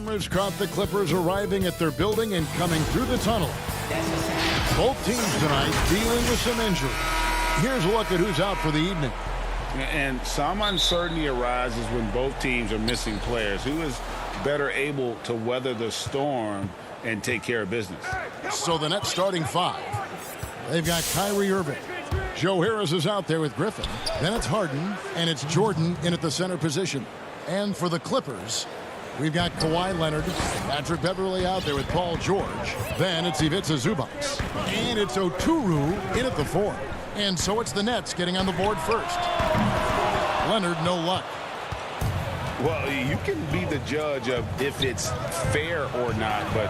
Cameras caught the Clippers arriving at their building and coming through the tunnel. Both teams tonight dealing with some injury. Here's a look at who's out for the evening. And some uncertainty arises when both teams are missing players. Who is better able to weather the storm and take care of business? So the Nets starting five. They've got Kyrie Irving. Joe Harris is out there with Griffin. Then it's Harden, and it's Jordan in at the center position. And for the Clippers, we've got Kawhi Leonard, Patrick Beverley out there with Paul George. Then it's Ivica Zubac. And it's Oturu in at the four. And so it's the Nets getting on the board first. Leonard, no luck. Well, you can be the judge of if it's fair or not, but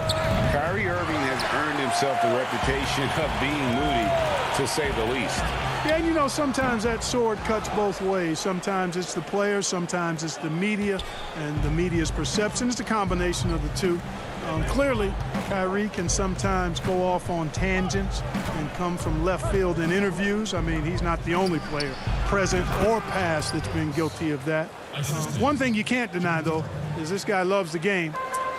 Kyrie Irving has earned himself the reputation of being moody, to say the least. Yeah, and you know, sometimes that sword cuts both ways. Sometimes it's the player, sometimes it's the media, and the media's perception. It's a combination of the two. Clearly, Kyrie can sometimes go off on tangents and come from left field in interviews. I mean, he's not the only player, present or past, that's been guilty of that. One thing you can't deny, though, is this guy loves the game.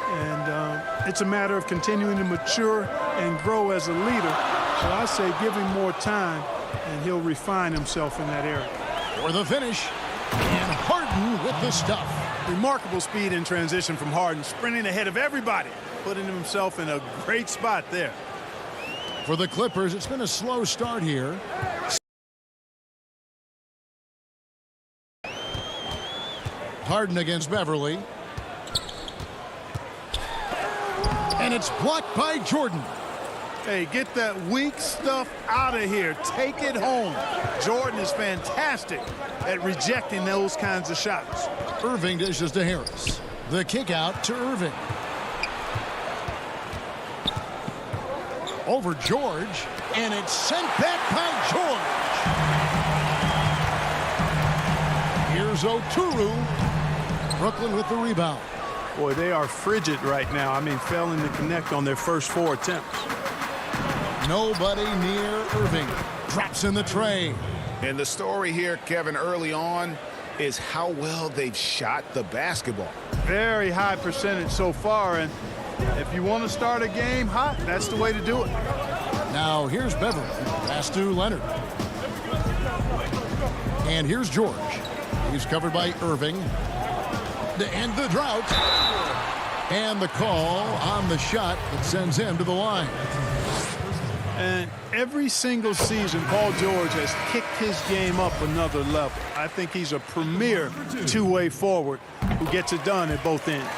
And it's a matter of continuing to mature and grow as a leader. So I say give him more time, and he'll refine himself in that area. For the finish, and Harden with the stuff. Remarkable speed in transition from Harden, sprinting ahead of everybody, putting himself in a great spot there. For the Clippers, it's been a slow start here. Harden against Beverley. And it's blocked by Jordan. Hey, get that weak stuff out of here. Take it home. Jordan is fantastic at rejecting those kinds of shots. Irving dishes to Harris. The kick out to Irving. Over George, and it's sent back by George. Here's Oturu. Brooklyn with the rebound. Boy, they are frigid right now. I mean, failing to connect on their first 4 attempts. Nobody near Irving. Drops in the tray. And the story here, Kevin, early on is how well they've shot the basketball. Very high percentage so far, and if you want to start a game hot, that's the way to do it. Now here's Beverley. Pass to Leonard. And here's George. He's covered by Irving. To end the drought. And the call on the shot that sends him to the line. And every single season, Paul George has kicked his game up another level. I think he's a premier two-way forward who gets it done at both ends.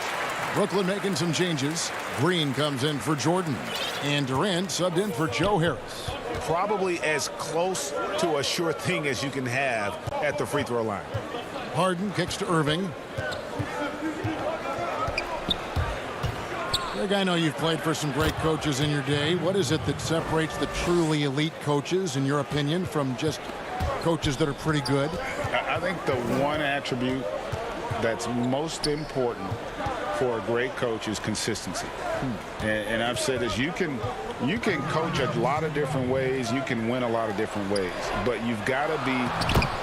Brooklyn making some changes. Green comes in for Jordan. And Durant subbed in for Joe Harris. Probably as close to a sure thing as you can have at the free throw line. Harden kicks to Irving. Greg, I know you've played for some great coaches in your day. What is it that separates the truly elite coaches, in your opinion, from just coaches that are pretty good? I think the one attribute that's most important for a great coach is consistency. And I've said this, you can coach a lot of different ways, you can win a lot of different ways, but you've got to be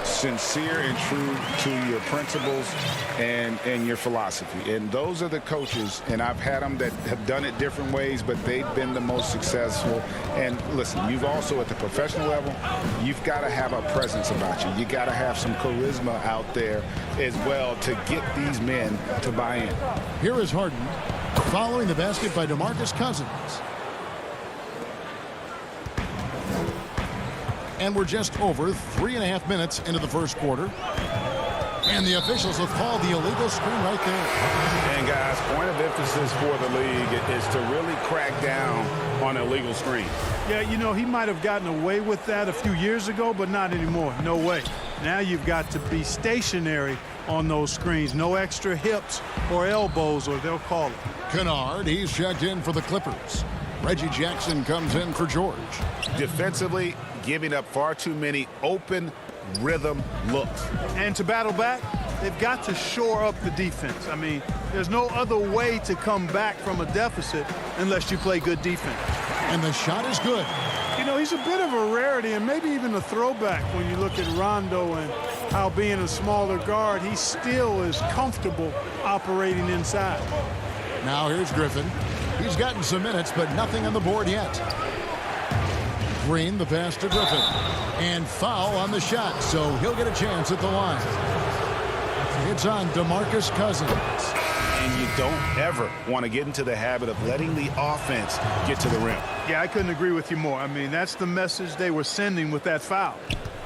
sincere and true to your principles and your philosophy. And those are the coaches, and I've had them that have done it different ways, but they've been the most successful. And listen, you've also at the professional level, you've got to have a presence about you. You got to have some charisma out there as well to get these men to buy in. Here is Harden following the basket by DeMarcus Cousins. And we're just over 3.5 minutes into the first quarter. And the officials have called the illegal screen right there. And guys, point of emphasis for the league is to really crack down on illegal screen. Yeah, you know, he might have gotten away with that a few years ago, but not anymore. No way. Now you've got to be stationary on those screens. No extra hips or elbows, or they'll call it. Kennard, he's checked in for the Clippers. Reggie Jackson comes in for George. Defensively, giving up far too many open rhythm looks. And to battle back, they've got to shore up the defense. I mean, there's no other way to come back from a deficit unless you play good defense. And the shot is good. You know, he's a bit of a rarity and maybe even a throwback when you look at Rondo and how being a smaller guard, he still is comfortable operating inside. Now here's Griffin. He's gotten some minutes, but nothing on the board yet. Green, the pass to Griffin. And foul on the shot, so he'll get a chance at the line. It's on DeMarcus Cousins. And you don't ever want to get into the habit of letting the offense get to the rim. Yeah, I couldn't agree with you more. I mean, that's the message they were sending with that foul.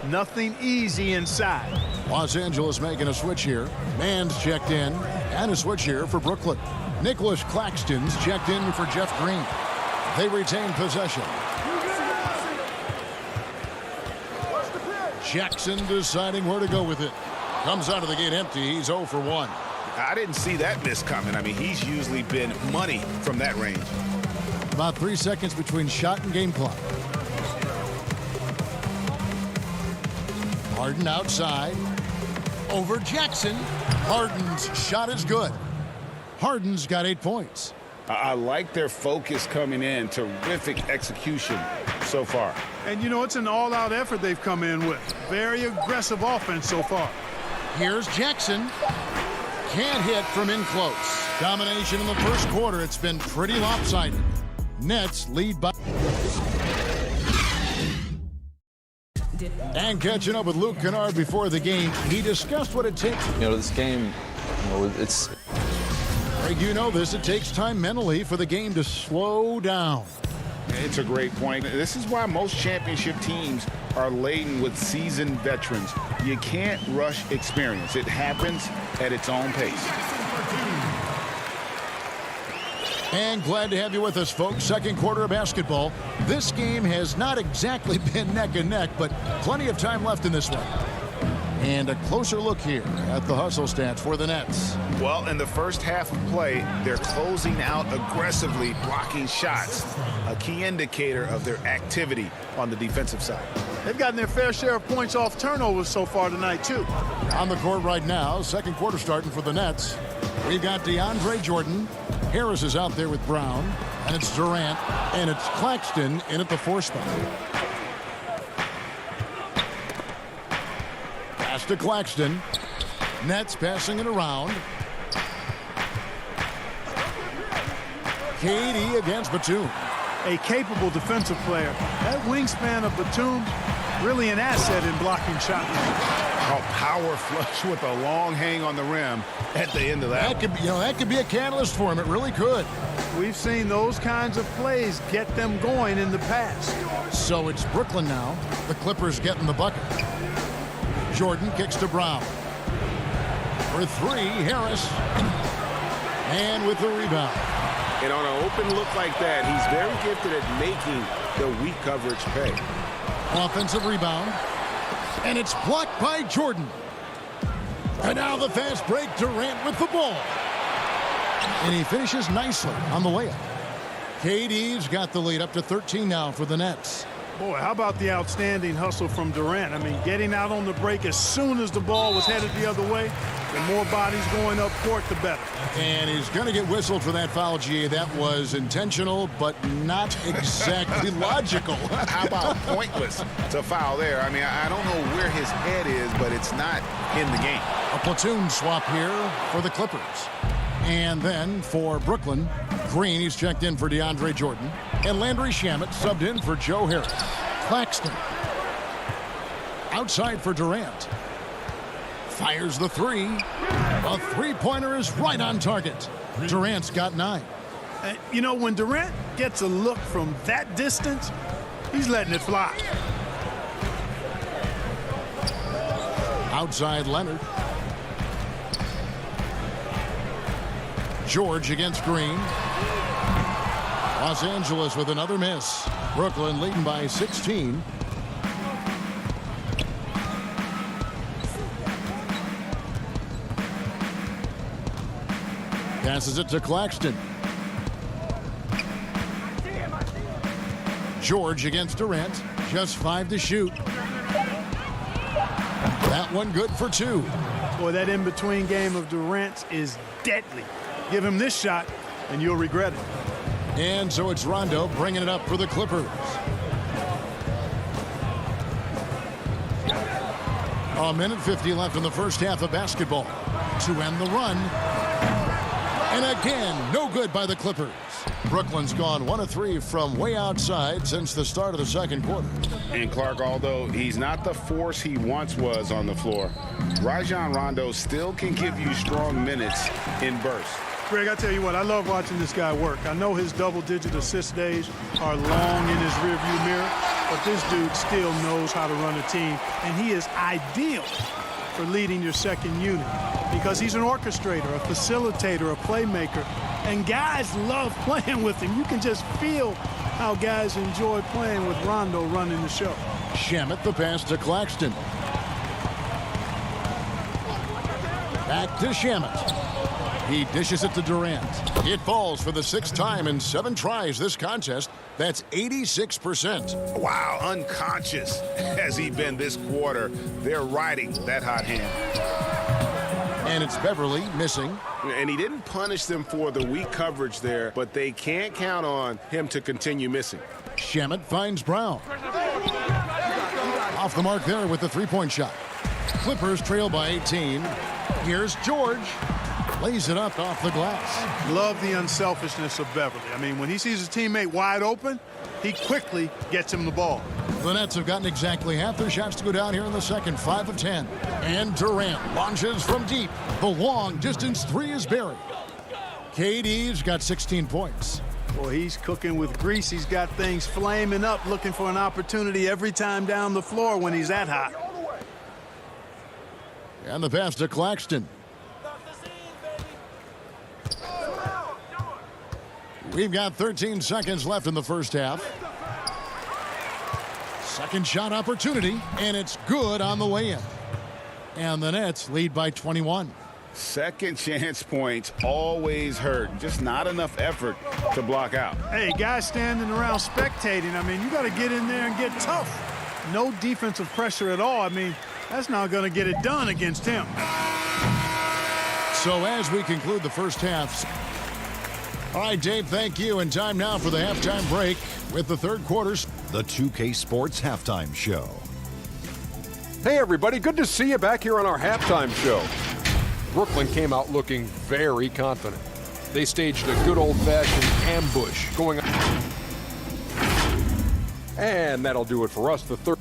Nothing easy inside. Los Angeles making a switch here. Mann's checked in. And a switch here for Brooklyn. Nicholas Claxton's checked in for Jeff Green. They retain possession. Jackson deciding where to go with it. Comes out of the gate empty. He's 0 for 1. I didn't see that miss coming. I mean, he's usually been money from that range. About 3 seconds between shot and game clock. Harden outside. Over Jackson. Harden's shot is good. Harden's got 8 points. I like their focus coming in. Terrific execution so far. And, you know, it's an all-out effort they've come in with. Very aggressive offense so far. Here's Jackson. Can't hit from in close. Domination in the first quarter. It's been pretty lopsided. Nets lead by... And catching up with Luke Kennard before the game, he discussed what it takes. You know, this game, it's... Greg, you know this. It takes time mentally for the game to slow down. It's a great point. This is why most championship teams are laden with seasoned veterans. You can't rush experience. It happens at its own pace. And glad to have you with us, folks. Second quarter of basketball. This game has not exactly been neck and neck, but plenty of time left in this one. And a closer look here at the hustle stats for the Nets. Well, in the first half of play, they're closing out aggressively, blocking shots, a key indicator of their activity on the defensive side. They've gotten their fair share of points off turnovers so far tonight, too. On the court right now, second quarter starting for the Nets. We've got DeAndre Jordan. Harris is out there with Brown. And it's Durant. And it's Claxton in at the 4 spot. Pass to Claxton. Nets passing it around. KD against Batum. A capable defensive player. That wingspan of Batum, really an asset in blocking shots. A power flush with a long hang on the rim at the end of that. That could be a catalyst for him. It really could. We've seen those kinds of plays get them going in the past. So it's Brooklyn now. The Clippers getting the bucket. Jordan kicks to Brown. For 3, Harris. And with the rebound. And on an open look like that, he's very gifted at making the weak coverage pay. Offensive rebound. And it's blocked by Jordan. And now the fast break. Durant with the ball. And he finishes nicely on the layup. KD's got the lead up to 13 now for the Nets. Boy, how about the outstanding hustle from Durant? I mean, getting out on the break as soon as the ball was headed the other way. The more bodies going up court, the better. And he's going to get whistled for that foul, GA. That was intentional, but not exactly logical. How about pointless to foul there? I mean, I don't know where his head is, but it's not in the game. A platoon swap here for the Clippers. And then for Brooklyn, Green, he's checked in for DeAndre Jordan. And Landry Shamet subbed in for Joe Harris. Claxton. Outside for Durant. Fires the 3. A three-pointer is right on target. Durant's got 9. You know, when Durant gets a look from that distance, he's letting it fly. Outside Leonard. George against Green. Los Angeles with another miss. Brooklyn leading by 16. Passes it to Claxton. George against Durant. Just 5 to shoot. That one good for 2. Boy, that in-between game of Durant is deadly. Give him this shot, and you'll regret it. And so it's Rondo bringing it up for the Clippers. A minute 50 left in the first half of basketball. To end the run. And again, no good by the Clippers. Brooklyn's gone 1 of 3 from way outside since the start of the second quarter. And Clark, although he's not the force he once was on the floor, Rajon Rondo still can give you strong minutes in bursts. Greg, I tell you what, I love watching this guy work. I know his double-digit assist days are long in his rearview mirror, but this dude still knows how to run a team, and he is ideal for leading your second unit because he's an orchestrator, a facilitator, a playmaker, and guys love playing with him. You can just feel how guys enjoy playing with Rondo running the show. Shamet the pass to Claxton. Back to Shamet. He dishes it to Durant. It falls for the 6th time in 7 tries this contest. That's 86%. Wow, unconscious has he been this quarter. They're riding that hot hand. And it's Beverly missing. And he didn't punish them for the weak coverage there, but they can't count on him to continue missing. Shamet finds Brown. Off the mark there with the 3-point shot. Clippers trail by 18. Here's George. Lays it up off the glass. Love the unselfishness of Beverly. I mean, when he sees his teammate wide open, he quickly gets him the ball. The Nets have gotten exactly half their shots to go down here in the second, 5 of 10. And Durant launches from deep. The long-distance 3 is buried. KD's got 16 points. Boy, he's cooking with grease. He's got things flaming up, looking for an opportunity every time down the floor when he's that hot. And the pass to Claxton. We've got 13 seconds left in the first half. Second shot opportunity, and it's good on the way in. And the Nets lead by 21. Second chance points always hurt. Just not enough effort to block out. Hey, guys standing around spectating, I mean, you got to get in there and get tough. No defensive pressure at all. I mean, that's not going to get it done against him. So as we conclude the first half. All right, Dave, thank you. And time now for the halftime break with the third quarter. The 2K Sports Halftime Show. Hey, everybody. Good to see you back here on our halftime show. Brooklyn came out looking very confident. They staged a good old-fashioned ambush going on. And that'll do it for us. The third.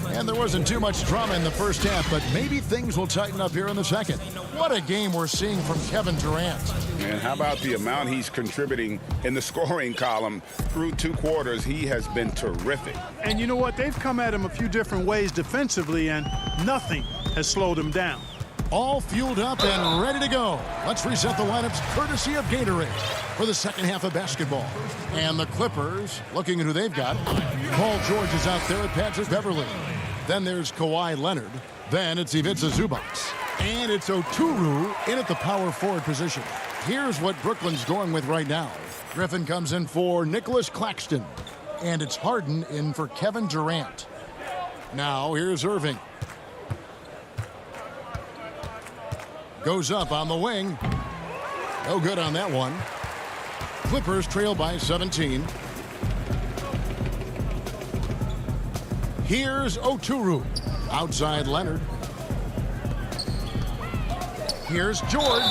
And there wasn't too much drama in the first half, but maybe things will tighten up here in the second. What a game we're seeing from Kevin Durant. And how about the amount he's contributing in the scoring column through 2 quarters? He has been terrific. And you know what? They've come at him a few different ways defensively, and nothing has slowed him down. All fueled up and ready to go. Let's reset the lineups courtesy of Gatorade for the second half of basketball. And the Clippers, looking at who they've got. Paul George is out there at Patrick Beverly. Then there's Kawhi Leonard. Then it's Ivica Zubac. And it's Oturu in at the power forward position. Here's what Brooklyn's going with right now. Griffin comes in for Nicholas Claxton. And it's Harden in for Kevin Durant. Now here's Irving. Goes up on the wing. No good on that one. Clippers trail by 17. Here's Oturu. Outside Leonard. Here's George.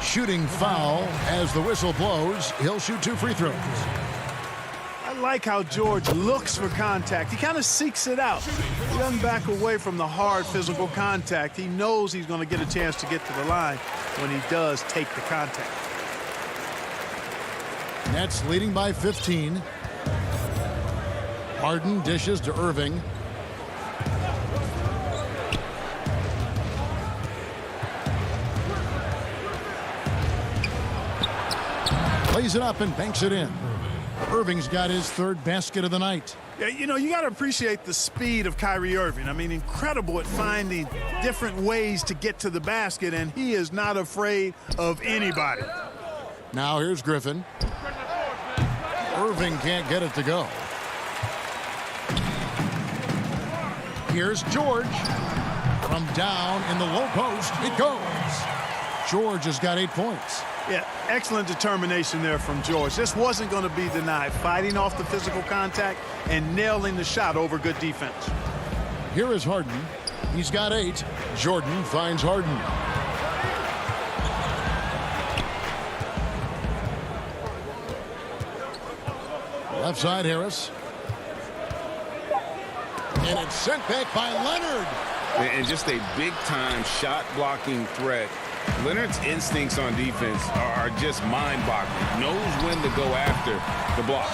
Shooting foul as the whistle blows. He'll shoot 2 free throws. I like how George looks for contact. He kind of seeks it out. He doesn't back away from the hard physical contact. He knows he's going to get a chance to get to the line when he does take the contact. Nets leading by 15. Harden dishes to Irving. Lays it up and banks it in. Irving's got his 3rd basket of the night. Yeah, you know, you got to appreciate the speed of Kyrie Irving. I mean, incredible at finding different ways to get to the basket, and he is not afraid of anybody. Now here's Griffin. Irving can't get it to go. Here's George. From down in the low post, it goes. George has got 8 points. Yeah, excellent determination there from George. This wasn't going to be denied. Fighting off the physical contact and nailing the shot over good defense. Here is Harden. He's got 8. Jordan finds Harden. Left side, Harris. And it's sent back by Leonard. And just a big-time shot-blocking threat. Leonard's instincts on defense are just mind-boggling. Knows when to go after the block.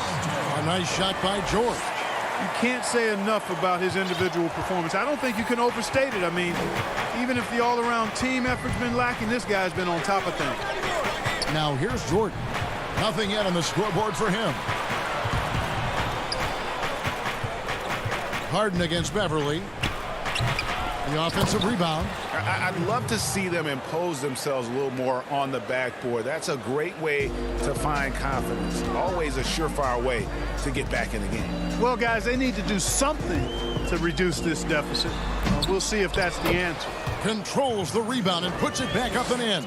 A nice shot by George. You can't say enough about his individual performance. I don't think you can overstate it. I mean, even if the all-around team effort's been lacking, this guy's been on top of things. Now here's Jordan. Nothing yet on the scoreboard for him. Harden against Beverly. The offensive rebound. I'd love to see them impose themselves a little more on the backboard. That's a great way to find confidence. Always a surefire way to get back in the game. Well, guys, they need to do something to reduce this deficit. We'll see if that's the answer. Controls the rebound and puts it back up and in.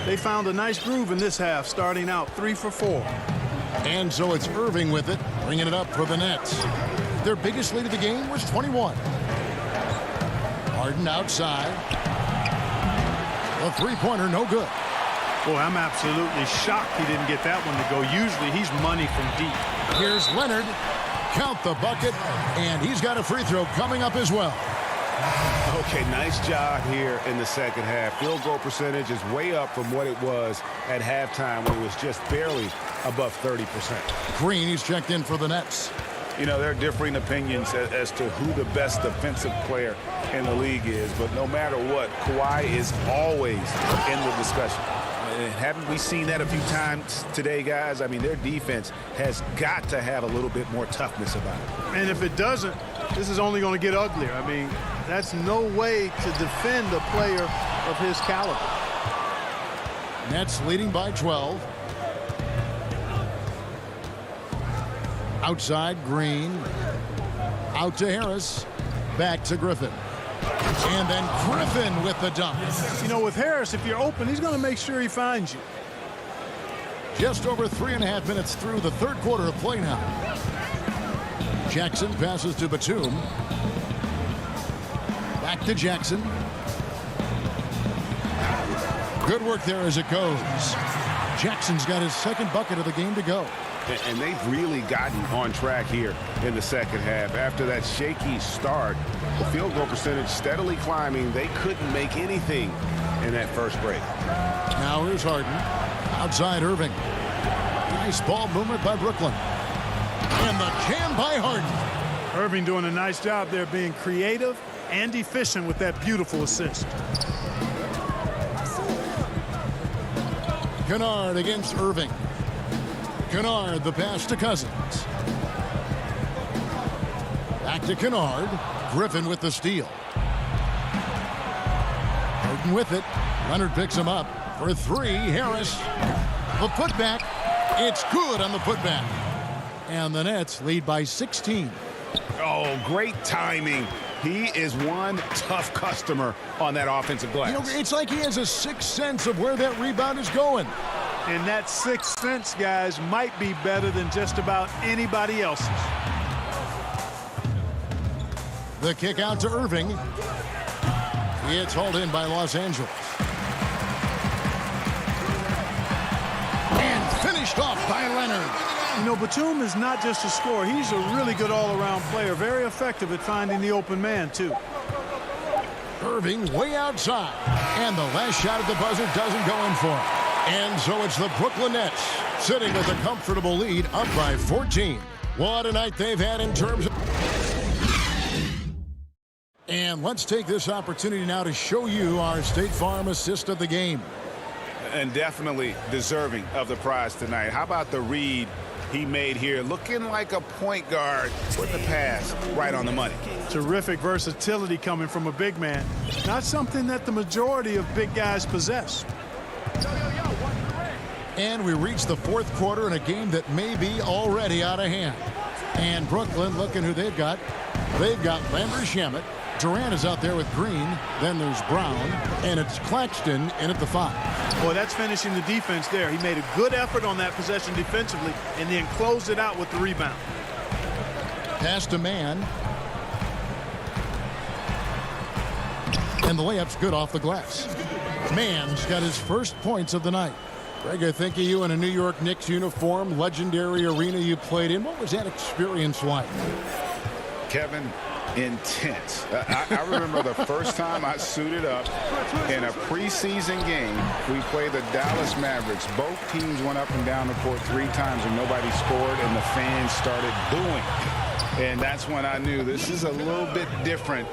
They found a nice groove in this half, starting out 3 for 4. And so it's Irving with it, bringing it up for the Nets. Their biggest lead of the game was 21. Harden outside. The three-pointer, no good. Boy, I'm absolutely shocked he didn't get that one to go. Usually he's money from deep. Here's Leonard. Count the bucket, and he's got a free throw coming up as well. Okay, nice job here in the second half. Field goal percentage is way up from what it was at halftime when it was just barely above 30%. Green, he's checked in for the Nets. You know, there are differing opinions as to who the best defensive player in the league is, but no matter what, Kawhi is always in the discussion. And haven't we seen that a few times today, guys? I mean, their defense has got to have a little bit more toughness about it. And if it doesn't, this is only going to get uglier. I mean, that's no way to defend a player of his caliber. Nets leading by 12. Outside, Green. Out to Harris. Back to Griffin. And then Griffin with the dunk. You know, with Harris, if you're open, he's going to make sure he finds you. Just over 3.5 minutes through the third quarter of play now. Jackson passes to Batum. Back to Jackson. Good work there as it goes. Jackson's got his second bucket of the game to go. And they've really gotten on track here in the second half. After that shaky start, the field goal percentage steadily climbing. They couldn't make anything in that first break. Now here's Harden. Outside Irving. Nice ball movement by Brooklyn. And the jam by Harden. Irving doing a nice job there being creative and efficient with that beautiful assist. Kennard against Irving. Kennard, the pass to Cousins. Back to Kennard. Griffin with the steal. Harden with it. Leonard picks him up for 3. Harris. The putback. It's good on the putback. And the Nets lead by 16. Oh, great timing. He is one tough customer on that offensive glass. You know, it's like he has a sixth sense of where that rebound is going. And that sixth sense, guys, might be better than just about anybody else's. The kick out to Irving. It's hauled in by Los Angeles. And finished off by Leonard. You know, Batum is not just a scorer. He's a really good all-around player. Very effective at finding the open man, too. Irving way outside. And the last shot at the buzzer doesn't go in for him. And so it's the Brooklyn Nets sitting with a comfortable lead up by 14. What a night they've had in terms of... And let's take this opportunity now to show you our State Farm assist of the game. And definitely deserving of the prize tonight. How about the read he made here? Looking like a point guard with the pass right on the money. Terrific versatility coming from a big man. Not something that the majority of big guys possess. And we reach the fourth quarter in a game that may be already out of hand. And Brooklyn, looking who they've got. They've got Landry Shamet, Durant is out there with Green. Then there's Brown. And it's Claxton in at the 5. Boy, that's finishing the defense there. He made a good effort on that possession defensively and then closed it out with the rebound. Pass to Mann. And the layup's good off the glass. Mann's got his first points of the night. Greg, I think of you in a New York Knicks uniform, legendary arena you played in. What was that experience like? Kevin, intense. I remember the first time I suited up in a preseason game. We played the Dallas Mavericks. Both teams went up and down the court 3 times and nobody scored, and the fans started booing. And that's when I knew this is a little bit different.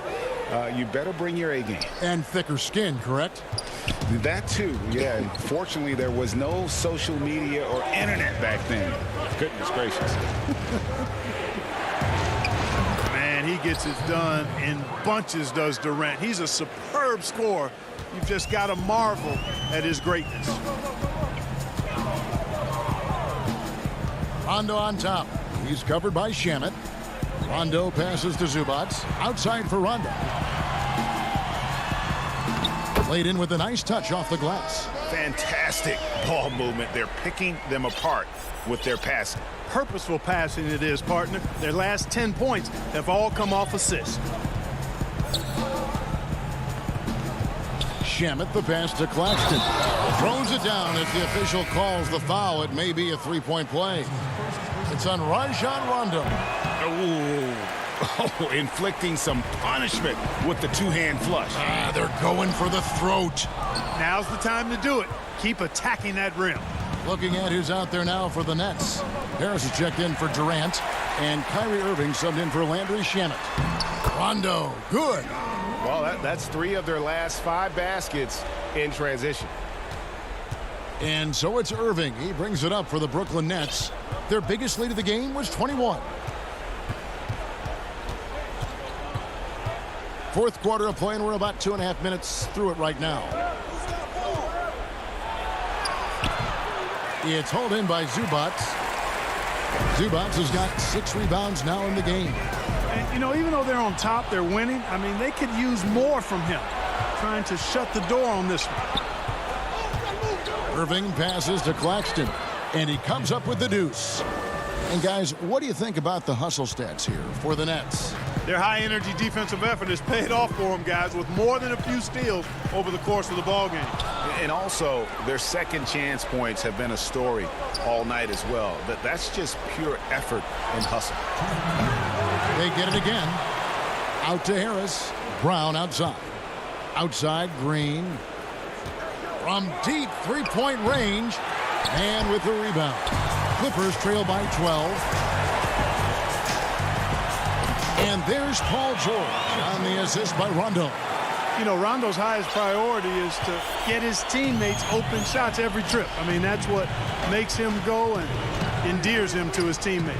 You better bring your A game. And thicker skin, correct? That too, yeah. And fortunately, there was no social media or internet back then. Goodness gracious. Man, he gets it done in bunches, does Durant. He's a superb scorer. You've just got to marvel at his greatness. Rondo on top. He's covered by Shamet. Rondo passes to Zubac. Outside for Rondo. Laid in with a nice touch off the glass. Fantastic ball movement. They're picking them apart with their passing. Purposeful passing it is, partner. Their last 10 points have all come off assists. Shamet, the pass to Claxton. Throws it down as the official calls the foul. It may be a 3-point play. It's on Rajon Rondo. Oh, inflicting some punishment with the 2-hand flush. They're going for the throat. Now's the time to do it. Keep attacking that rim. Looking at who's out there now for the Nets. Harris is checked in for Durant, and Kyrie Irving subbed in for Landry Shamet. Rondo, good. Well, that's 3 of their last 5 baskets in transition. And so it's Irving. He brings it up for the Brooklyn Nets. Their biggest lead of the game was 21. Fourth quarter of play, and we're about 2.5 minutes through it right now. It's hauled in by Zubac. Zubac has got 6 rebounds now in the game. And, you know, even though they're on top, they're winning. I mean, they could use more from him. Trying to shut the door on this one. Irving passes to Claxton, and he comes up with the deuce. And, guys, what do you think about the hustle stats here for the Nets? Their high-energy defensive effort has paid off for them, guys, with more than a few steals over the course of the ballgame. And also, their second chance points have been a story all night as well. That's just pure effort and hustle. They get it again. Out to Harris. Brown outside. Outside, Green. From deep three-point range. And with the rebound. Clippers trail by 12. And there's Paul George on the assist by Rondo. You know, Rondo's highest priority is to get his teammates open shots every trip. I mean, that's what makes him go and endears him to his teammates.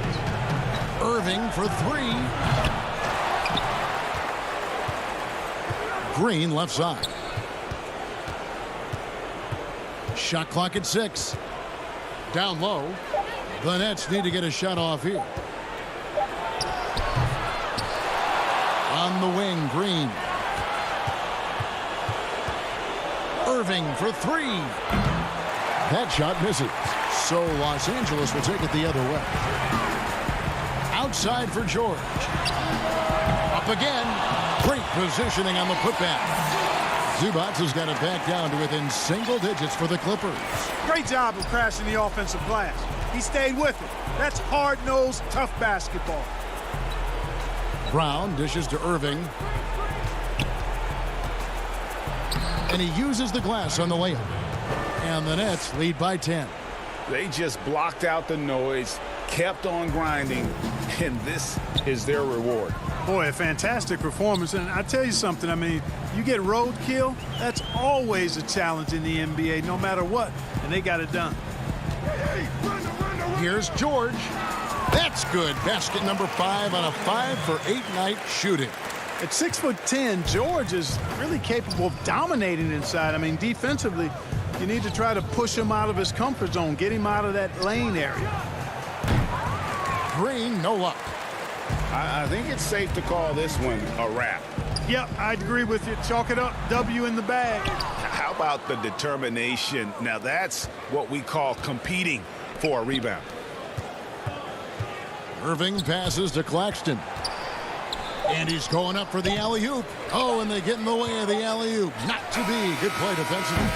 Irving for 3. Green left side. Shot clock at 6. Down low. The Nets need to get a shot off here. On the wing, Green. Irving for 3. That shot misses. So Los Angeles will take it the other way. Outside for George. Up again. Great positioning on the putback. Zubac has got it back down to within single digits for the Clippers. Great job of crashing the offensive glass. He stayed with it. That's hard-nosed, tough basketball. Brown dishes to Irving. And he uses the glass on the layup. And the Nets lead by 10. They just blocked out the noise, kept on grinding, and this is their reward. Boy, a fantastic performance. And I tell you something, I mean, you get roadkill, that's always a challenge in the NBA, no matter what. And they got it done. Here's George. That's good. Basket number 5 on a 5-for-8 night shooting. At 6'10", George is really capable of dominating inside. I mean, defensively, you need to try to push him out of his comfort zone, get him out of that lane area. Green, no luck. I think it's safe to call this one a wrap. Yep, I'd agree with you. Chalk it up. W in the bag. How about the determination? Now that's what we call competing for a rebound. Irving passes to Claxton. And he's going up for the alley-oop. Oh, and they get in the way of the alley-oop. Not to be. Good play defensively.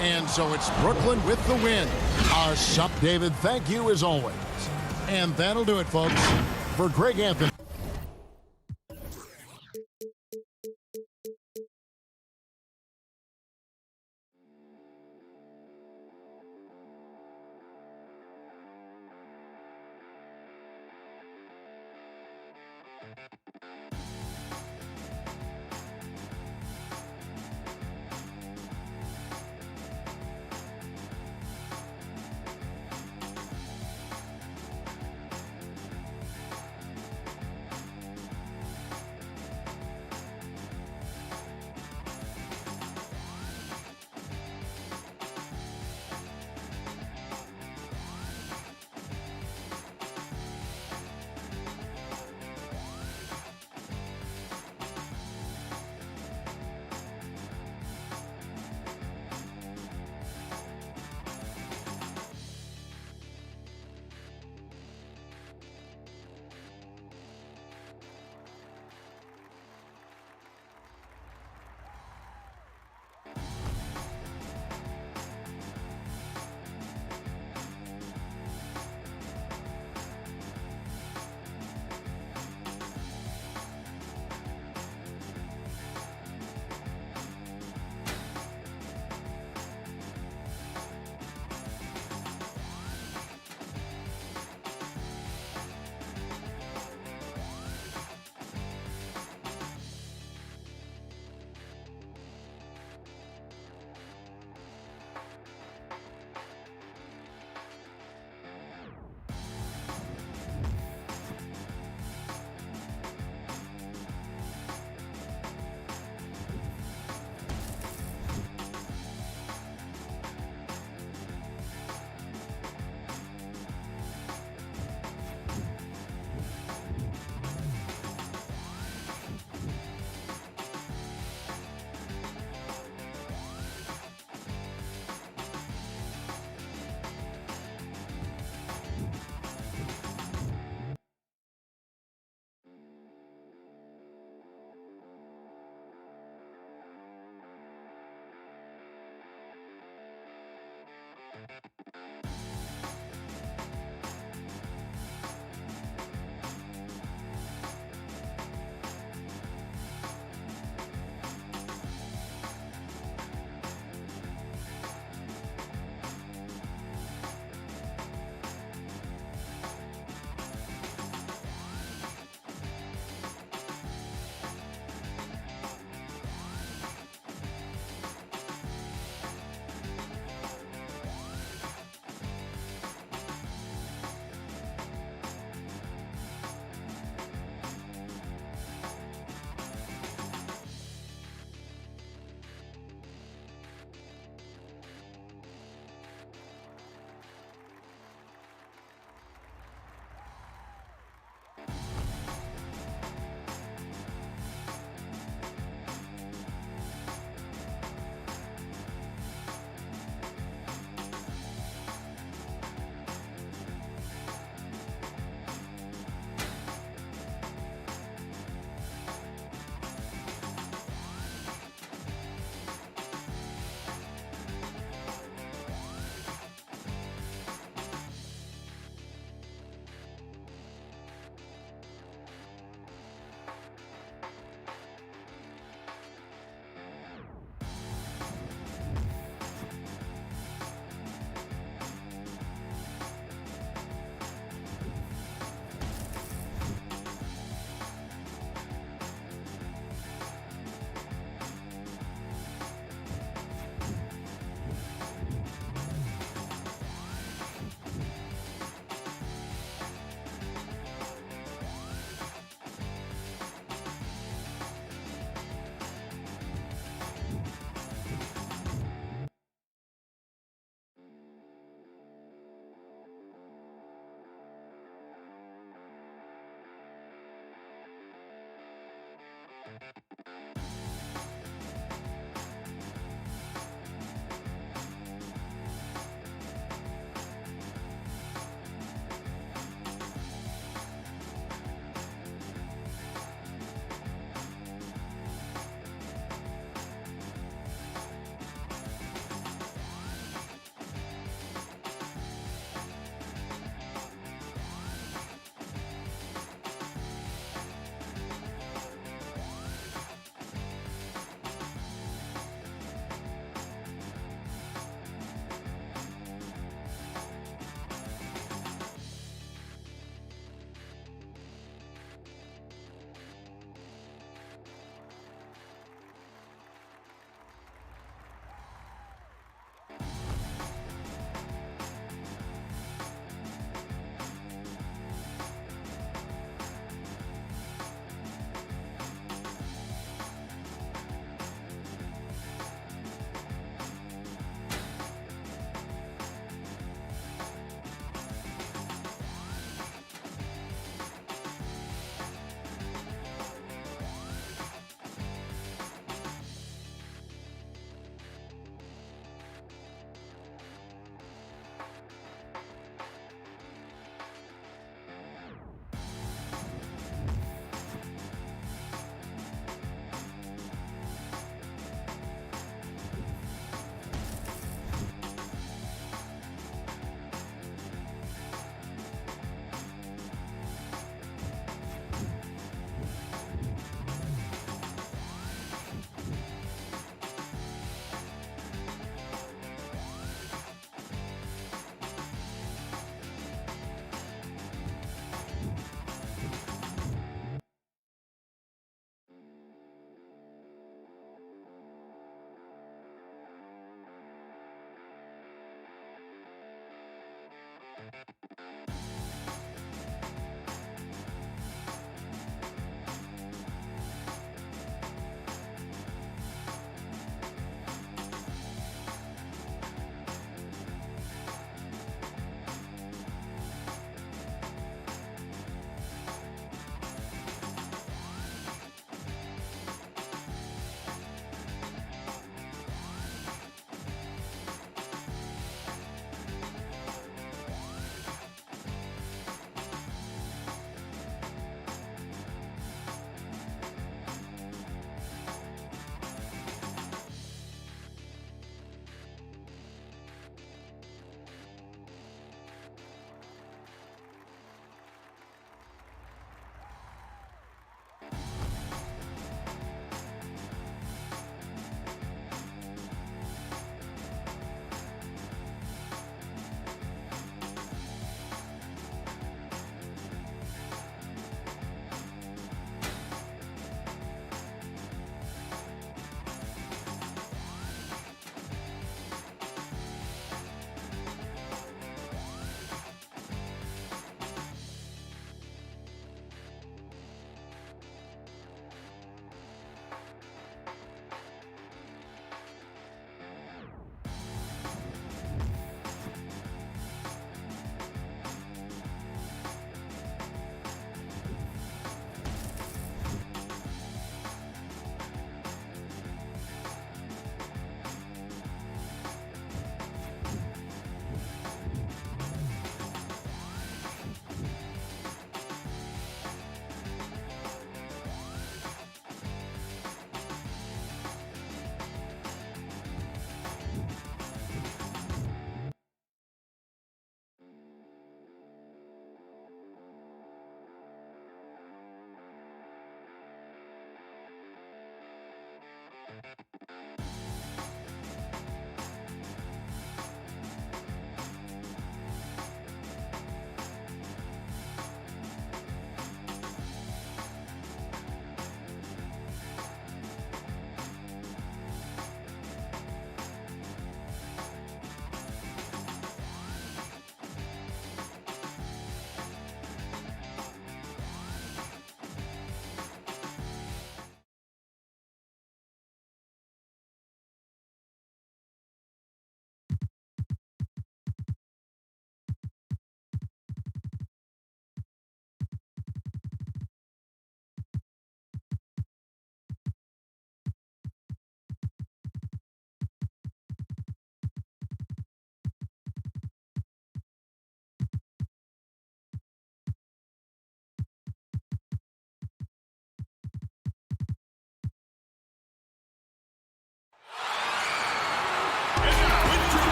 And so it's Brooklyn with the win. Our sup, David. Thank you as always. And that'll do it, folks. For Greg Anthony.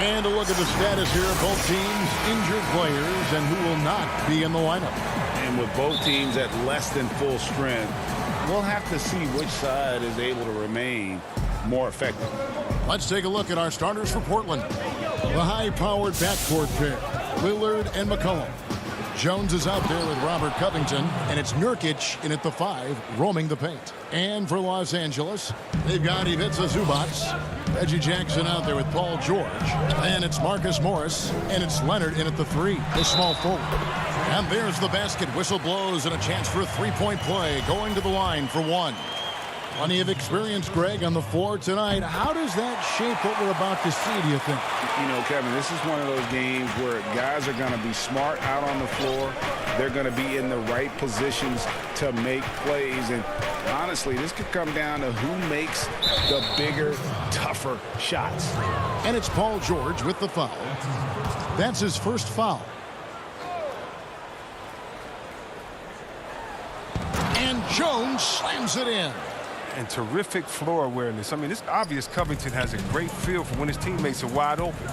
And a look at the status here of both teams, injured players, and who will not be in the lineup. And with both teams at less than full strength, we'll have to see which side is able to remain more effective. Let's take a look at our starters for Portland. The high-powered backcourt pair, Lillard and McCollum. Jones is out there with Robert Covington, and it's Nurkic in at the 5, roaming the paint. And for Los Angeles, they've got Ivica Zubac, Reggie Jackson out there with Paul George, and it's Marcus Morris, and it's Leonard in at the 3, the small forward. And there's the basket. Whistle blows and a chance for a three-point play, going to the line for 1. Plenty of experience, Greg, on the floor tonight. How does that shape what we're about to see, do you think? You know, Kevin, this is one of those games where guys are going to be smart out on the floor. They're going to be in the right positions to make plays. And honestly, this could come down to who makes the bigger, tougher shots. And it's Paul George with the foul. That's his first foul. And Jones slams it in. And terrific floor awareness. I mean, it's obvious Covington has a great feel for when his teammates are wide open.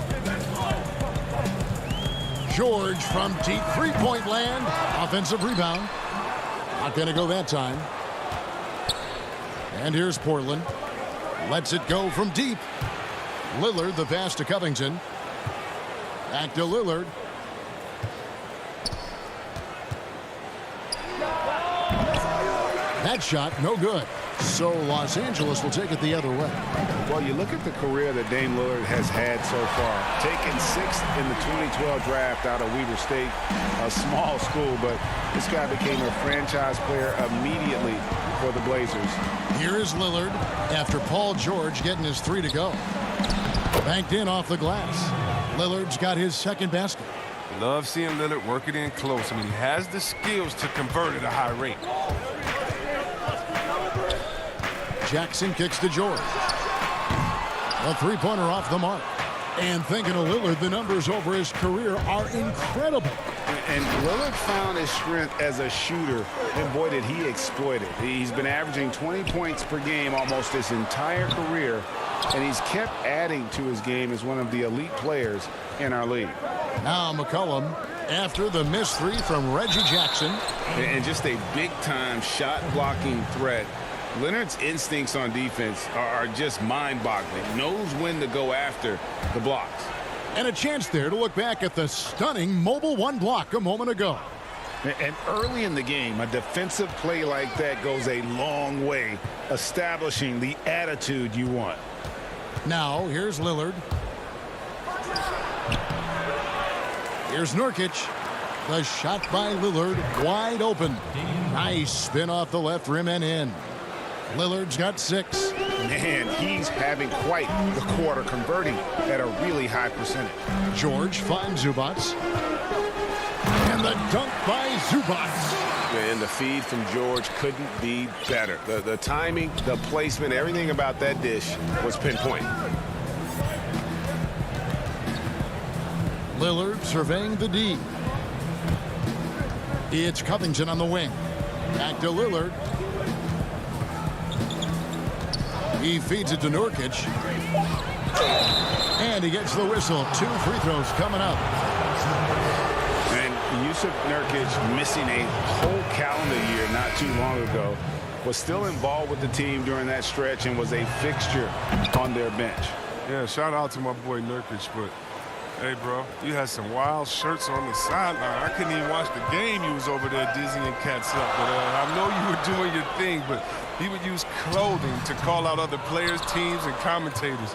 George from deep three-point land. Offensive rebound. Not going to go that time. And here's Portland. Lets it go from deep. Lillard, the pass to Covington. Back to Lillard. That shot, no good. So Los Angeles will take it the other way. Well, you look at the career that Dame Lillard has had so far. Taken 6th in the 2012 draft out of Weber State, a small school, but this guy became a franchise player immediately for the Blazers. Here is Lillard after Paul George getting his 3 to go. Banked in off the glass. Lillard's got his second basket. Love seeing Lillard work it in close. I mean, he has the skills to convert at a high rate. Jackson kicks to George. A three-pointer off the mark. And thinking of Lillard, the numbers over his career are incredible. And Lillard found his strength as a shooter, and boy, did he exploit it. He's been averaging 20 points per game almost his entire career, and he's kept adding to his game as one of the elite players in our league. Now McCollum after the missed 3 from Reggie Jackson. And just a big-time shot-blocking threat. Leonard's instincts on defense are just mind-boggling. Knows when to go after the blocks. And a chance there to look back at the stunning mobile 1 block a moment ago. And early in the game, a defensive play like that goes a long way, establishing the attitude you want. Now, here's Lillard. Here's Nurkic. The shot by Lillard, wide open. Nice spin off the left rim and in. Lillard's got 6. Man, he's having quite the quarter, converting at a really high percentage. George finds Zubac. And the dunk by Zubac. And the feed from George couldn't be better. The timing, the placement, everything about that dish was pinpoint. Lillard surveying the D. It's Covington on the wing. Back to Lillard. He feeds it to Nurkic. And he gets the whistle. 2 free throws coming up. And Yusuf Nurkic, missing a whole calendar year not too long ago, was still involved with the team during that stretch and was a fixture on their bench. Yeah, shout out to my boy Nurkic, but hey, bro, you had some wild shirts on the sideline. I couldn't even watch the game. You was over there dizzying cats up. But I know you were doing your thing, but he would use clothing to call out other players, teams, and commentators.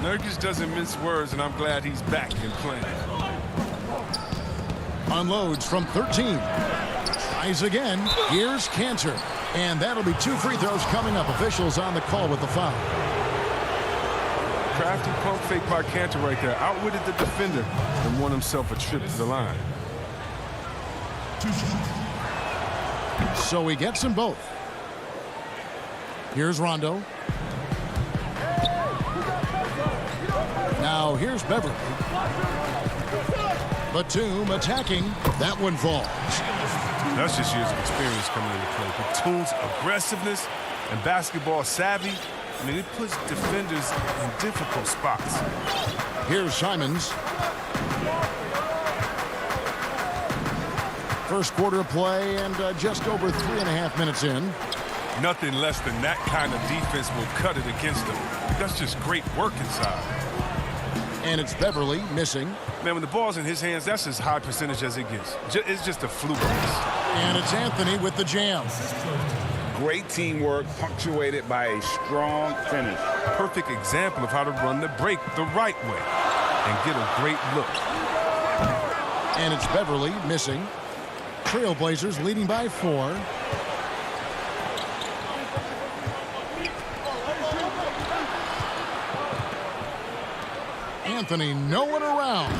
Nurkic doesn't mince words, and I'm glad he's back and playing. Unloads from 13. Tries again. Here's Cantor. And that'll be 2 free throws coming up. Officials on the call with the foul. Crafty pump fake by Cantor right there. Outwitted the defender and won himself a trip to the line. So he gets them both. Here's Rondo. Now here's Beverly. Batum attacking. That one falls. That's just years of experience coming into play. Batum's aggressiveness and basketball savvy, I mean, it puts defenders in difficult spots. Here's Simons. First quarter of play and just over 3.5 minutes in. Nothing less than that kind of defense will cut it against them. That's just great work inside. And it's Beverly missing. Man, when the ball's in his hands, that's as high percentage as it gets. It's just a fluke. And it's Anthony with the jam. Great teamwork punctuated by a strong finish. Perfect example of how to run the break the right way and get a great look. And it's Beverly missing. Trailblazers leading by 4. Anthony nowhere around.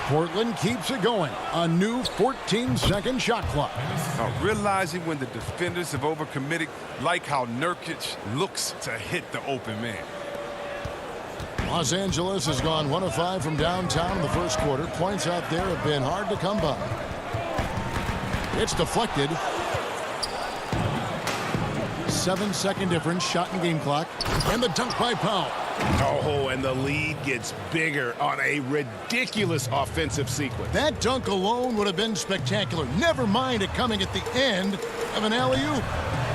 Portland keeps it going. A new 14-second shot clock. Now, realizing when the defenders have overcommitted, like how Nurkic looks to hit the open man. Los Angeles has gone 1 of 5 from downtown in the first quarter. Points out there have been hard to come by. It's deflected. 7-second difference, shot and game clock. And the dunk by Powell. Oh, and the lead gets bigger on a ridiculous offensive sequence. That dunk alone would have been spectacular. Never mind it coming at the end of an alley-oop.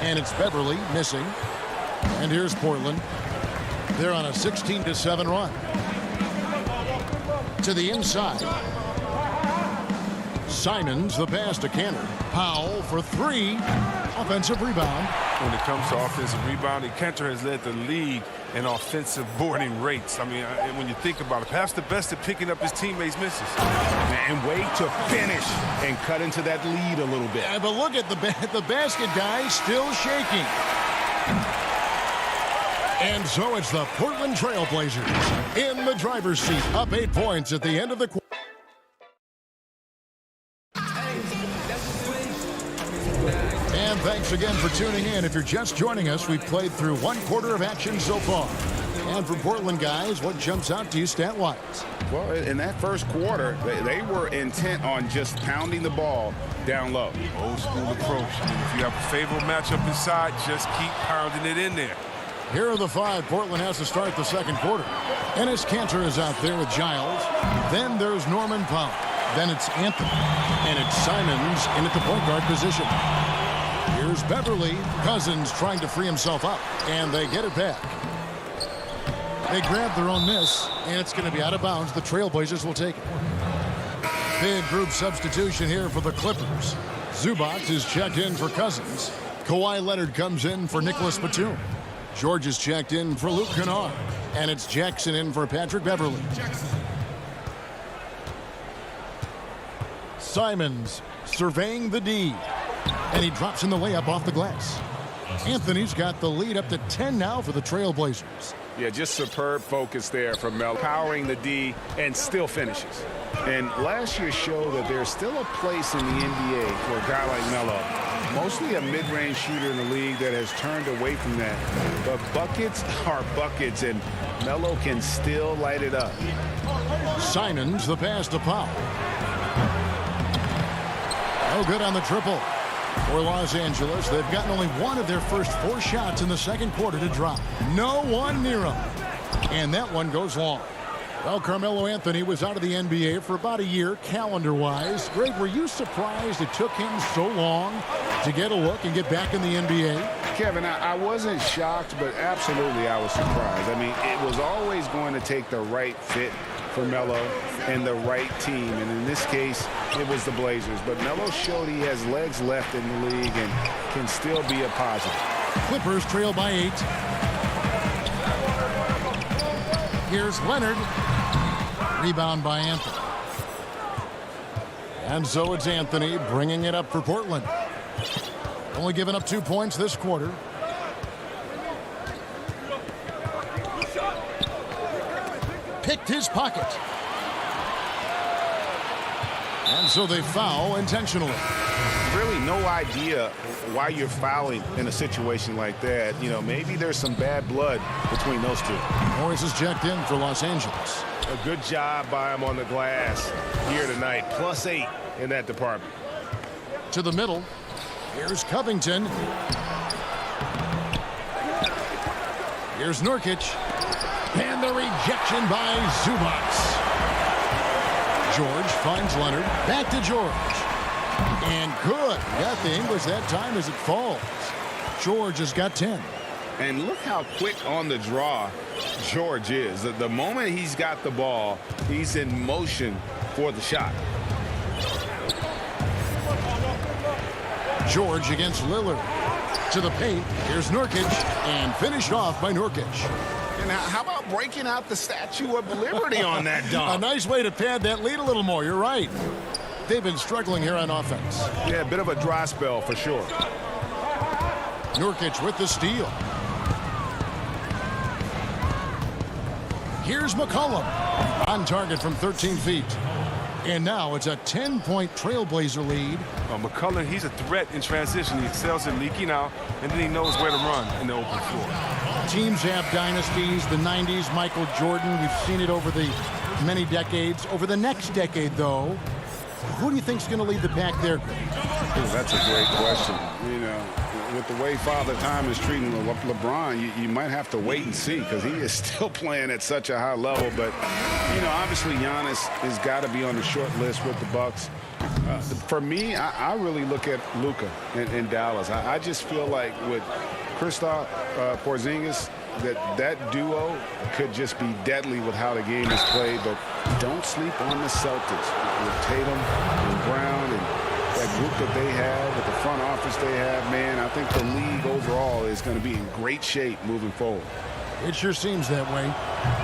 And it's Beverly missing. And here's Portland. They're on a 16-7 run. To the inside. Simons, the pass to Cantor. Powell for 3. Offensive rebound. When it comes to offensive rebounding, Cantor has led the league in offensive boarding rates. I mean, when you think about it, perhaps the best at picking up his teammates' misses. And way to finish and cut into that lead a little bit. Yeah, but look at the basket guy still shaking. And so it's the Portland Trailblazers in the driver's seat, up 8 points at the end of the quarter. And thanks again for tuning in. If you're just joining us, we've played through 1 quarter of action so far. And for Portland guys, what jumps out to you stat-wise? Well, in that first quarter, they were intent on just pounding the ball down low. Old school approach. I mean, if you have a favorable matchup inside, just keep pounding it in there. Here are the 5 Portland has to start the second quarter. Enes Kanter is out there with Giles. Then there's Norman Powell. Then it's Anthony. And it's Simons in at the point guard position. Here's Beverly. Cousins trying to free himself up. And they get it back. They grab their own miss. And it's going to be out of bounds. The Trailblazers will take it. Big group substitution here for the Clippers. Zubac is checked in for Cousins. Kawhi Leonard comes in for Nicholas Batum. George is checked in for Luke Kennard. And it's Jackson in for Patrick Beverly. Simons surveying the D. And he drops in the layup off the glass. Anthony's got the lead up to 10 now for the Trailblazers. Yeah, just superb focus there from Melo. Powering the D and still finishes. And last year showed that there's still a place in the NBA for a guy like Melo. Mostly a mid-range shooter in the league that has turned away from that. But buckets are buckets, and Melo can still light it up. Simons, the pass to Powell. No good on the triple. For Los Angeles, they've gotten only 1 of their first 4 shots in the second quarter to drop. No one near them. And that one goes long. Well, Carmelo Anthony was out of the NBA for about a year, calendar-wise. Greg, were you surprised it took him so long to get a look and get back in the NBA? Kevin, I wasn't shocked, but absolutely I was surprised. I mean, it was always going to take the right fit for Melo and the right team. And in this case, it was the Blazers. But Melo showed he has legs left in the league and can still be a positive. Clippers trail by 8. Here's Leonard. Rebound by Anthony. And so it's Anthony bringing it up for Portland. Only giving up 2 points this quarter. Picked his pocket. And so they foul intentionally. Really no idea why you're fouling in a situation like that. You know, maybe there's some bad blood between those two. Morris is checked in for Los Angeles. A good job by him on the glass here tonight. +8 in that department. To the middle. Here's Covington. Here's Nurkic. And the rejection by Zubats. George finds Leonard. Back to George. And good. Got the English that time as it falls. George has got 10. And look how quick on the draw George is. The moment he's got the ball, he's in motion for the shot. George against Lillard. To the paint. Here's Nurkic. And finished off by Nurkic. And how about breaking out the Statue of Liberty on that dunk? A nice way to pad that lead a little more. You're right. They've been struggling here on offense. Yeah, a bit of a dry spell for sure. Nurkic with the steal. Here's McCollum. On target from 13 feet. And now it's a 10-point Trailblazer lead. McCullough, he's a threat in transition. He excels at leaking out, and then he knows where to run in the open floor. Teams have dynasties. The 90s, Michael Jordan. We've seen it over the many decades. Over the next decade, though, who do you think is going to lead the pack there? That's a great question. You know, with the way Father Time is treating LeBron, you might have to wait and see because he is still playing at such a high level. But, you know, obviously Giannis has got to be on the short list with the Bucks. For me, I really look at Luka in Dallas. I just feel like with Kristaps Porzingis, that duo could just be deadly with how the game is played. But don't sleep on the Celtics with Tatum and Brown and that group that they have, with the front office they have. Man, I think the league overall is going to be in great shape moving forward. It sure seems that way.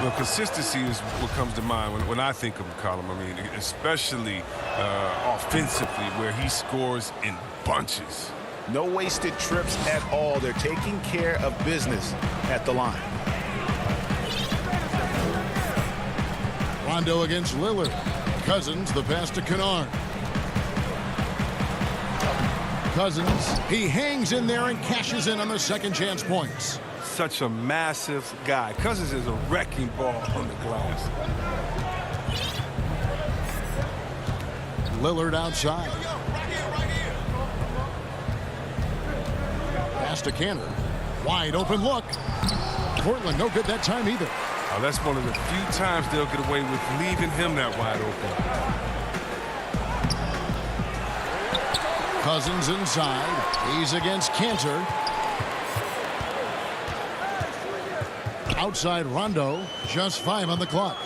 Well, consistency is what comes to mind when I think of McCollum. I mean, especially offensively, where he scores in bunches. No wasted trips at all. They're taking care of business at the line. Rondo against Lillard. Cousins, the pass to Kennard. Cousins, he hangs in there and cashes in on the second chance points. Such a massive guy. Cousins is a wrecking ball on the glass. Lillard outside. Pass to Cantor. Wide open look. Portland no good that time either. That's one of the few times they'll get away with leaving him that wide open. Cousins inside. He's against Cantor. Outside Rondo. Just 5 on the clock.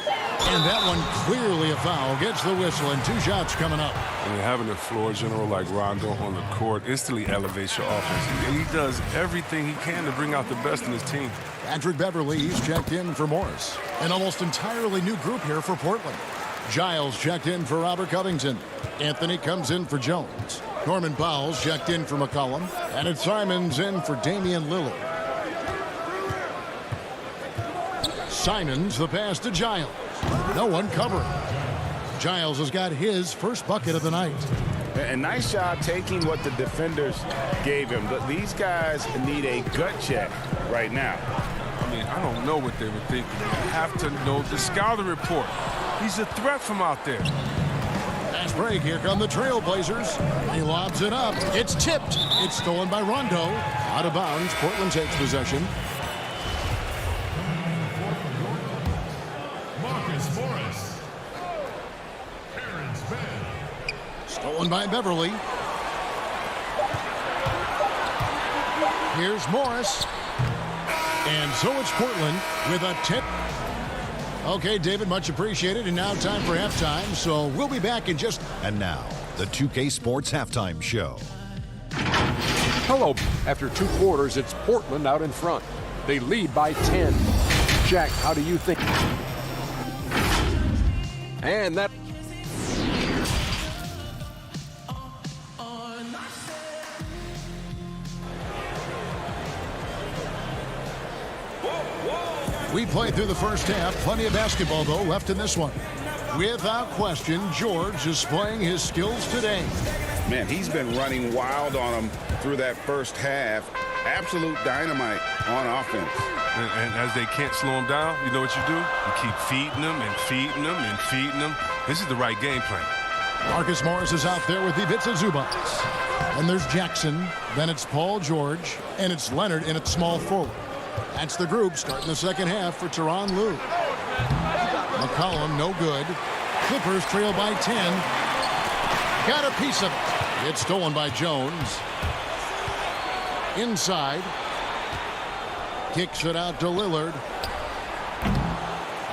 And that one clearly a foul. Gets the whistle and 2 shots coming up. And having a floor general like Rondo on the court instantly elevates your offense. And he does everything he can to bring out the best in his team. Patrick Beverly, he's checked in for Morris. An almost entirely new group here for Portland. Giles checked in for Robert Covington. Anthony comes in for Jones. Norman Powell's checked in for McCollum. And it's Simons in for Damian Lillard. Simons, the pass to Giles. No one covering. Giles has got his first bucket of the night. And nice job taking what the defenders gave him. But these guys need a gut check right now. I mean, I don't know what they were thinking. You have to know the scouting report. He's a threat from out there. Fast break. Here come the Trailblazers. He lobs it up. It's tipped. It's stolen by Rondo. Out of bounds. Portland takes possession. Stolen by Beverly. Here's Morris. And so it's Portland with a tip. Okay, David, much appreciated. And now time for halftime. So we'll be back in just... And now, the 2K Sports Halftime Show. Hello. After 2 quarters, it's Portland out in front. They lead by 10. Jack, how do you think? And that... We played through the first half. Plenty of basketball, though, left in this one. Without question, George is playing his skills today. Man, he's been running wild on them through that first half. Absolute dynamite on offense. And as they can't slow him down, you know what you do? You keep feeding them and feeding them and feeding them. This is the right game plan. Marcus Morris is out there with Ivica Zubats. And there's Jackson. Then it's Paul George. And it's Leonard in at small forward. That's the group starting the second half for Tyronn Lue. McCollum, no good. Clippers trail by 10. Got a piece of it. It's stolen by Jones. Inside. Kicks it out to Lillard.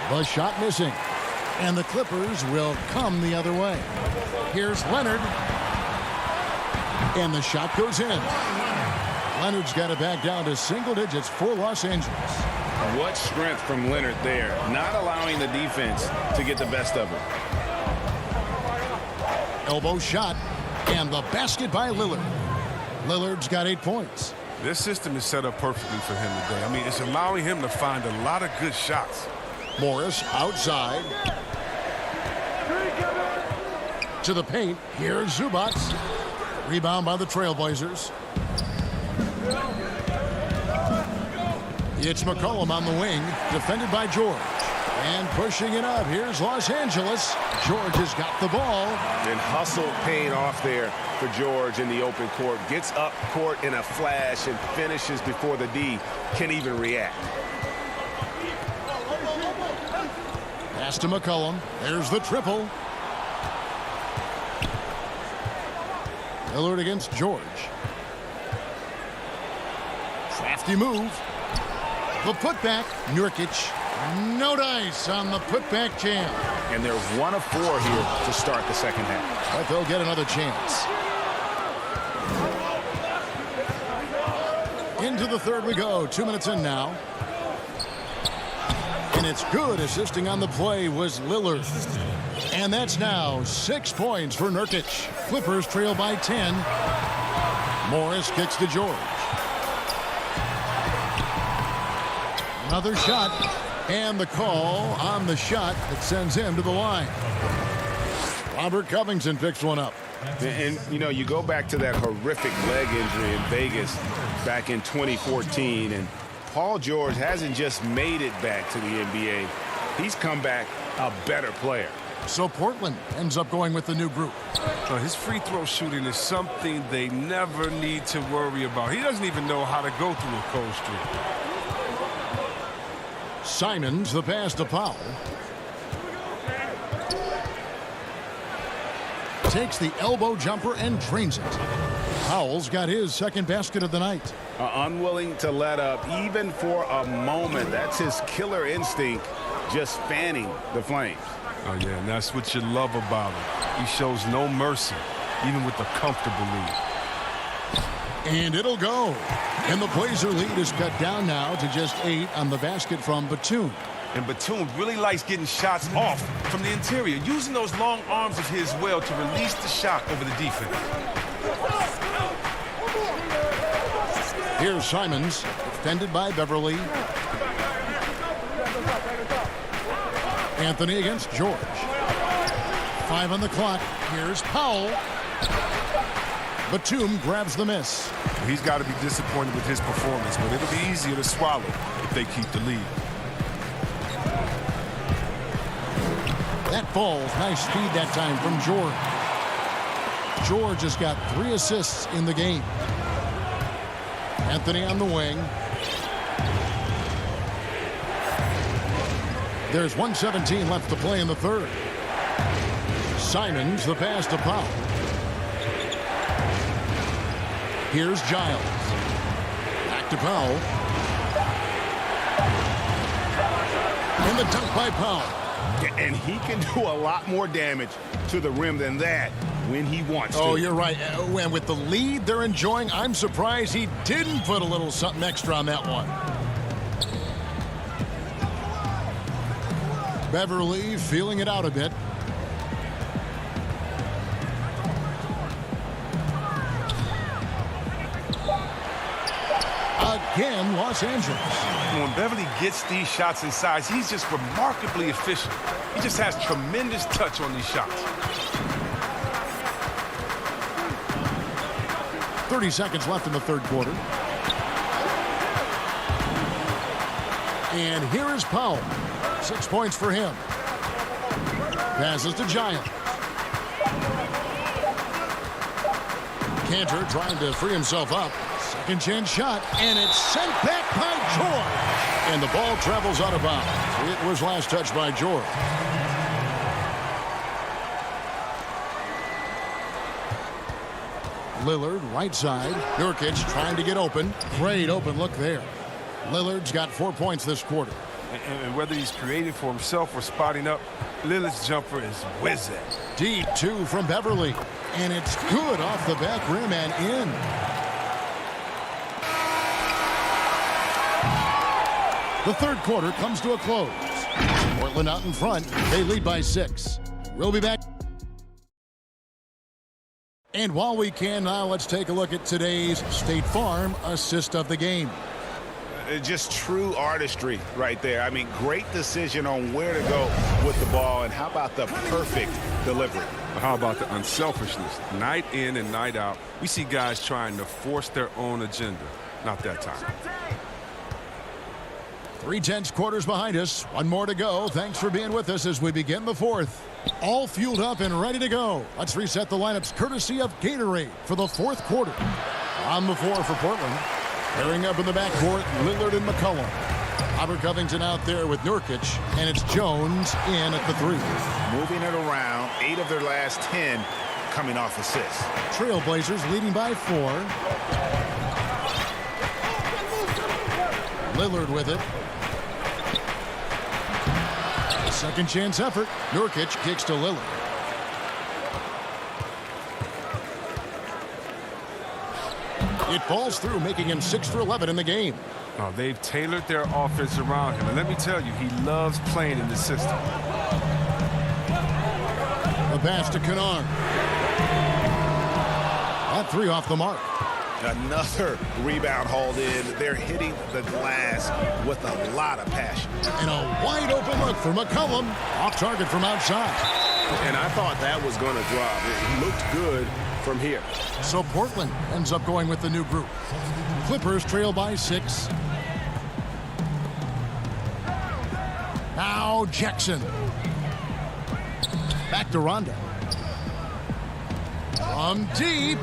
The shot missing. And the Clippers will come the other way. Here's Leonard. And the shot goes in. Leonard's got it back down to single digits for Los Angeles. What strength from Leonard there, not allowing the defense to get the best of him. Elbow shot, and the basket by Lillard. Lillard's got 8 points. This system is set up perfectly for him today. I mean, it's allowing him to find a lot of good shots. Morris outside. To the paint. Here's Zubac. Rebound by the Trailblazers. It's McCollum on the wing, defended by George. And pushing it up, here's Los Angeles. George has got the ball. And hustle paid off there for George in the open court. Gets up court in a flash and finishes before the D can even react. Pass to McCollum. There's the triple. Lillard against George. Crafty move. The putback. Nurkic. No dice on the putback jam. And they're 1 of 4 here to start the second half. But they'll get another chance. Into the third we go. 2 minutes in now. And it's good. Assisting on the play was Lillard. And that's now 6 points for Nurkic. Clippers trail by 10. Morris kicks to George. Another shot. And the call on the shot that sends him to the line. Robert Covington picks one up. And, you know, you go back to that horrific leg injury in Vegas back in 2014, and Paul George hasn't just made it back to the NBA. He's come back a better player. So Portland ends up going with the new group. His free throw shooting is something they never need to worry about. He doesn't even know how to go through a cold streak. Simons, the pass to Powell. Takes the elbow jumper and drains it. Powell's got his second basket of the night. Unwilling to let up even for a moment. That's his killer instinct, just fanning the flames. Oh, yeah, and that's what you love about him. He shows no mercy, even with a comfortable lead. And it'll go. And the Blazer lead is cut down now to just 8 on the basket from Batum. And Batum really likes getting shots off from the interior, using those long arms of his well to release the shot over the defense. Here's Simons, defended by Beverly. Anthony against George. 5 on the clock. Here's Powell. Batum grabs the miss. He's got to be disappointed with his performance, but it'll be easier to swallow if they keep the lead. That falls. Nice speed that time from George. George has got 3 assists in the game. Anthony on the wing. There's 1:17 left to play in the third. Simons, the pass to Powell. Here's Giles. Back to Powell. And the dunk by Powell. And he can do a lot more damage to the rim than that when he wants to. Oh, you're right. And with the lead they're enjoying, I'm surprised he didn't put a little something extra on that one. Beverly feeling it out a bit. Again, Los Angeles. When Beverly gets these shots inside, he's just remarkably efficient. He just has tremendous touch on these shots. 30 seconds left in the third quarter. And here is Powell. 6 points for him. Passes to Giles. Cantor trying to free himself up. Second chance shot, and it's sent back by George. And the ball travels out of bounds. It was last touched by George. Lillard, right side. Nurkic trying to get open. Great open look there. Lillard's got 4 points this quarter. And whether he's creating for himself or spotting up, Lillard's jumper is whizzing. Deep two from Beverly. And it's good off the back rim and in. The third quarter comes to a close. Portland out in front. They lead by 6. We'll be back. And while we can now, let's take a look at today's State Farm assist of the game. Just true artistry right there. I mean, great decision on where to go with the ball, and how about the perfect delivery? How about the unselfishness? Night in and night out, we see guys trying to force their own agenda. Not that time. 3/10 quarters behind us. One more to go. Thanks for being with us as we begin the fourth. All fueled up and ready to go. Let's reset the lineups courtesy of Gatorade for the fourth quarter. On the floor for Portland. Pairing up in the backcourt, Lillard and McCollum. Robert Covington out there with Nurkic, and it's Jones in at the 3. Moving it around, 8 of their last 10 coming off assists. Trailblazers leading by 4. Lillard with it. Second chance effort. Nurkic kicks to Lillard. It falls through, making him 6 for 11 in the game. Oh, they've tailored their offense around him. And let me tell you, he loves playing in the system. The pass to Kennard. That 3 off the mark. Another rebound hauled in. They're hitting the glass with a lot of passion. And a wide open look for McCollum. Off target from outside. And I thought that was going to drop. It looked good from here. So Portland ends up going with the new group. Clippers trail by 6. Now Jackson. Back to Rondo. From deep.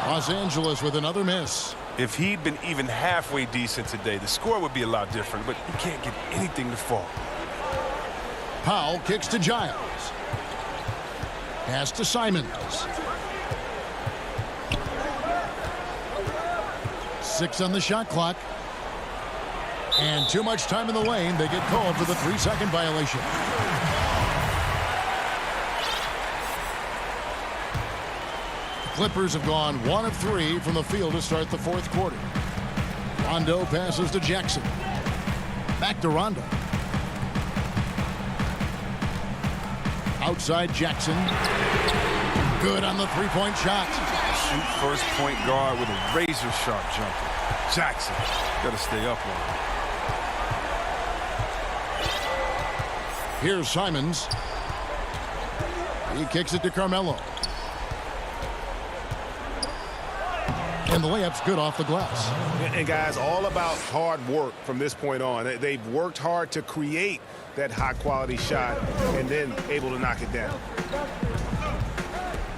Los Angeles with another miss. If he'd been even halfway decent today, the score would be a lot different, but he can't get anything to fall. Powell kicks to Giles. Pass to Simons. 6 on the shot clock. And too much time in the lane. They get called for the 3-second violation. Clippers have gone 1 of 3 from the field to start the fourth quarter. Rondo passes to Jackson. Back to Rondo. Outside Jackson. Good on the 3-point shot. Shoot first point guard with a razor-sharp jumper. Jackson, got to stay up on him. Here's Simons. He kicks it to Carmelo. And the layup's good off the glass. And guys, all about hard work from this point on. They've worked hard to create that high-quality shot and then able to knock it down.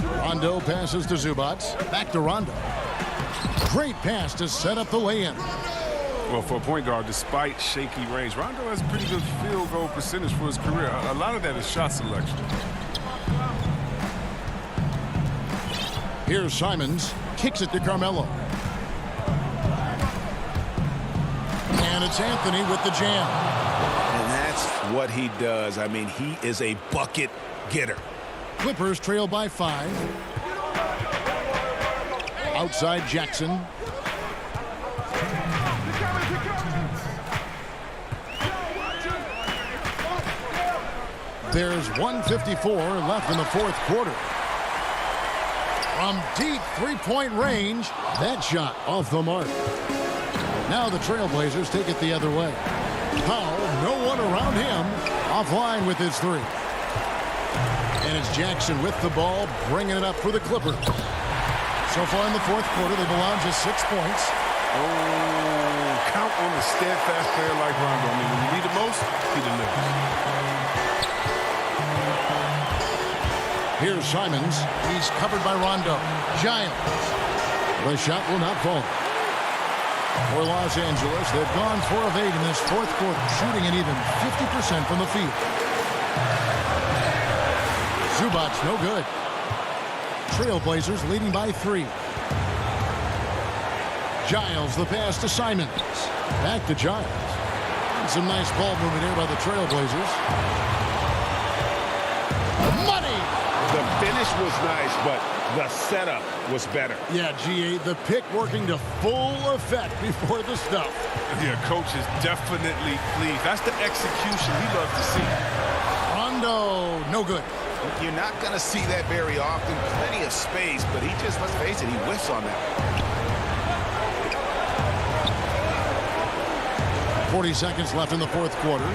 Rondo passes to Zubac. Back to Rondo. Great pass to set up the lay-in. Well, for a point guard, despite shaky range, Rondo has a pretty good field goal percentage for his career. A lot of that is shot selection. Here's Simons. Kicks it to Carmelo. And it's Anthony with the jam. And that's what he does. I mean, he is a bucket getter. Clippers trail by 5. Outside Jackson. There's 1:54 left in the fourth quarter. From deep 3-point range, that shot off the mark. Now the Trailblazers take it the other way. Powell, no one around him, offline with his 3. And it's Jackson with the ball, bringing it up for the Clippers. So far in the fourth quarter, they've allowed just 6 points. Oh, count on a steadfast player like Rondo. I mean, when you need it most, he delivers. Here's Simons. He's covered by Rondo. Giles. The shot will not fall. For Los Angeles, they've gone 4 of 8 in this fourth quarter, shooting an even 50% from the field. Zubac, no good. Trailblazers leading by 3. Giles, the pass to Simons. Back to Giles. And some nice ball movement here by the Trailblazers. Money! The finish was nice, but the setup was better. Yeah, GA, the pick working to full effect before the stuff. Yeah, coach is definitely pleased. That's the execution he loves to see. Rondo, no good. You're not going to see that very often. Plenty of space, but he just, let's face it, he whiffs on that. 40 seconds left in the fourth quarter.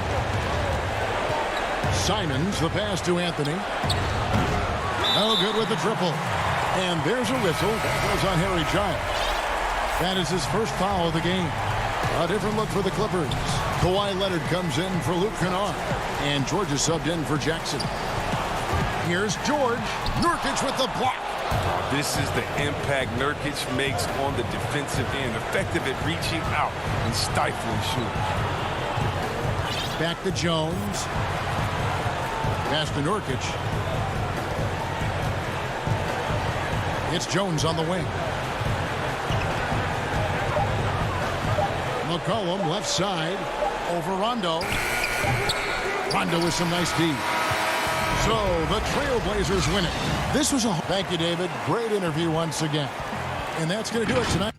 Simons, the pass to Anthony. No good with the triple. And there's a whistle. That goes on Harry Giles. That is his first foul of the game. A different look for the Clippers. Kawhi Leonard comes in for Luke Kennard. And George is subbed in for Jackson. Here's George. Nurkic with the block. This is the impact Nurkic makes on the defensive end. Effective at reaching out and stifling shooters. Back to Jones. Pass to Nurkic. It's Jones on the wing. McCollum left side over Rondo. Rondo with some nice D. So the Trailblazers win it. This was a... Thank you, David. Great interview once again. And that's going to do it tonight.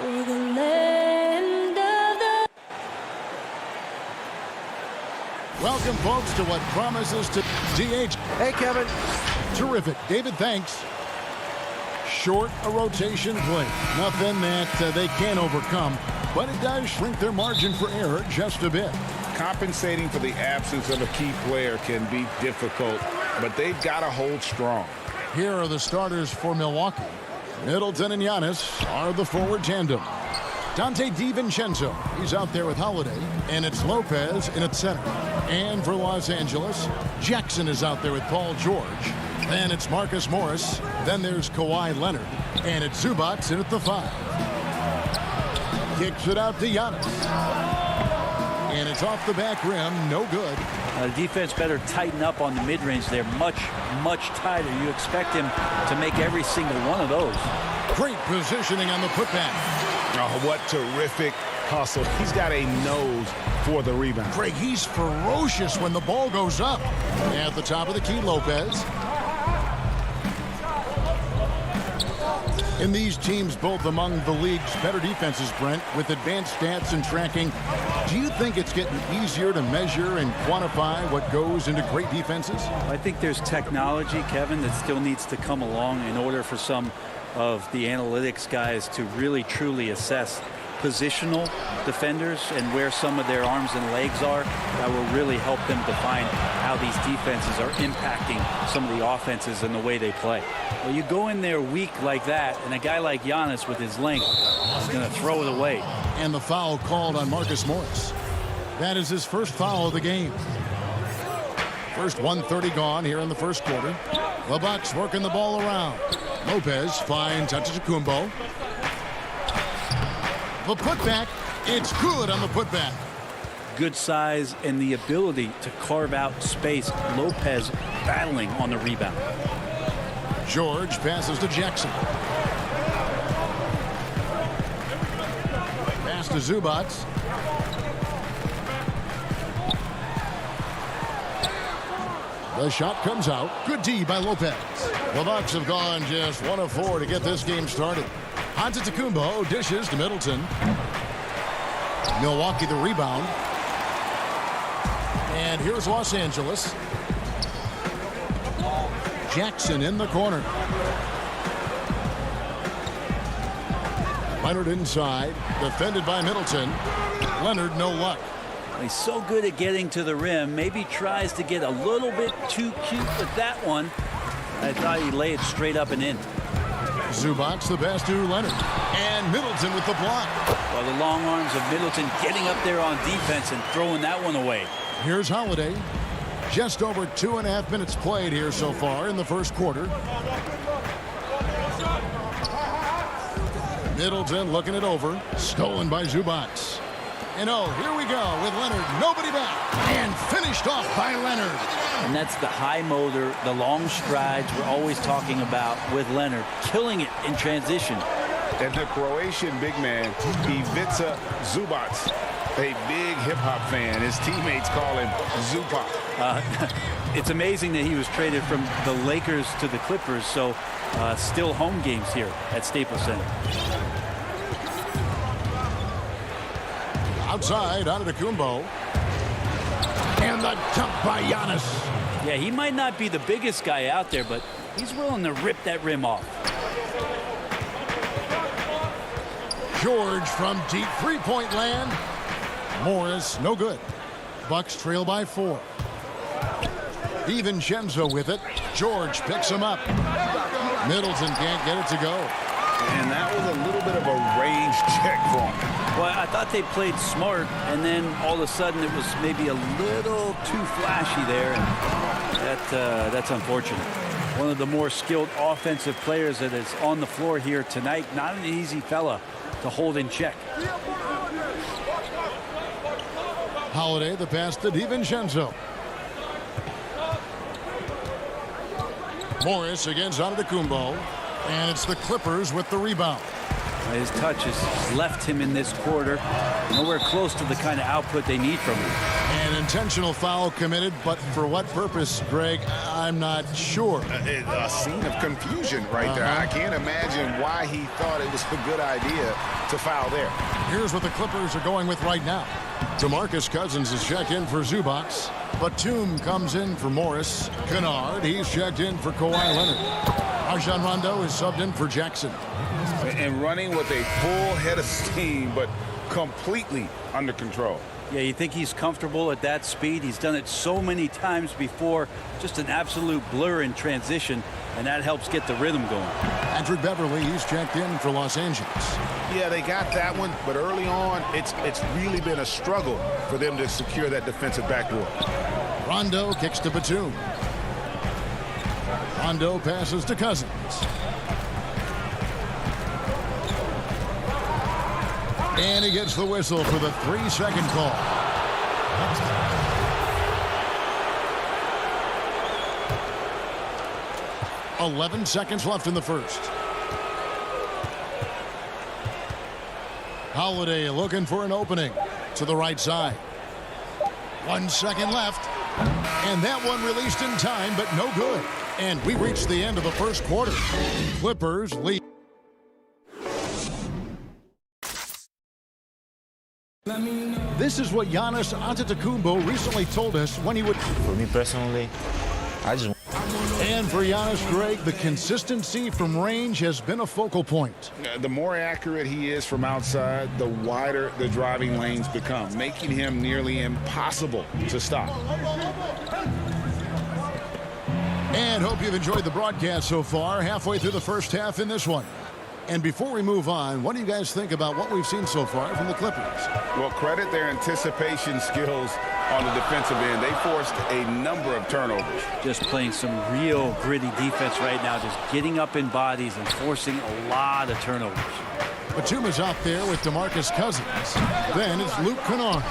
for the land of the... Welcome, folks, to what promises to DH. Hey, Kevin. Terrific. David, thanks. Short a rotation play. Nothing that they can't overcome, but it does shrink their margin for error just a bit. Compensating for the absence of a key player can be difficult, but they've got to hold strong. Here are the starters for Milwaukee. Middleton and Giannis are the forward tandem. Dante DiVincenzo, he's out there with Holiday, and it's Lopez in at center. And for Los Angeles, Jackson is out there with Paul George. Then it's Marcus Morris. Then there's Kawhi Leonard. And it's Zubac in at the 5. Kicks it out to Giannis. And it's off the back rim. No good. The defense better tighten up on the mid-range. They're much, much tighter. You expect him to make every single one of those. Great positioning on the putback. Oh, what terrific hustle. He's got a nose for the rebound. Craig, he's ferocious when the ball goes up. At the top of the key, Lopez. In these teams, both among the league's better defenses, Brent, with advanced stats and tracking, do you think it's getting easier to measure and quantify what goes into great defenses? I think there's technology, Kevin, that still needs to come along in order for some of the analytics guys to really truly assess positional defenders and where some of their arms and legs are. That will really help them define how these defenses are impacting some of the offenses and the way they play. Well, you go in there weak like that, and a guy like Giannis with his length is going to throw it away. And the foul called on Marcus Morris. That is his first foul of the game. First 1:30 gone here in the first quarter. The Bucks working the ball around. Lopez finds Antetokounmpo. The putback, it's good on the putback. Good size and the ability to carve out space. Lopez battling on the rebound. George passes to Jackson. Pass to Zubac. The shot comes out. Good D by Lopez. The Bucks have gone just 1 of 4 to get this game started. Antetokounmpo dishes to Middleton. Milwaukee the rebound. And here's Los Angeles. Jackson in the corner. Leonard inside. Defended by Middleton. Leonard, no luck. He's so good at getting to the rim. Maybe tries to get a little bit too cute with that one. I thought he'd lay it straight up and in. Zubac the pass to Leonard. And Middleton with the block. Well, the long arms of Middleton getting up there on defense and throwing that one away. Here's Holiday. Just over 2.5 minutes played here so far in the first quarter. Middleton looking it over. Stolen by Zubac. And oh, here we go with Leonard. Nobody back. And finished off by Leonard. And that's the high motor, the long strides we're always talking about with Leonard. Killing it in transition. And the Croatian big man, Ivica Zubac, a big hip-hop fan. His teammates call him Zupac. It's amazing that he was traded from the Lakers to the Clippers, so still home games here at Staples Center. Outside, Antetokounmpo. And the jump by Giannis. Yeah, he might not be the biggest guy out there, but he's willing to rip that rim off. George from deep three-point land. Morris, no good. Bucks trail by 4. DiVincenzo with it. George picks him up. Middleton can't get it to go. And that was a little bit of a range check for him. Well, I thought they played smart, and then all of a sudden it was maybe a little too flashy there, and that's unfortunate. One of the more skilled offensive players that is on the floor here tonight. Not an easy fella to hold in check. Holiday, the pass to DiVincenzo. Morris against Antetokounmpo. And it's the Clippers with the rebound. His touch has left him in this quarter nowhere close to the kind of output they need from him. And in intentional foul committed, but for what purpose, Greg? I'm not sure. A scene of confusion right there. I can't imagine why he thought it was a good idea to foul there. Here's what the Clippers are going with right now. DeMarcus Cousins is checked in for Zubac. Batum comes in for Morris. Kennard, he's checked in for Kawhi Leonard. Rajon Rondo is subbed in for Jackson. And running with a full head of steam, but completely under control. Yeah, you think he's comfortable at that speed. He's done it so many times before. Just an absolute blur in transition, and that helps get the rhythm going. Patrick Beverly, he's checked in for Los Angeles. Yeah, they got that one, but early on, it's really been a struggle for them to secure that defensive backboard. Rondo kicks to Batum. Rondo passes to Cousins. And he gets the whistle for the 3-second call. "11 seconds left in the first. Holiday looking for an opening to the right side. 1 second left. And that one released in time, but no good. And we reached the end of the first quarter. Clippers lead. This is what Giannis Antetokounmpo recently told us when he would... For me personally, I just... And for Giannis, Greg, the consistency from range has been a focal point. The more accurate he is from outside, the wider the driving lanes become, making him nearly impossible to stop. And hope you've enjoyed the broadcast so far, halfway through the first half in this one. And before we move on, what do you guys think about what we've seen so far from the Clippers? Well, credit their anticipation skills on the defensive end. They forced a number of turnovers. Just playing some real gritty defense right now, just getting up in bodies and forcing a lot of turnovers. Batum is out there with DeMarcus Cousins. Then it's Luke Kennard.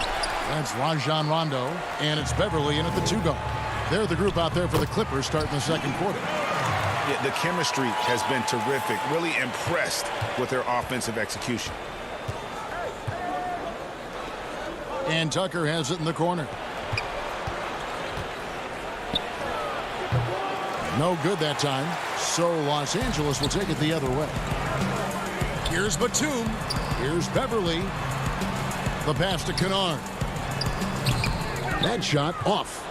That's Rajon Rondo. And it's Beverly in at the 2-guard. They're the group out there for the Clippers starting the second quarter. Yeah, the chemistry has been terrific. Really impressed with their offensive execution. And Tucker has it in the corner. No good that time. So Los Angeles will take it the other way. Here's Batum. Here's Beverly. The pass to Kennard. That shot off.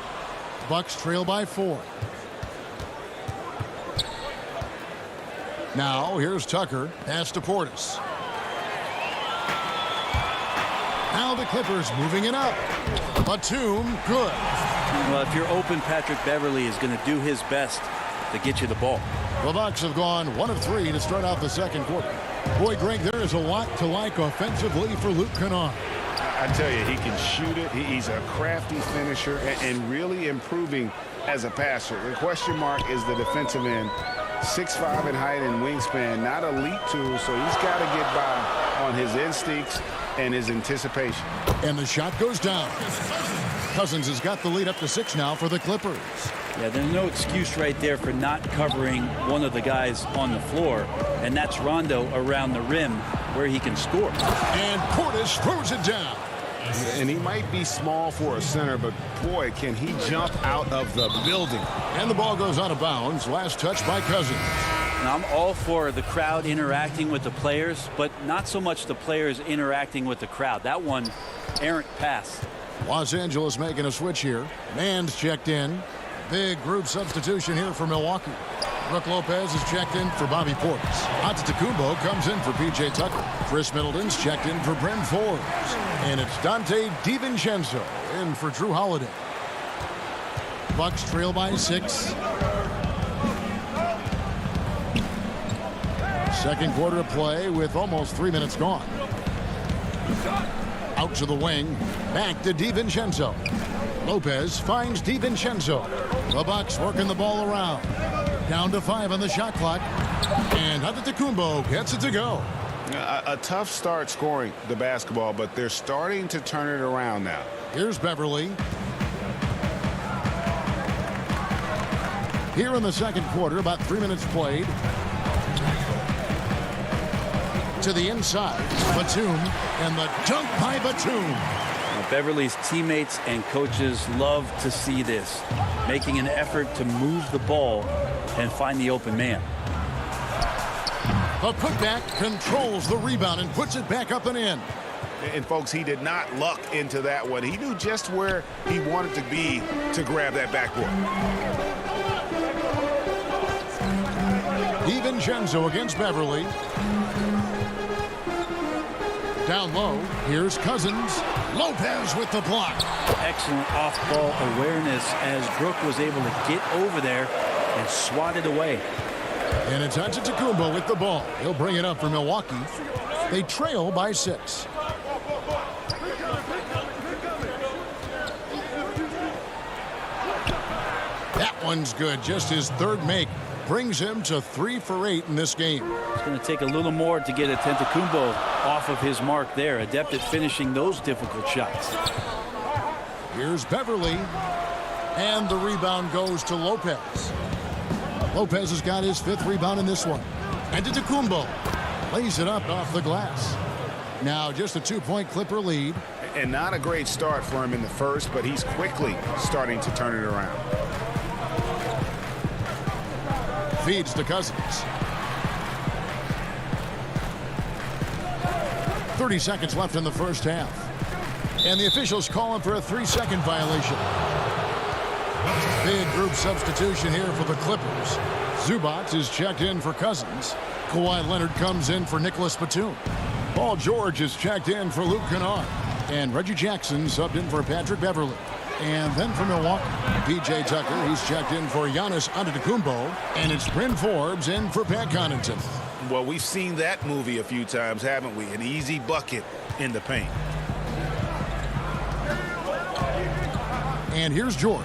Bucks trail by 4. Now here's Tucker. Pass to Portis. Now the Clippers moving it up. Batum, good. Well, if you're open, Patrick Beverly is going to do his best to get you the ball. The Bucks have gone 1 of 3 to start out the second quarter. Boy, Greg, there is a lot to like offensively for Luke Kennard. I tell you, he can shoot it. He's a crafty finisher and really improving as a passer. The question mark is the defensive end. 6'5" in height and wingspan, not elite tool, so he's got to get by on his instincts and his anticipation. And the shot goes down. Cousins has got the lead up to 6 now for the Clippers. Yeah, there's no excuse right there for not covering one of the guys on the floor, and that's Rondo around the rim where he can score. And Portis throws it down. And he might be small for a center, but boy, can he jump out of the building. And the ball goes out of bounds. Last touch by Cousins. Now, I'm all for the crowd interacting with the players, but not so much the players interacting with the crowd. That one, errant pass. Los Angeles making a switch here. Mann's checked in. Big group substitution here for Milwaukee. Brook Lopez is checked in for Bobby Portis. Antetokounmpo comes in for P.J. Tucker. Chris Middleton's checked in for Bryn Forbes. And it's Dante DiVincenzo in for Drew Holiday. Bucks trail by 6. Second quarter of play with almost 3 minutes gone. Out to the wing. Back to DiVincenzo. Lopez finds DiVincenzo. The Bucks working the ball around. Down to 5 on the shot clock. And Antetokounmpo gets it to go. A tough start scoring the basketball, but they're starting to turn it around now. Here's Beverly. Here in the second quarter, about 3 minutes played. To the inside, Batum, and the dunk by Batum. Beverly's teammates and coaches love to see this, making an effort to move the ball and find the open man. The putback controls the rebound and puts it back up and in. And folks, he did not luck into that one. He knew just where he wanted to be to grab that backboard. DiVincenzo against Beverly. Down low, here's Cousins. Lopez with the block. Excellent off-ball awareness as Brook was able to get over there and swat it away. And it's Antetokounmpo with the ball. He'll bring it up for Milwaukee. They trail by 6. That one's good. Just his third make. Brings him to 3 for 8 in this game. It's going to take a little more to get Antetokounmpo off of his mark there. Adept at finishing those difficult shots. Here's Beverly. And the rebound goes to Lopez. Lopez has got his 5th rebound in this one. Antetokounmpo lays it up off the glass. Now just a 2-point Clipper lead. And not a great start for him in the first, but he's quickly starting to turn it around. Feeds to Cousins. 30 seconds left in the first half. And the officials calling for a 3-second violation. Big group substitution here for the Clippers. Zubac is checked in for Cousins. Kawhi Leonard comes in for Nicholas Batum. Paul George is checked in for Luke Kennard. And Reggie Jackson subbed in for Patrick Beverly. And then for Milwaukee, P.J. Tucker, he's checked in for Giannis Antetokounmpo. And it's Bryn Forbes in for Pat Connaughton. Well, we've seen that movie a few times, haven't we? An easy bucket in the paint. And here's George.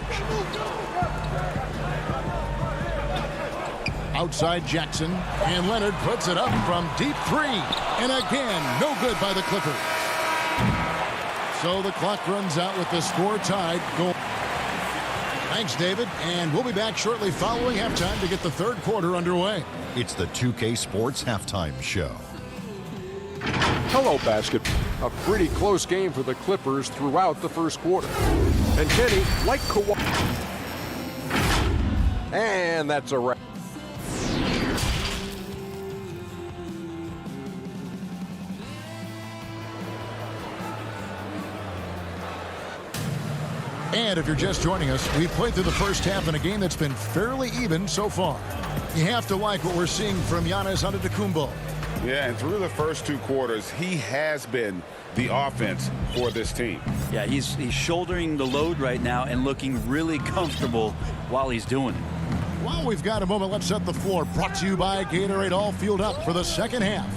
Outside Jackson. And Leonard puts it up from deep 3. And again, no good by the Clippers. So the clock runs out with the score tied. Goal. Thanks, David. And we'll be back shortly following halftime to get the third quarter underway. It's the 2K Sports Halftime Show. Hello, basketball. A pretty close game for the Clippers throughout the first quarter. And Kenny, like Kawhi. And that's a wrap. And if you're just joining us, we played through the first half in a game that's been fairly even so far. You have to like what we're seeing from Giannis Antetokounmpo. Yeah, and through the first 2 quarters, he has been the offense for this team. Yeah, he's shouldering the load right now and looking really comfortable while he's doing it. While we've got a moment, let's set the floor. Brought to you by Gatorade, all fueled up for the second half.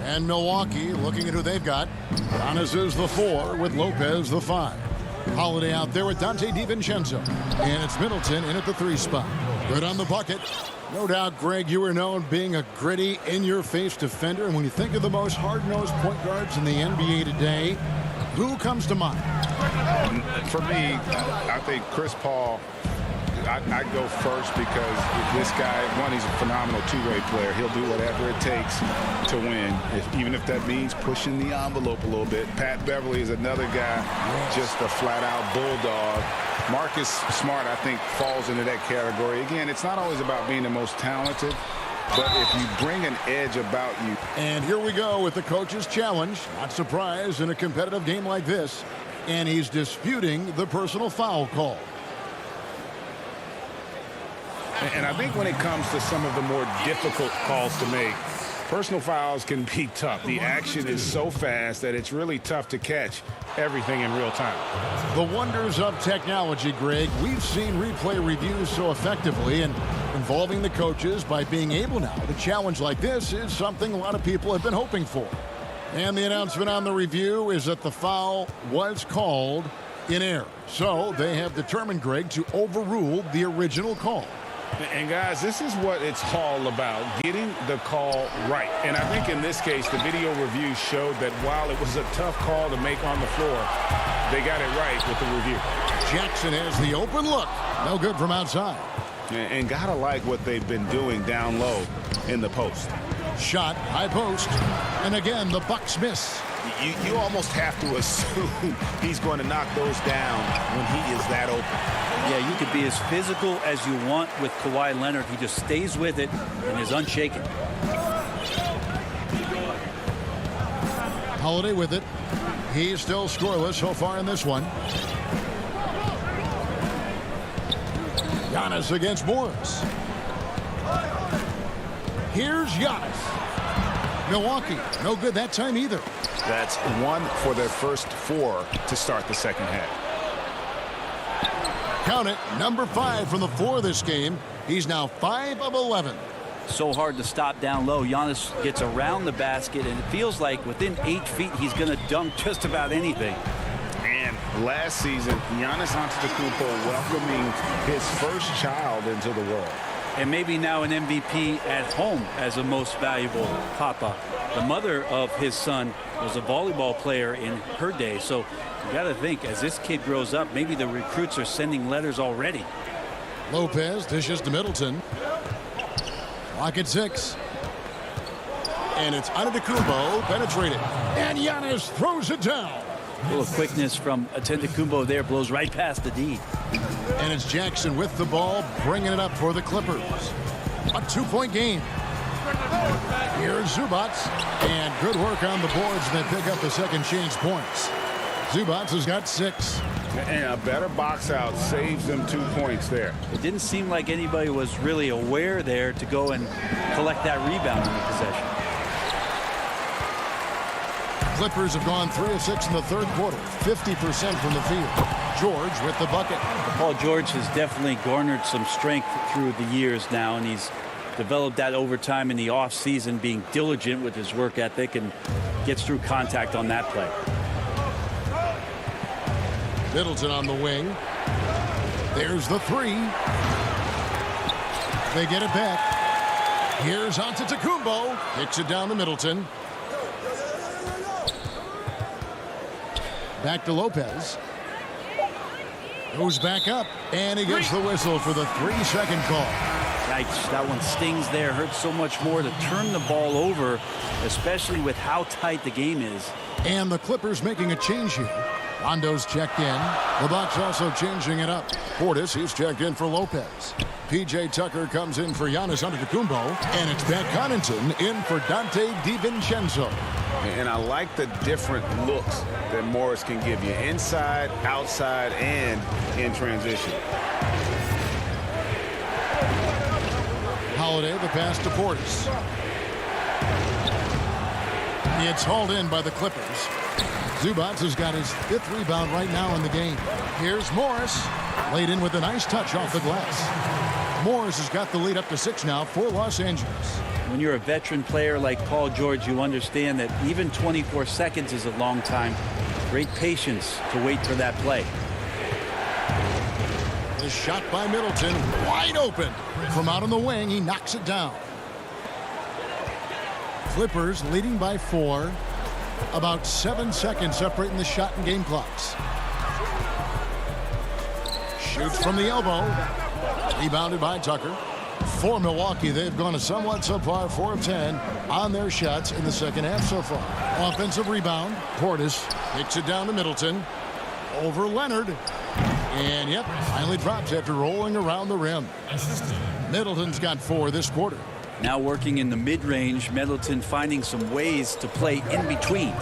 And Milwaukee looking at who they've got. Giannis is the 4 with Lopez the 5. Holiday out there with Dante DiVincenzo. And it's Middleton in at the 3 spot. Good on the bucket. No doubt, Greg, you were known being a gritty, in-your-face defender. And when you think of the most hard-nosed point guards in the NBA today, who comes to mind? For me, I think Chris Paul. I'd go first because this guy, one, he's a phenomenal two-way player. He'll do whatever it takes to win, even if that means pushing the envelope a little bit. Pat Beverly is another guy, just a flat-out bulldog. Marcus Smart, I think, falls into that category. Again, it's not always about being the most talented, but if you bring an edge about you. And here we go with the coach's challenge. Not surprised in a competitive game like this. And he's disputing the personal foul call. And I think when it comes to some of the more difficult calls to make, personal fouls can be tough. The action is so fast that it's really tough to catch everything in real time. The wonders of technology, Greg. We've seen replay reviews so effectively, and involving the coaches by being able now to challenge like this is something a lot of people have been hoping for. And the announcement on the review is that the foul was called in error. So they have determined, Greg, to overrule the original call. And guys, this is what it's all about, getting the call right. And I think in this case, the video review showed that while it was a tough call to make on the floor, they got it right with the review. Jackson has the open look. No good from outside. And gotta like what they've been doing down low in the post. Shot, high post. And again, the Bucks miss. You almost have to assume he's going to knock those down when he is that open. Yeah, you could be as physical as you want with Kawhi Leonard. He just stays with it and is unshaken. Holiday with it. He's still scoreless so far in this one. Giannis against Morris. Here's Giannis. Milwaukee, no good that time either. That's 1 for their first 4 to start the second half. Count it, number 5 from the 4 this game. He's now 5 of 11. So hard to stop down low. Giannis gets around the basket, and it feels like within 8 feet he's going to dunk just about anything. And last season, Giannis Antetokounmpo welcoming his first child into the world. And maybe now an MVP at home as a most valuable papa. The mother of his son was a volleyball player in her day. So you got to think, as this kid grows up, maybe the recruits are sending letters already. Lopez dishes to Middleton. Clock at 6. And it's Antetokounmpo penetrated. And Giannis throws it down. A little quickness from Antetokounmpo there, blows right past the D. And it's Jackson with the ball, bringing it up for the Clippers. A 2-point game. Here's Zubac. And good work on the boards, and they pick up the second change points. Zubac has got 6. And a better box out saves them 2 points there. It didn't seem like anybody was really aware there to go and collect that rebound in the possession. Clippers have gone 3 of 6 in the third quarter, 50% from the field. George with the bucket. Paul George has definitely garnered some strength through the years now, and he's developed that over time in the offseason, being diligent with his work ethic, and gets through contact on that play. Middleton on the wing. There's the 3. They get it back. Here's Antetokounmpo. Kicks it down to Middleton. Back to Lopez. Goes back up, and he gets the whistle for the 3-second call. Yikes, that one stings there. Hurts so much more to turn the ball over, especially with how tight the game is. And the Clippers making a change here. Rondo's checked in. The Bucks also changing it up. Portis, he's checked in for Lopez. P.J. Tucker comes in for Giannis Antetokounmpo. And it's Pat Connaughton in for Dante DiVincenzo. And I like the different looks that Morris can give you. Inside, outside, and in transition. Holiday, the pass to Portis. It's hauled in by the Clippers. Zubac has got his 5th rebound right now in the game. Here's Morris. Laid in with a nice touch off the glass. Morris has got the lead up to 6 now for Los Angeles. When you're a veteran player like Paul George, you understand that even 24 seconds is a long time. Great patience to wait for that play. The shot by Middleton, wide open. From out on the wing, he knocks it down. Clippers leading by 4. About 7 seconds separating the shot and game clocks. Shoots from the elbow. Rebounded by Tucker. For Milwaukee, they've gone a somewhat subpar 4 of 10 on their shots in the second half so far. Offensive rebound. Portis kicks it down to Middleton. Over Leonard. And yep, finally drops after rolling around the rim. Middleton's got 4 this quarter. Now working in the mid-range, Middleton finding some ways to play in between.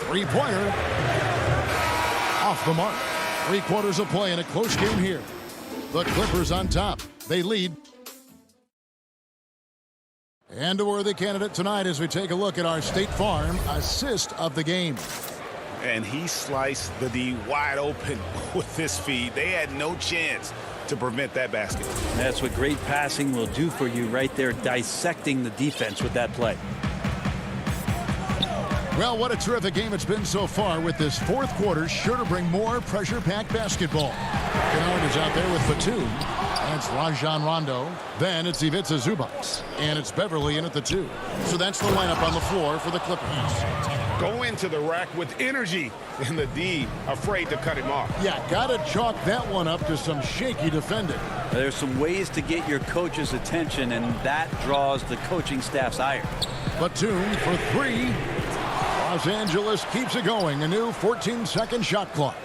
3-pointer. Off the mark. 3 quarters of play in a close game here. The Clippers on top. They lead. And a worthy candidate tonight as we take a look at our State Farm assist of the game. And he sliced the D wide open with his feed. They had no chance to prevent that basket. That's what great passing will do for you right there, dissecting the defense with that play. Well, what a terrific game it's been so far, with this 4th quarter sure to bring more pressure-packed basketball. Kennard is out there with Batum. And it's Rajon Rondo. Then it's Ivica Zubac. And it's Beverly in at the 2. So that's the lineup on the floor for the Clippers. Go into the rack with energy, and the D afraid to cut him off. Yeah, got to chalk that one up to some shaky defending. There's some ways to get your coach's attention, and that draws the coaching staff's ire. Batum for 3. Los Angeles keeps it going. A new 14-second shot clock.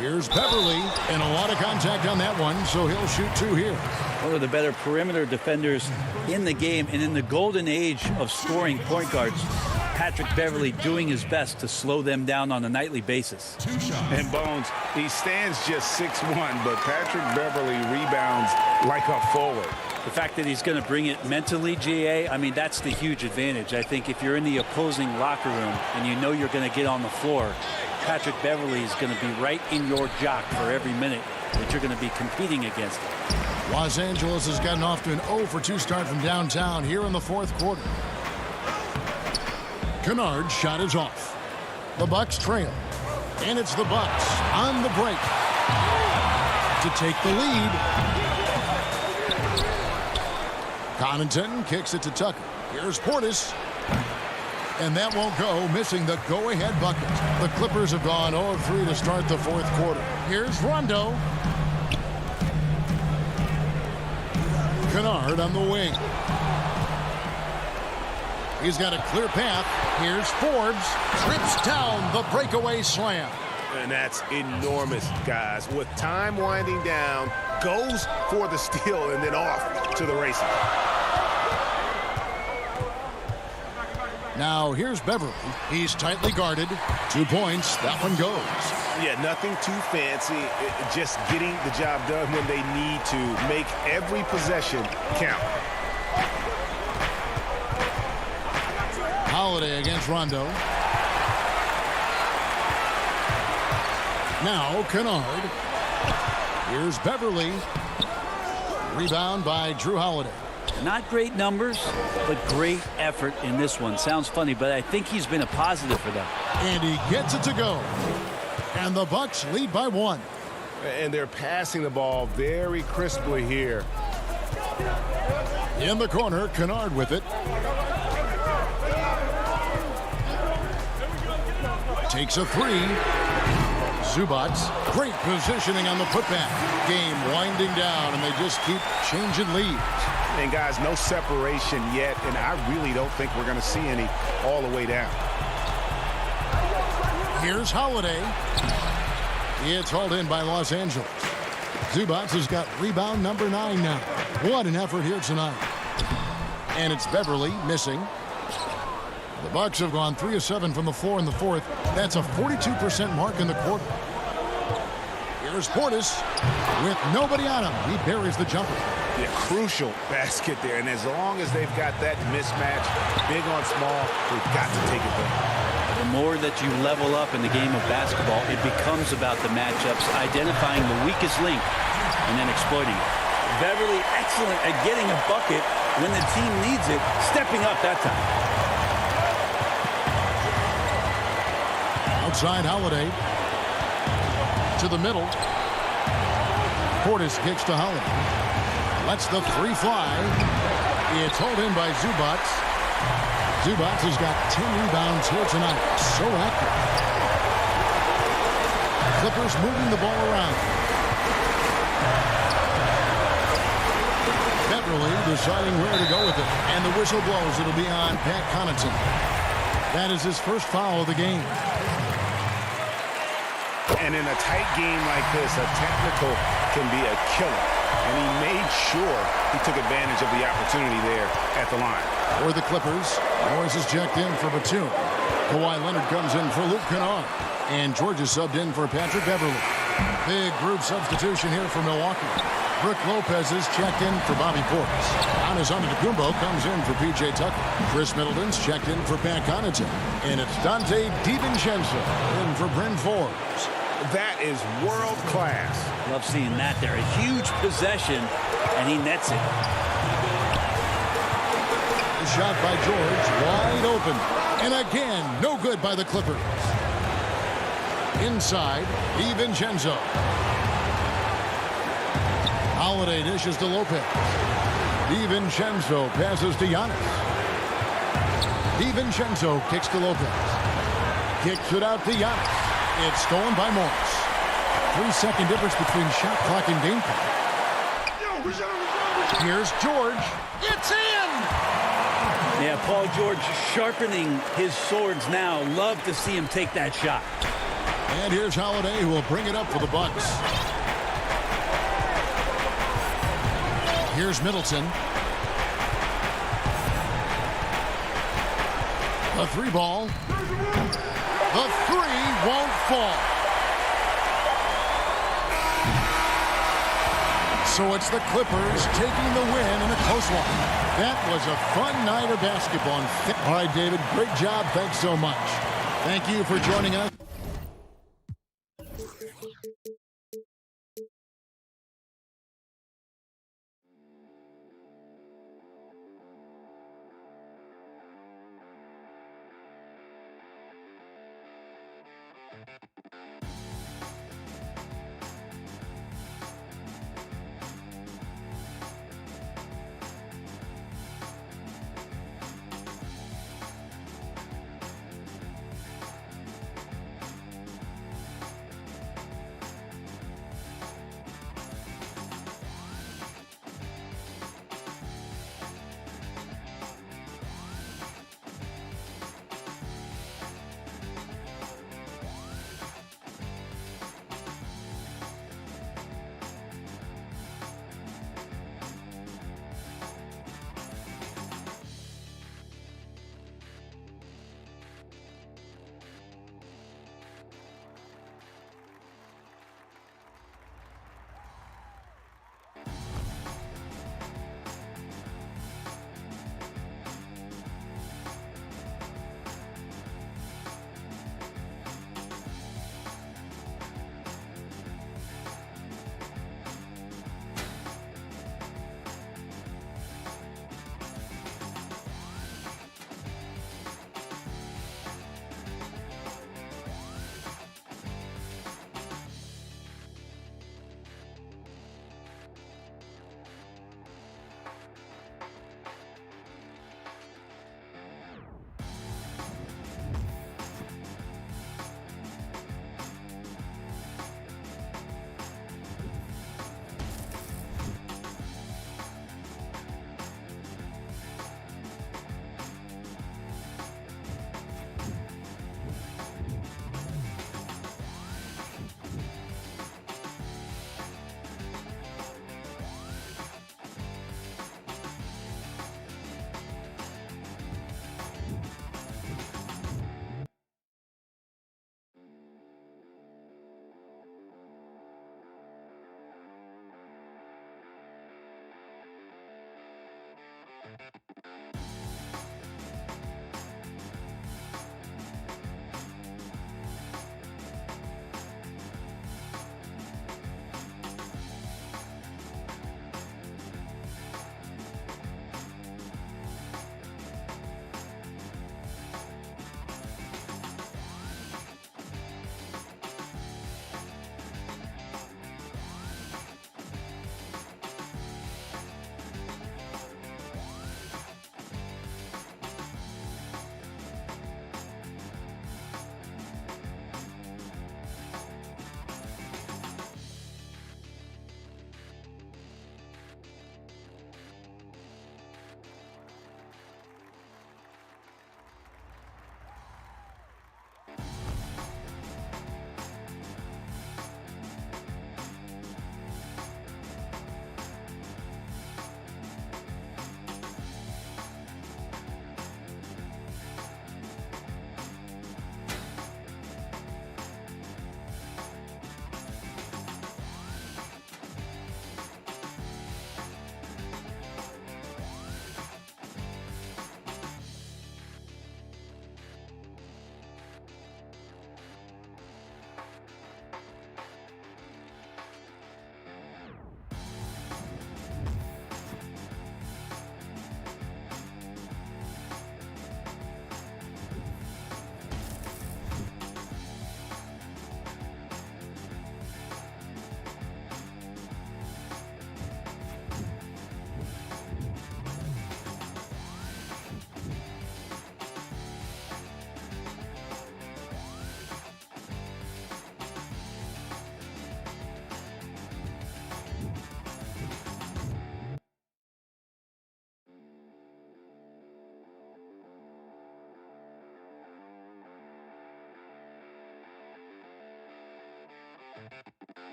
Here's Beverly, and a lot of contact on that one, so he'll shoot 2 here. One of the better perimeter defenders in the game, and in the golden age of scoring point guards, Patrick Beverly doing his best to slow them down on a nightly basis. And Bones, he stands just 6'1", but Patrick Beverly rebounds like a forward. The fact that he's going to bring it mentally, GA, I mean, that's the huge advantage. I think if you're in the opposing locker room and you know you're going to get on the floor, Patrick Beverly is going to be right in your jock for every minute that you're going to be competing against him. Los Angeles has gotten off to an 0-for-2 start from downtown here in the 4th quarter. Kennard's shot is off. The Bucks trail. And it's the Bucks on the break to take the lead. Connaughton kicks it to Tucker. Here's Portis. And that won't go, missing the go-ahead bucket. The Clippers have gone 0-3 to start the 4th quarter. Here's Rondo. Kennard on the wing. He's got a clear path. Here's Forbes. Trips down the breakaway slam. And that's enormous, guys. With time winding down, goes for the steal and then off to the races. Now here's Beverly. He's tightly guarded. 2 points. That one goes. Yeah, nothing too fancy. Just getting the job done when they need to. Make every possession count. Holiday against Rondo. Now Kennard. Here's Beverly. Rebound by Drew Holiday. Not great numbers, but great effort in this one. Sounds funny, but I think he's been a positive for them. And he gets it to go. And the Bucks lead by 1. And they're passing the ball very crisply here. In the corner, Kennard with it. Takes a 3. Zubac, great positioning on the putback. Game winding down, and they just keep changing leads. And guys, no separation yet, and I really don't think we're going to see any all the way down. Here's Holiday. It's hauled in by Los Angeles. Zubac has got rebound number 9 now. What an effort here tonight. And it's Beverly missing. The Bucks have gone 3 of 7 from the floor in the 4th. That's a 42% mark in the quarter. Here's Portis with nobody on him. He buries the jumper. Yeah, crucial basket there, and as long as they've got that mismatch, big on small, they've got to take it back. The more that you level up in the game of basketball, it becomes about the matchups, identifying the weakest link, and then exploiting it. Beverly excellent at getting a bucket when the team needs it, stepping up that time. Outside Holiday. To the middle. Portis kicks to Holiday. Lets the 3 fly. It's hauled in by Zubac. Zubac has got 10 rebounds here tonight. So active. Clippers moving the ball around. Beverly deciding where to go with it. And the whistle blows. It'll be on Pat Connaughton. That is his first foul of the game. And in a tight game like this, a technical can be a killer. And he made sure he took advantage of the opportunity there at the line. For the Clippers, Morris is checked in for Batum. Kawhi Leonard comes in for Luke Kennard. And George is subbed in for Patrick Beverly. Big group substitution here for Milwaukee. Brook Lopez is checked in for Bobby Portis. Giannis Antetokounmpo comes in for P.J. Tucker. Chris Middleton's checked in for Pat Connaughton. And it's Dante DiVincenzo in for Bryn Forbes. That is world class. Love seeing that there. A huge possession, and he nets it. The shot by George, wide open. And again, no good by the Clippers. Inside, DiVincenzo. Holiday dishes to Lopez. DiVincenzo passes to Giannis. DiVincenzo kicks to Lopez. Kicks it out to Giannis. It's stolen by Morris. 3-second difference between shot clock and game clock. Here's George. It's in! Yeah, Paul George sharpening his swords now. Love to see him take that shot. And here's Holiday, who will bring it up for the Bucks. Here's Middleton. The three ball. The three won't fall. So it's the Clippers taking the win in a close one. That was a fun night of basketball. All right, David, great job. Thanks so much. Thank you for joining us.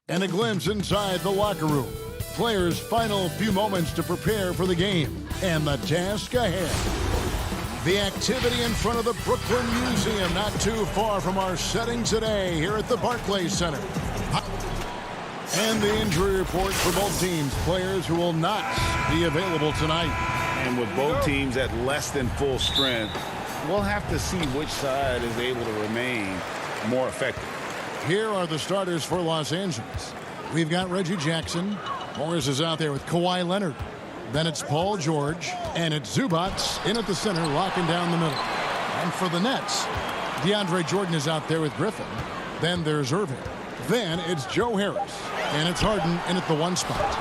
And a glimpse inside the locker room. Players' final few moments to prepare for the game and the task ahead. The activity in front of the Brooklyn Museum, not too far from our setting today here at the Barclays Center. And the injury report for both teams. Players who will not be available tonight. And with both teams at less than full strength, we'll have to see which side is able to remain more effective. Here are the starters for Los Angeles. We've got Reggie Jackson. Morris is out there with Kawhi Leonard. Then it's Paul George. And it's Zubats in at the center, locking down the middle. And for the Nets, DeAndre Jordan is out there with Griffin. Then there's Irving. Then it's Joe Harris. And it's Harden in at the one spot.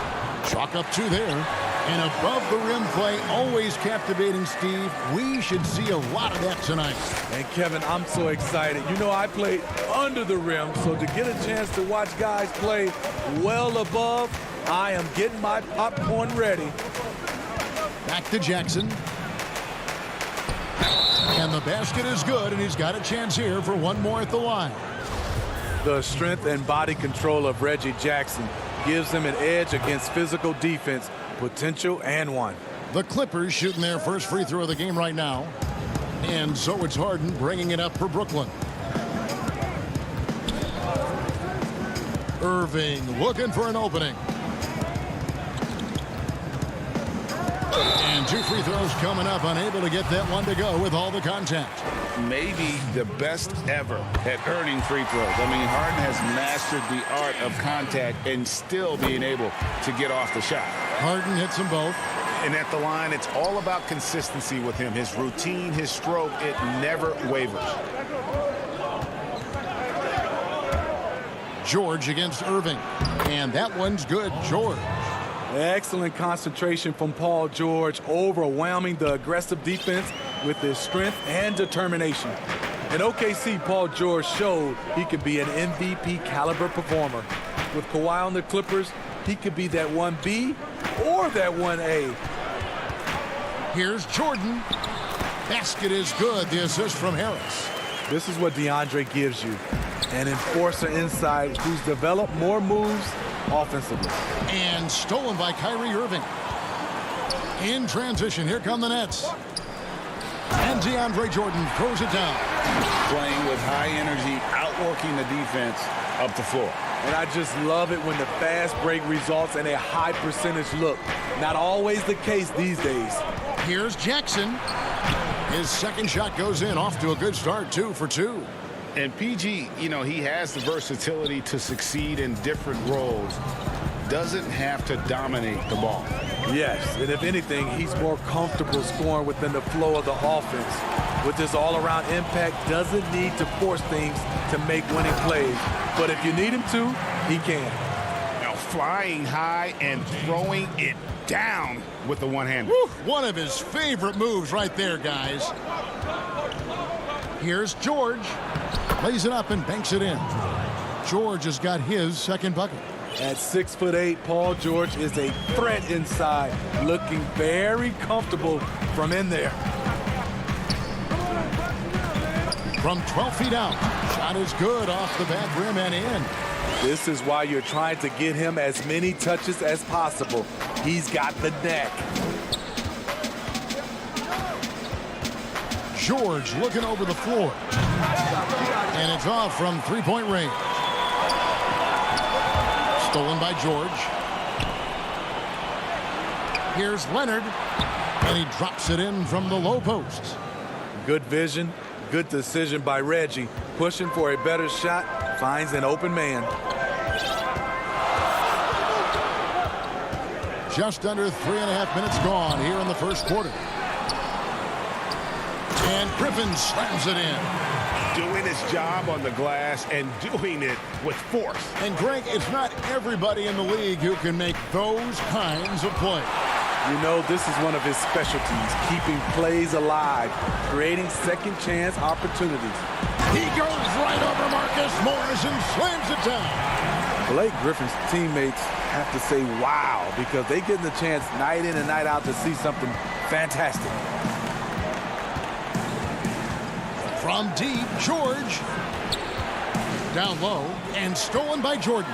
Chalk up two there. And above the rim play, always captivating, Steve. We should see a lot of that tonight. And Kevin, I'm so excited. You know, I played under the rim, so to get a chance to watch guys play well above. I am getting my popcorn ready. Back to Jackson. And the basket is good, and he's got a chance here for one more at the line. The strength and body control of Reggie Jackson gives him an edge against physical defense, potential and one. The Clippers shooting their first free throw of the game right now. And so it's Harden bringing it up for Brooklyn. Irving looking for an opening. And two free throws coming up, unable to get that one to go with all the contact. Maybe the best ever at earning free throws. I mean, Harden has mastered the art of contact and still being able to get off the shot. Harden hits them both. And at the line, it's all about consistency with him. His routine, his stroke, it never wavers. George against Irving. And that one's good. George. Excellent concentration from Paul George, overwhelming the aggressive defense with his strength and determination. In OKC, Paul George showed he could be an MVP caliber performer. With Kawhi on the Clippers, he could be that 1B or that 1A. Here's Jordan. Basket is good. The assist from Harris. This is what DeAndre gives you. An enforcer inside who's developed more moves offensively. And stolen by Kyrie Irving. In transition, here come the Nets. And DeAndre Jordan throws it down. Playing with high energy, outworking the defense up the floor. And I just love it when the fast break results in a high percentage look. Not always the case these days. Here's Jackson. His second shot goes in, off to a good start, 2 for 2. And PG, you know, he has the versatility to succeed in different roles. Doesn't have to dominate the ball. Yes, and if anything, he's more comfortable scoring within the flow of the offense. With his all-around impact, doesn't need to force things to make winning plays. But if you need him to, he can. Now flying high and throwing it down with the one-hander. One of his favorite moves right there, guys. Here's George. Lays it up and banks it in. George has got his second bucket. At 6'8", Paul George is a threat inside, looking very comfortable from in there. From 12 feet out, shot is good off the back rim and in. This is why you're trying to get him as many touches as possible. He's got the knack. George looking over the floor. And it's off from three-point range. Stolen by George. Here's Leonard. And he drops it in from the low post. Good vision, good decision by Reggie. Pushing for a better shot, finds an open man. Just under 3.5 minutes gone here in the first quarter. And Griffin slams it in. Doing his job on the glass and doing it with force. And Greg, it's not everybody in the league who can make those kinds of plays. You know, this is one of his specialties, keeping plays alive, creating second chance opportunities. He goes right over Marcus Morris and slams it down. Blake Griffin's teammates have to say wow, because they get the chance night in and night out to see something fantastic. From deep, George. Down low and stolen by Jordan.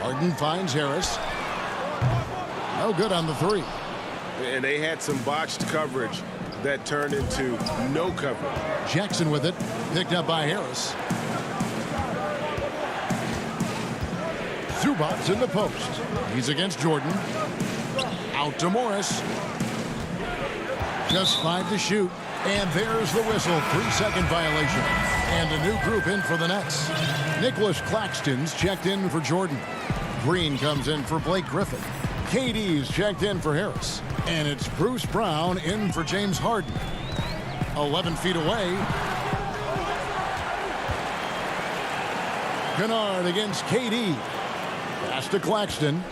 Harden finds Harris. No good on the three. And they had some botched coverage that turned into no coverage. Jackson with it, picked up by Harris. Zubac's in the post. He's against Jordan. Out to Morris. Just 5 to shoot. And there's the whistle. 3-second violation. And a new group in for the Nets. Nicholas Claxton's checked in for Jordan. Green comes in for Blake Griffin. KD's checked in for Harris. And it's Bruce Brown in for James Harden. 11 feet away. Kennard against KD. Pass to Claxton.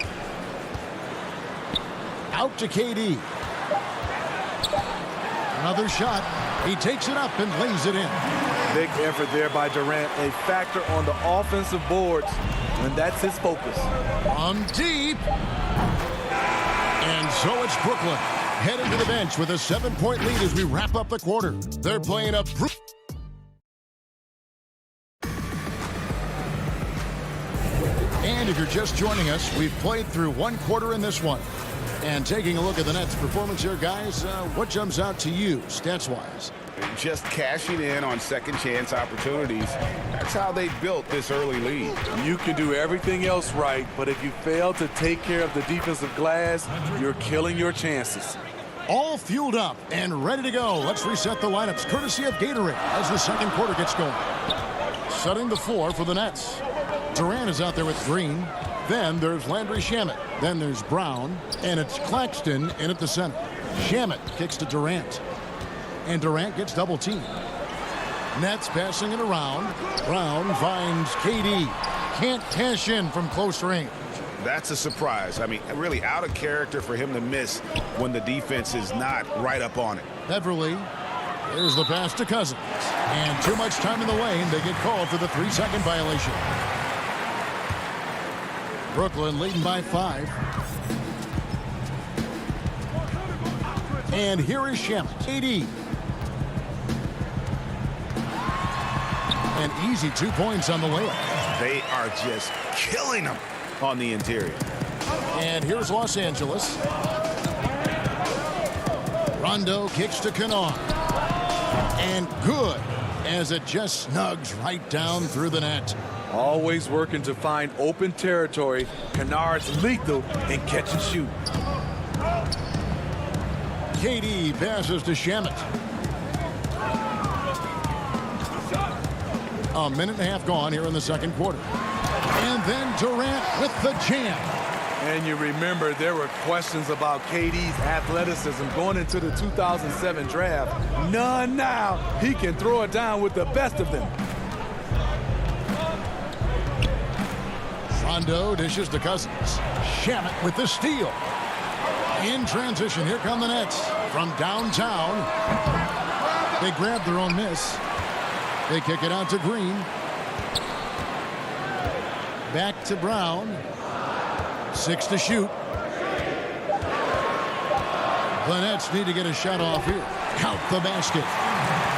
Out to KD. Another shot. He takes it up and lays it in. Big effort there by Durant, a factor on the offensive boards, and that's his focus. On deep. And so it's Brooklyn heading to the bench with a 7-point lead as we wrap up the quarter. They're playing a And if you're just joining us, we've played through one quarter in this one. And taking a look at the Nets' performance here, guys, what jumps out to you, stats-wise? Just cashing in on second-chance opportunities. That's how they built this early lead. You can do everything else right, but if you fail to take care of the defensive glass, you're killing your chances. All fueled up and ready to go. Let's reset the lineups, courtesy of Gatorade, as the second quarter gets going. Setting the floor for the Nets. Durant is out there with Green. Then there's Landry Shamet. Then there's Brown. And it's Claxton in at the center. Shamet kicks to Durant. And Durant gets double teamed. Nets passing it around. Brown finds KD. Can't cash in from close range. That's a surprise. I mean, really out of character for him to miss when the defense is not right up on it. Beverly. Here's the pass to Cousins. And too much time in the lane. They get called for the 3-second violation. Brooklyn leading by 5. And here is Shamet. KD. An easy 2 points on the layup. They are just killing them on the interior. And here's Los Angeles. Rondo kicks to Kennard. And good, as it just snugs right down through the net. Always working to find open territory. Kennard's lethal in catch and shoot. KD passes to Shamet. A minute and a half gone here in the second quarter. And then Durant with the jam. And you remember there were questions about KD's athleticism going into the 2007 draft. None now. He can throw it down with the best of them. Rondo dishes to Cousins. Shamet with the steal. In transition, here come the Nets from downtown. They grab their own miss. They kick it out to Green. Back to Brown. 6 to shoot. The Nets need to get a shot off here. Count the basket.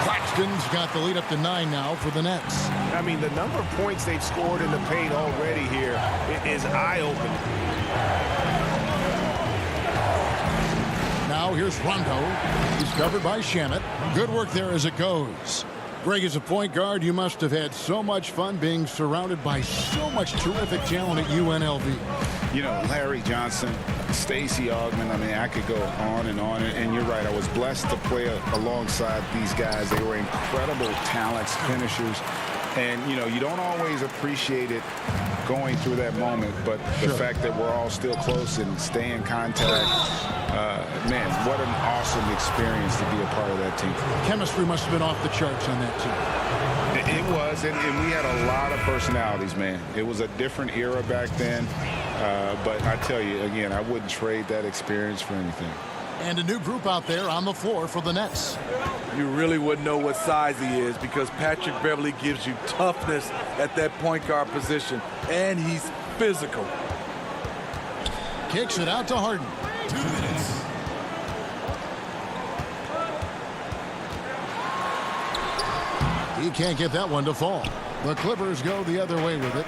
Claxton's got the lead up to 9 now for the Nets. I mean, the number of points they've scored in the paint already here is eye-opening. Now here's Rondo. He's covered by Shamet. Good work there as it goes. Greg, as a point guard, you must have had so much fun being surrounded by so much terrific talent at UNLV. You know, Larry Johnson, Stacey Augmon, I mean, I could go on. And you're right, I was blessed to play alongside these guys. They were incredible talents, finishers. And, you know, you don't always appreciate it going through that moment, but the fact that we're all still close and stay in contact, man, what an awesome experience to be a part of that team. Chemistry must have been off the charts on that team. It was, and we had a lot of personalities, man. It was a different era back then, but I tell you, again, I wouldn't trade that experience for anything. And a new group out there on the floor for the Nets. You really wouldn't know what size he is because Patrick Beverly gives you toughness at that point guard position, and he's physical. Kicks it out to Harden. 2 minutes. He can't get that one to fall. The Clippers go the other way with it.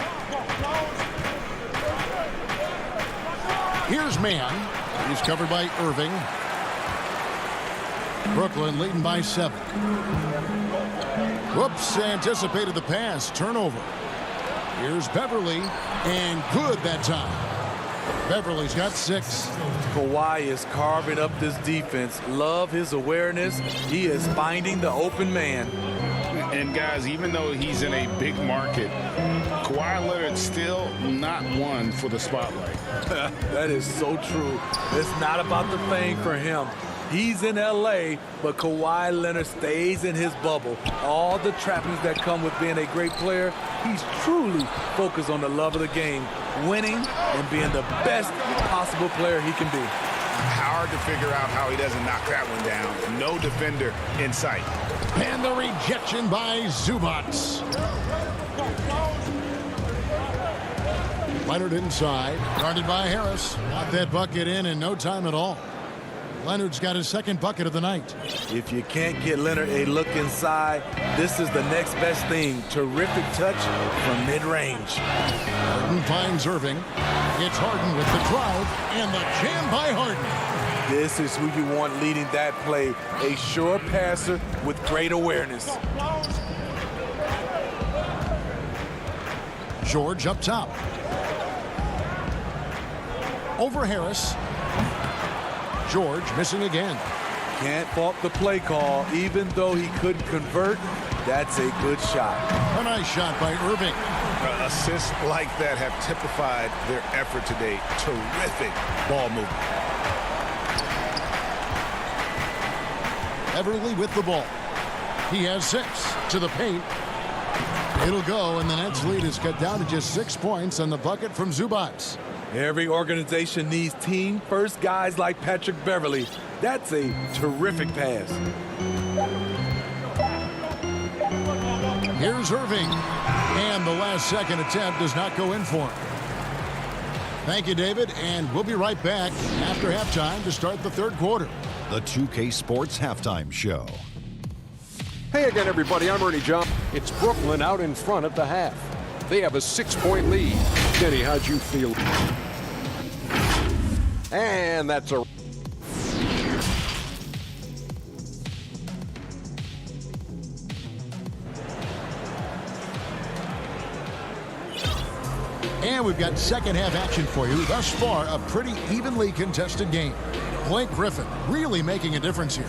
Here's Mann. He's covered by Irving. Brooklyn leading by 7. Whoops, anticipated the pass. Turnover. Here's Beverly, and good that time. Beverly's got 6. Kawhi is carving up this defense. Love his awareness. He is finding the open man. And guys, even though he's in a big market, Kawhi Leonard's still not one for the spotlight. That is so true. It's not about the fame for him. He's in L.A., but Kawhi Leonard stays in his bubble. All the trappings that come with being a great player, he's truly focused on the love of the game, winning and being the best possible player he can be. Hard to figure out how he doesn't knock that one down. No defender in sight. And the rejection by Zubac. Leonard inside, guarded by Harris. Got that bucket in no time at all. Leonard's got his second bucket of the night. If you can't get Leonard a look inside, this is the next best thing. Terrific touch from mid-range. Harden finds Irving. It's Harden with the drive and the jam by Harden. This is who you want leading that play. A sure passer with great awareness. George up top. Over Harris. George missing again. Can't fault the play call. Even though he couldn't convert, that's a good shot. A nice shot by Irving. Assists like that have typified their effort today. Terrific ball movement. Everly with the ball. He has 6 to the paint. It'll go, and the Nets lead is cut down to just 6 points on the bucket from Zubac. Every organization needs team-first guys like Patrick Beverly. That's a terrific pass. Here's Irving. And the last second attempt does not go in for him. Thank you, David, and we'll be right back after halftime to start the third quarter. The 2K Sports Halftime Show. Hey again, everybody. I'm Ernie John. It's Brooklyn out in front at the half. They have a 6-point lead. Kenny, how'd you feel? And that's a... And we've got second half action for you. Thus far, a pretty evenly contested game. Blake Griffin really making a difference here.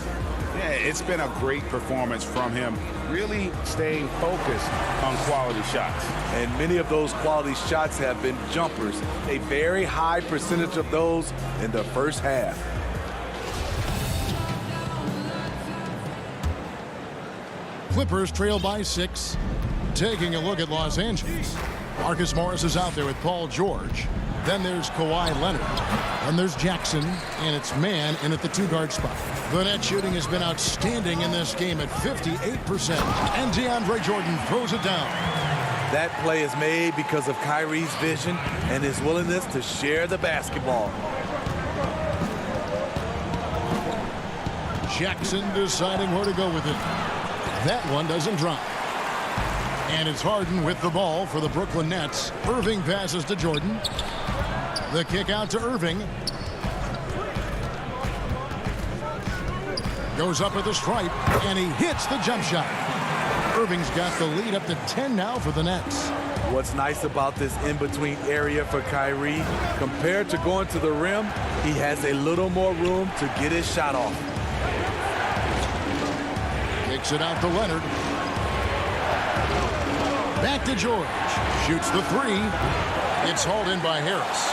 Yeah, it's been a great performance from him, really staying focused on quality shots. And many of those quality shots have been jumpers. A very high percentage of those in the first half. Clippers trail by 6. Taking a look at Los Angeles. Marcus Morris is out there with Paul George. Then there's Kawhi Leonard. And there's Jackson, and it's man in at the 2-guard spot. The net shooting has been outstanding in this game at 58%. And DeAndre Jordan throws it down. That play is made because of Kyrie's vision and his willingness to share the basketball. Jackson deciding where to go with it. That one doesn't drop. And it's Harden with the ball for the Brooklyn Nets. Irving passes to Jordan. The kick out to Irving. Goes up at the stripe, and he hits the jump shot. Irving's got the lead up to 10 now for the Nets. What's nice about this in-between area for Kyrie, compared to going to the rim, he has a little more room to get his shot off. Kicks it out to Leonard. Back to George. Shoots the 3. It's hauled in by Harris.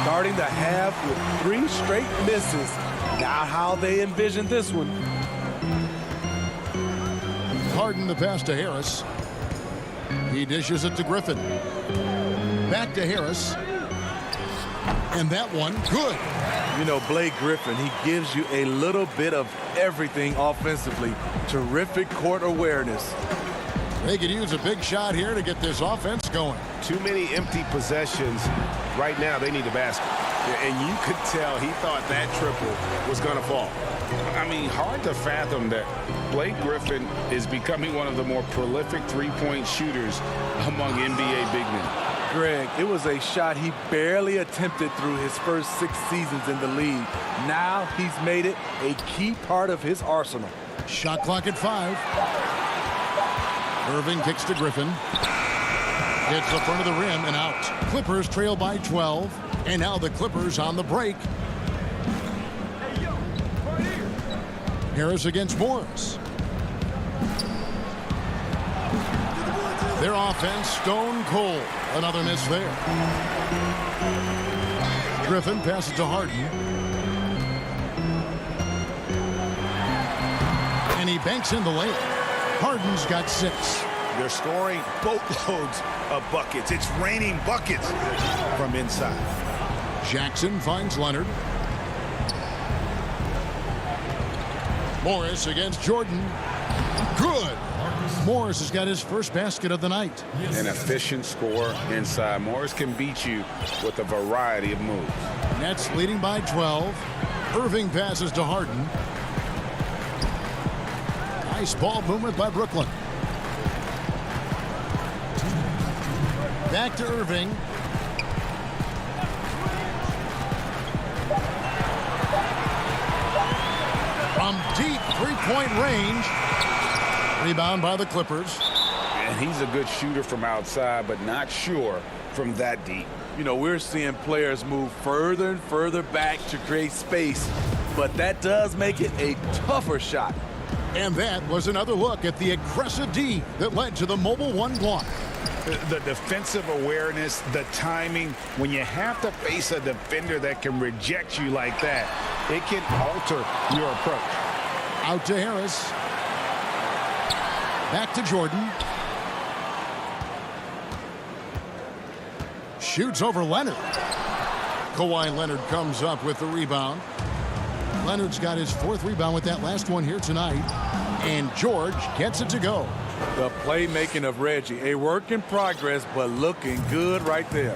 Starting the half with 3 straight misses. Not how they envisioned this one. Harden the pass to Harris. He dishes it to Griffin. Back to Harris. And that one, good. You know, Blake Griffin, he gives you a little bit of everything offensively. Terrific court awareness. They could use a big shot here to get this offense going. Too many empty possessions. Right now, they need a basket. And you could tell he thought that triple was going to fall. I mean, hard to fathom that Blake Griffin is becoming one of the more prolific three-point shooters among NBA big men. Greg, it was a shot he barely attempted through his first 6 seasons in the league. Now he's made it a key part of his arsenal. Shot clock at 5. Irving kicks to Griffin. Hits the front of the rim and out. Clippers trail by 12. And now the Clippers on the break. Harris against Morris. Their offense stone cold. Another miss there. Griffin passes to Harden. And he banks in the layup. Harden's got 6. They're scoring boatloads of buckets. It's raining buckets from inside. Jackson finds Leonard. Morris against Jordan. Good. Morris has got his first basket of the night. An efficient scorer inside. Morris can beat you with a variety of moves. Nets leading by 12. Irving passes to Harden. Nice ball movement by Brooklyn. Back to Irving. From deep three-point range. Rebound by the Clippers. And he's a good shooter from outside, but not sure from that deep. You know, we're seeing players move further and further back to create space, but that does make it a tougher shot. And that was another look at the aggressive D that led to the mobile one block. The defensive awareness, the timing, when you have to face a defender that can reject you like that, it can alter your approach. Out to Harris. Back to Jordan. Shoots over Leonard. Kawhi Leonard comes up with the rebound. Leonard's got his 4th rebound with that last one here tonight. And George gets it to go. The playmaking of Reggie, a work in progress, but looking good right there.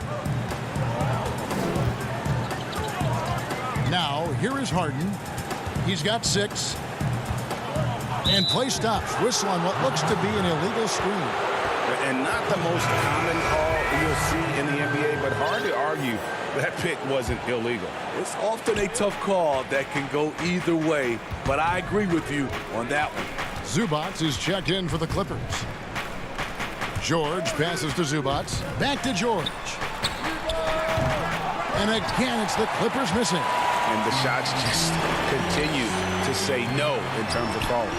Now, here is Harden. He's got 6. And play stops. Whistle on what looks to be an illegal screen. And not the most common call you'll see in the NBA, but hard to argue that pick wasn't illegal. It's often a tough call that can go either way, but I agree with you on that one. Zubac is checked in for the Clippers. George passes to Zubac. Back to George. And again, it's the Clippers missing. And the shots just continue to say no in terms of falling.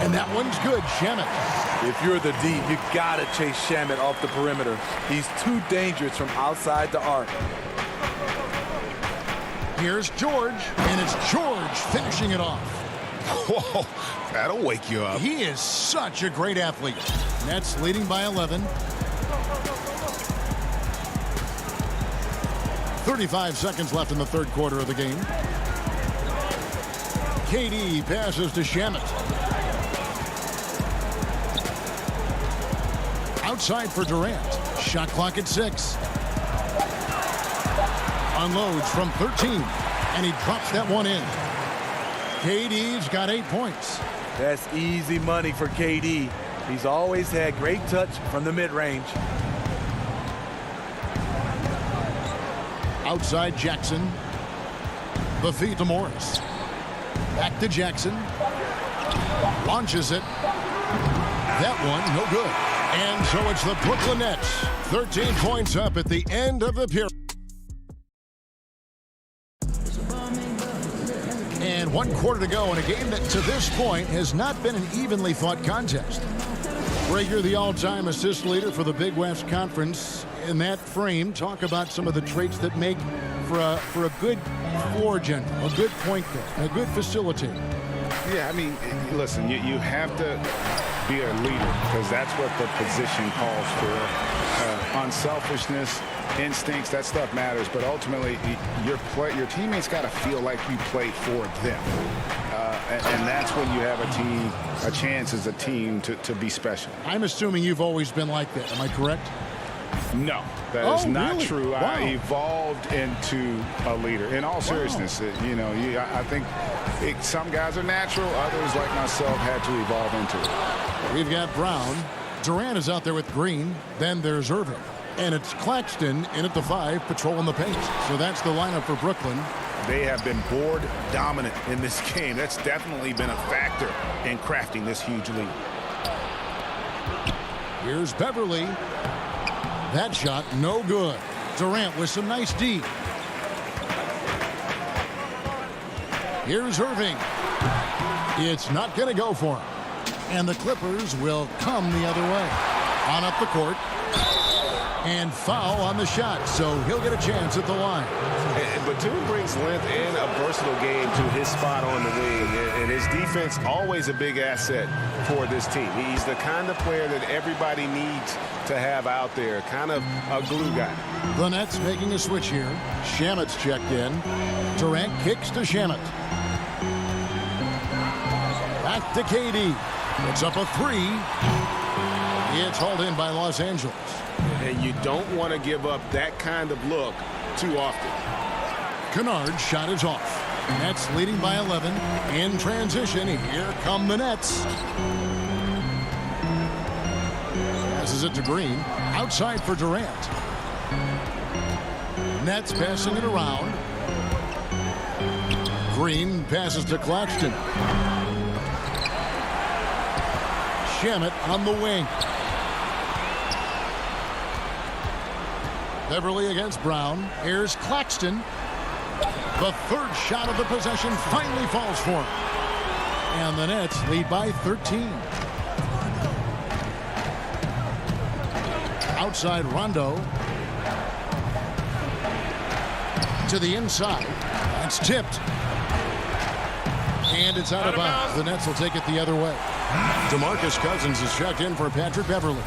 And that one's good, Shamet. If you're the D, you gotta chase Shamet off the perimeter. He's too dangerous from outside the arc. Here's George, and it's George finishing it off. Whoa, that'll wake you up. He is such a great athlete. Nets leading by 11. 35 seconds left in the 3rd quarter of the game. KD passes to Shamet. Outside for Durant. Shot clock at 6. Unloads from 13. And he drops that one in. KD's got 8 points. That's easy money for KD. He's always had great touch from the mid-range. Outside Jackson. The feed to Morris. Back to Jackson. Launches it. That one, no good. And so it's the Brooklyn Nets. 13 points up at the end of the period. And 1 quarter to go in a game that to this point has not been an evenly fought contest. Rager, the all-time assist leader for the Big West Conference. In that frame, talk about some of the traits that make for a good floor general, a good point guard, a good facilitator. Yeah, I mean, listen, you have to be a leader because that's what the position calls for. Unselfishness, instincts, that stuff matters. But ultimately, your teammates got to feel like you play for them. And that's when you have a chance as a team to be special. I'm assuming you've always been like that. Am I correct? No, that is not really? true. Wow. I evolved into a leader. In all seriousness, I think some guys are natural. Others, like myself, had to evolve into it. We've got Brown. Durant is out there with Green. Then there's Irving. And it's Claxton in at the 5, patrolling the paint. So that's the lineup for Brooklyn. They have been board dominant in this game. That's definitely been a factor in crafting this huge lead. Here's Beverly. That shot, no good. Durant with some nice D. Here's Irving. It's not going to go for him. And the Clippers will come the other way. On up the court. And foul on the shot, so he'll get a chance at the line. Batum brings length and a versatile game to his spot on the wing, and his defense always a big asset for this team. He's the kind of player that everybody needs to have out there, kind of a glue guy. The Nets making a switch here. Shamet's checked in. Durant kicks to Shamet. Back to KD. Puts up a three. It's hauled in by Los Angeles. And you don't want to give up that kind of look too often. Kennard's shot is off. Nets leading by 11. In transition, here come the Nets. Passes it to Green. Outside for Durant. Nets passing it around. Green passes to Claxton. Shamet on the wing. Beverly against Brown. Here's Claxton. The third shot of the possession finally falls for him. And the Nets lead by 13. Outside Rondo. To the inside. That's tipped. And it's out of bounds. The Nets will take it the other way. DeMarcus Cousins is checked in for Patrick Beverly.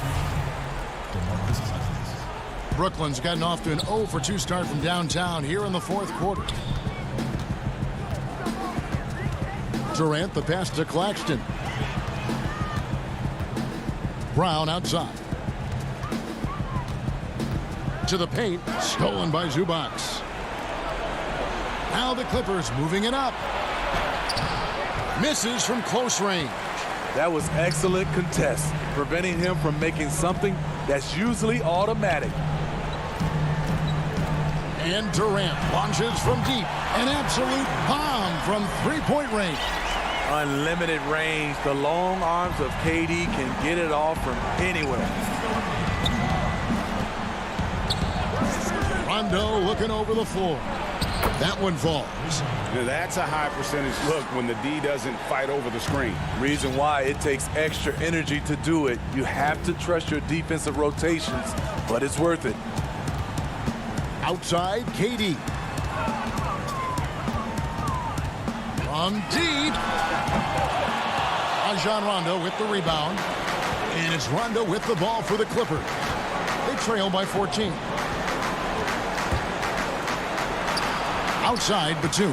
Brooklyn's gotten off to an 0 for 2 start from downtown here in the fourth quarter. Durant, the pass to Claxton. Brown outside. To the paint, stolen by Zubac. Now the Clippers moving it up. Misses from close range. That was excellent contest, preventing him from making something that's usually automatic. And Durant launches from deep. An absolute bomb from three-point range. Unlimited range. The long arms of KD can get it off from anywhere. Rondo looking over the floor. That one falls. Now that's a high percentage look when the D doesn't fight over the screen. Reason why it takes extra energy to do it. You have to trust your defensive rotations, but it's worth it. Outside, KD. From deep. Rajon Rondo with the rebound. And it's Rondo with the ball for the Clippers. They trail by 14. Outside, Batum.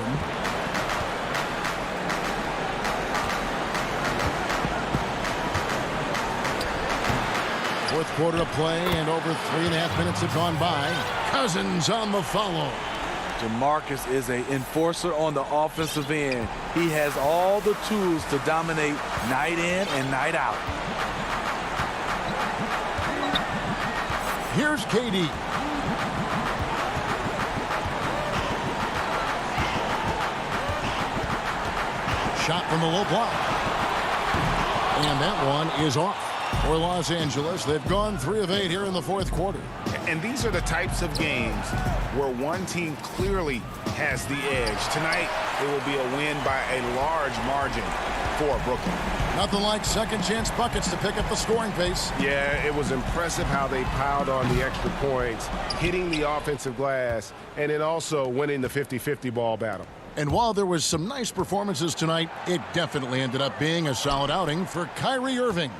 Fourth quarter of play, and over 3.5 minutes have gone by. Cousins on the follow. DeMarcus is an enforcer on the offensive end. He has all the tools to dominate night in and night out. Here's KD. Shot from the low block. And that one is off for Los Angeles. They've gone 3 of 8 here in the fourth quarter. And these are the types of games where one team clearly has the edge. Tonight, it will be a win by a large margin for Brooklyn. Nothing like second chance buckets to pick up the scoring pace. Yeah, it was impressive how they piled on the extra points, hitting the offensive glass, and then also winning the 50-50 ball battle. And while there was some nice performances tonight, it definitely ended up being a solid outing for Kyrie Irving.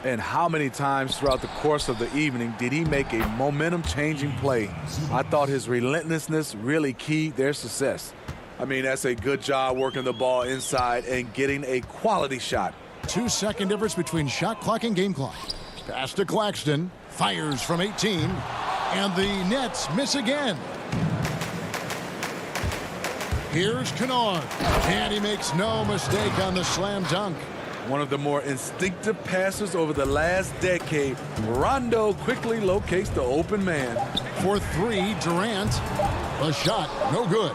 And how many times throughout the course of the evening did he make a momentum-changing play? I thought his relentlessness really keyed their success. I mean, that's a good job working the ball inside and getting a quality shot. 2-second difference between shot clock and game clock. Pass to Claxton. Fires from 18. And the Nets miss again. Here's Kennard. And he makes no mistake on the slam dunk. One of the more instinctive passes over the last decade. Rondo quickly locates the open man. For 3, Durant. The shot, no good.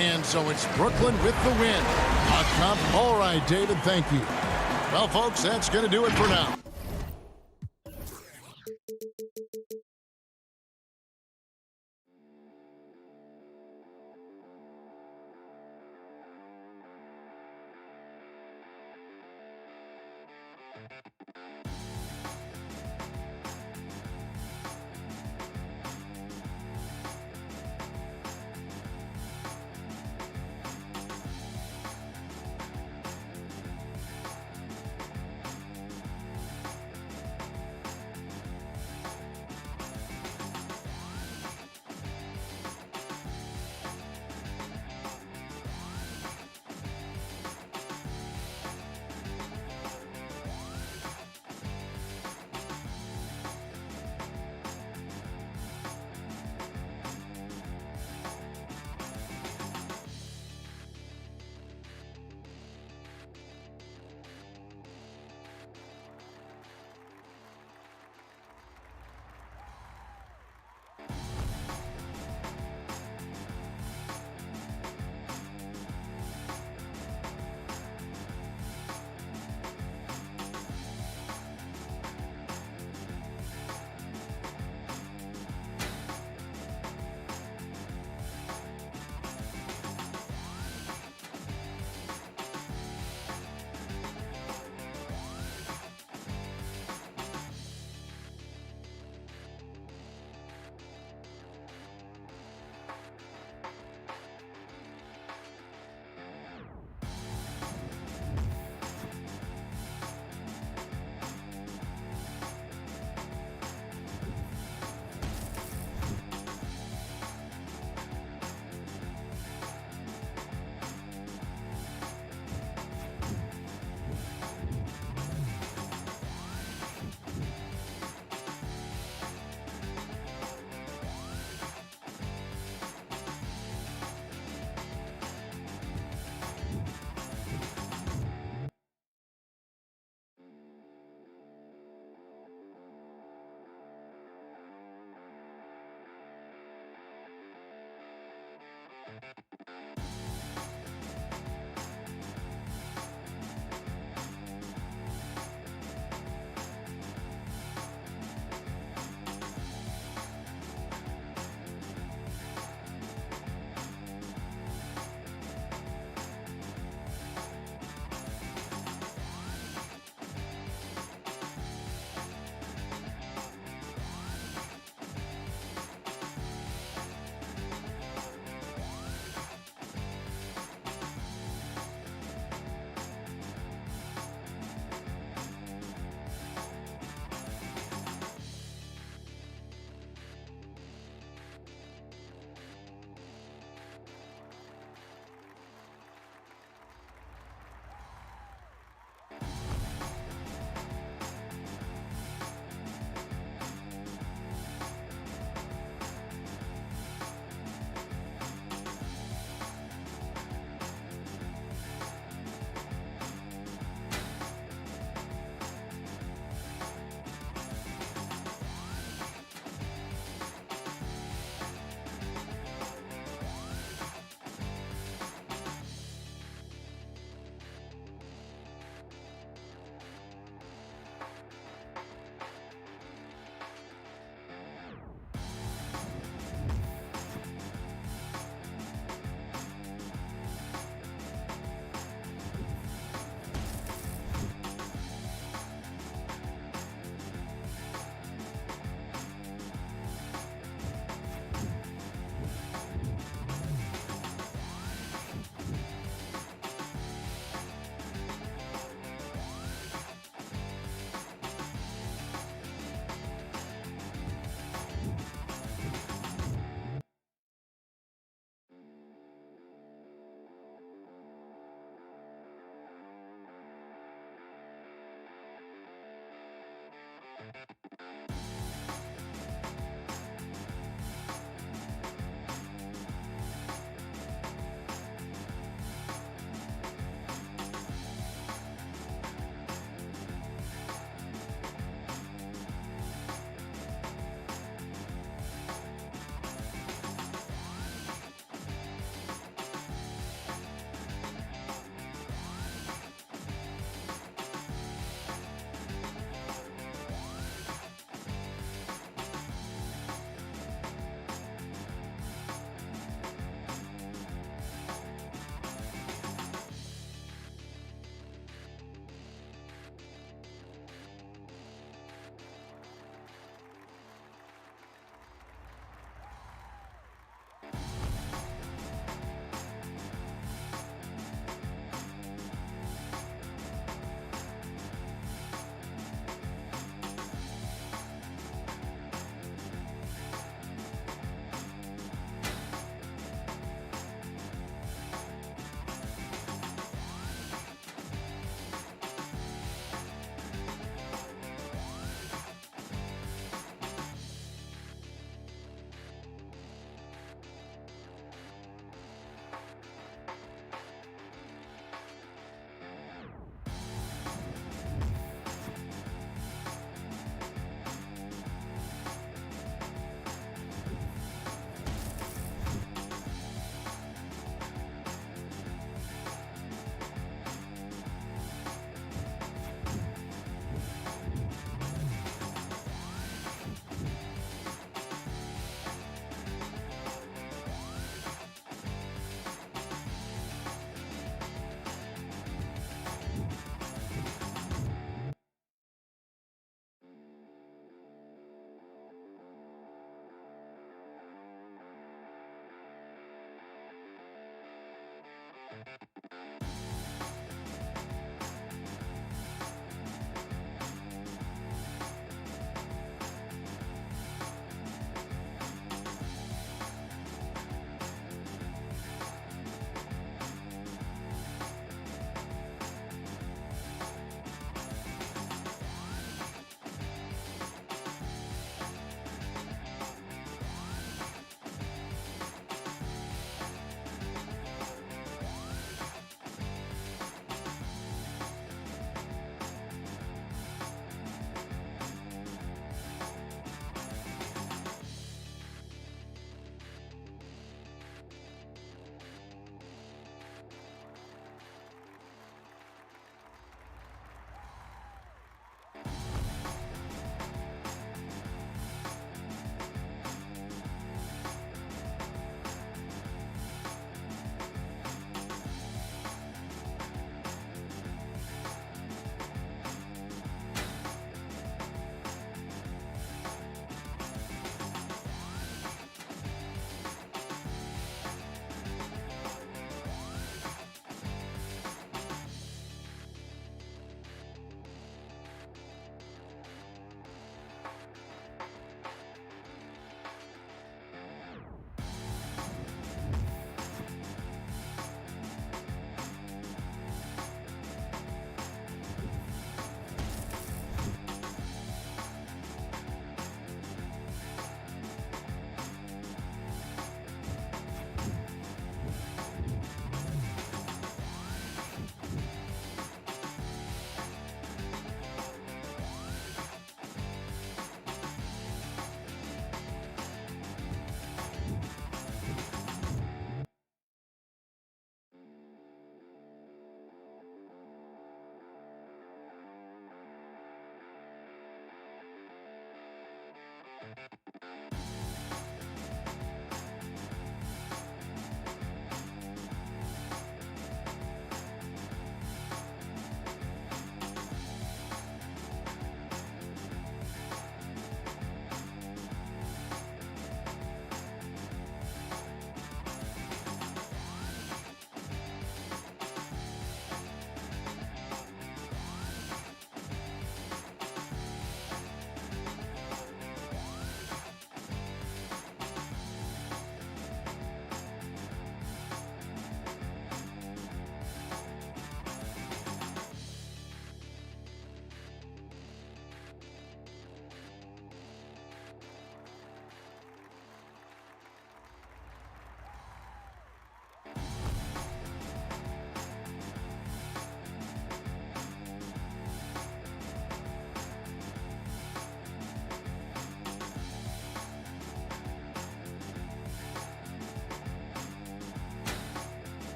And so it's Brooklyn with the win. All right, David, thank you. Well, folks, that's going to do it for now.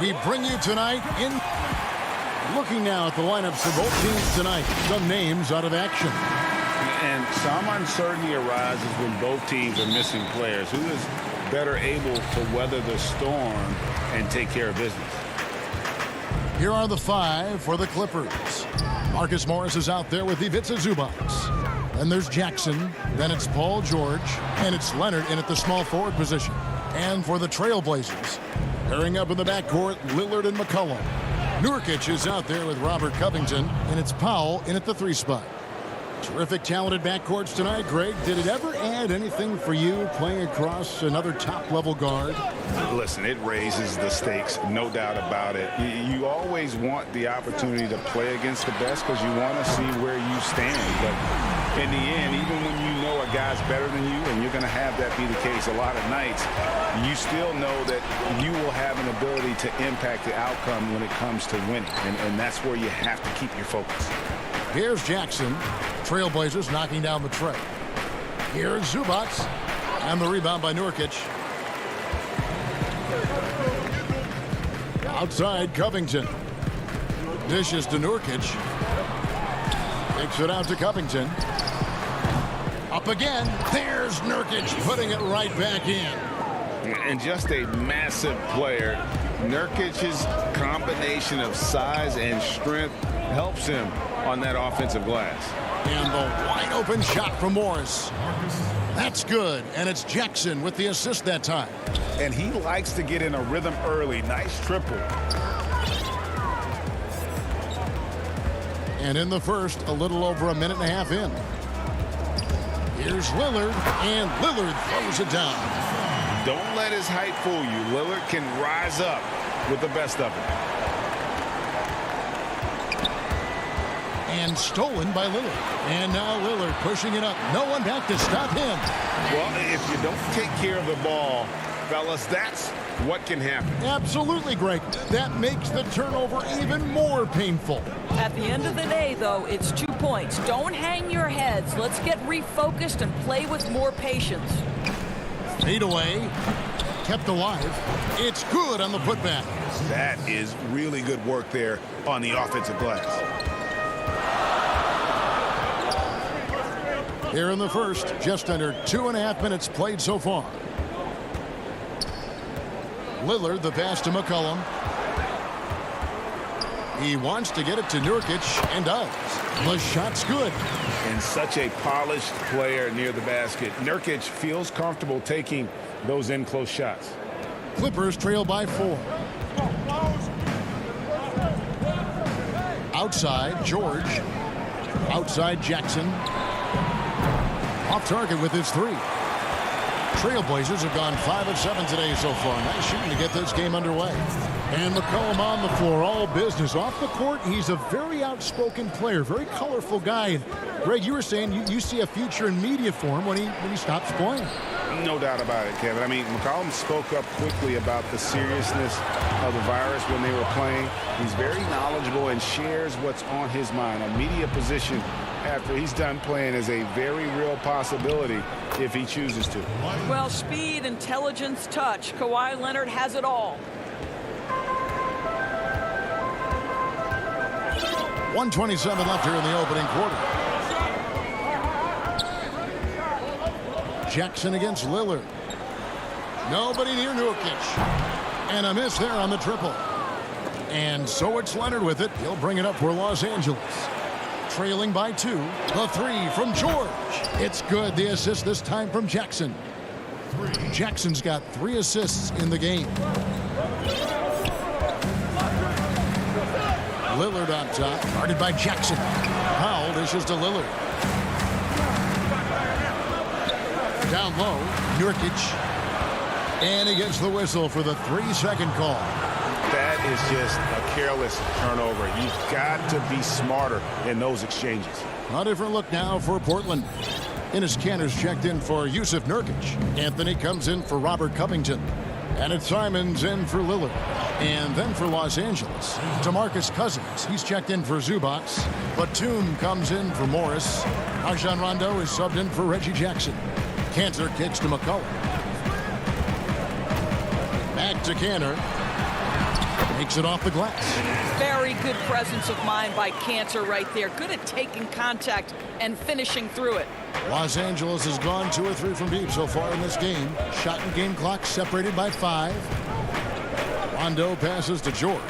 We bring you tonight in. Looking now at the lineups for both teams tonight. Some names out of action. And some uncertainty arises when both teams are missing players. Who is better able to weather the storm and take care of business? Here are the 5 for the Clippers. Marcus Morris is out there with Ivica Zubac. Then there's Jackson. Then it's Paul George. And it's Leonard in at the small forward position. And for the Trailblazers, pairing up in the backcourt, Lillard and McCollum. Nurkic is out there with Robert Covington, and it's Powell in at the 3 spot. Terrific, talented backcourts tonight, Greg. Did it ever add anything for you playing across another top-level guard? Listen, it raises the stakes, no doubt about it. You always want the opportunity to play against the best because you want to see where you stand. But in the end, even when you know a guy's better than you, and you're going to have that be the case a lot of nights, you still know that you will have an ability to impact the outcome when it comes to winning. And that's where you have to keep your focus. Here's Jackson. Trailblazers knocking down the tray. Here's Zubac. And the rebound by Nurkic. Outside, Covington. Dishes to Nurkic. Takes it out to Covington. Up again. There's Nurkic putting it right back in. And just a massive player. Nurkic's combination of size and strength helps him on that offensive glass. And the wide open shot from Morris. That's good. And it's Jackson with the assist that time. And he likes to get in a rhythm early. Nice triple. And in the first, a little over a minute and a half in. Here's Lillard, and Lillard throws it down. Don't let his height fool you. Lillard can rise up with the best of it. And stolen by Lillard. And now Lillard pushing it up. No one back to stop him. Well, if you don't take care of the ball, fellas, that's what can happen. Absolutely, Greg. That makes the turnover even more painful. At the end of the day, though, it's 2 points. Don't hang your heads. Let's get refocused and play with more patience. Fade away. Kept alive. It's good on the putback. That is really good work there on the offensive glass. Here in the first, just under 2.5 minutes played so far. Lillard, the pass to McCollum. He wants to get it to Nurkic, and does. The shot's good. And such a polished player near the basket. Nurkic feels comfortable taking those in-close shots. Clippers trail by 4. Outside, George. Outside, Jackson. Off target with his 3. Trailblazers have gone 5 of 7 today so far. Nice shooting to get this game underway. And McCollum on the floor, all business. Off the court, he's a very outspoken player, very colorful guy. And Greg, you were saying you see a future in media for him when he stops playing. No doubt about it, Kevin. I mean, McCollum spoke up quickly about the seriousness of the virus when they were playing. He's very knowledgeable and shares what's on his mind. A media position after he's done playing is a very real possibility if he chooses to. Well, speed, intelligence, touch. Kawhi Leonard has it all. 1:27 left here in the opening quarter. Jackson against Lillard. Nobody near Nurkic. And a miss there on the triple. And so it's Leonard with it. He'll bring it up for Los Angeles. Trailing by 2. The 3 from George. It's good. The assist this time from Jackson. Jackson's got 3 assists in the game. Lillard on top. Guarded by Jackson. Powell dishes to Lillard. Down low. Nurkic. And he gets the whistle for the 3-second call. That is just a careless turnover. You've got to be smarter in those exchanges. A different look now for Portland. Enes Kanter's checked in for Yusuf Nurkic. Anthony comes in for Robert Covington. And it's Simons in for Lillard. And then for Los Angeles, DeMarcus Cousins. He's checked in for Zubac. Batum comes in for Morris. Rajon Rondo is subbed in for Reggie Jackson. Kanter kicks to McCollum. Back to Kanter. Takes it off the glass. Very good presence of mind by Cantor right there. Good at taking contact and finishing through it. Los Angeles has gone 2 or 3 from deep so far in this game. Shot and game clock separated by 5. Rondo passes to George.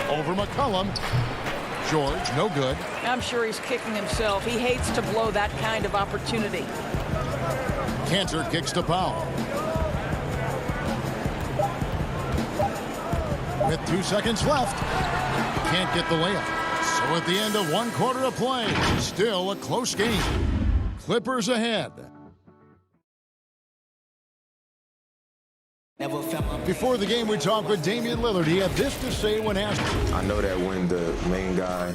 Over McCollum. George, no good. I'm sure he's kicking himself. He hates to blow that kind of opportunity. Cantor kicks to Powell. With 2 seconds left. Can't get the layup. So at the end of 1 quarter of play, still a close game. Clippers ahead. Before the game, we talked with Damian Lillard. He had this to say when asked. I know that when the main guy,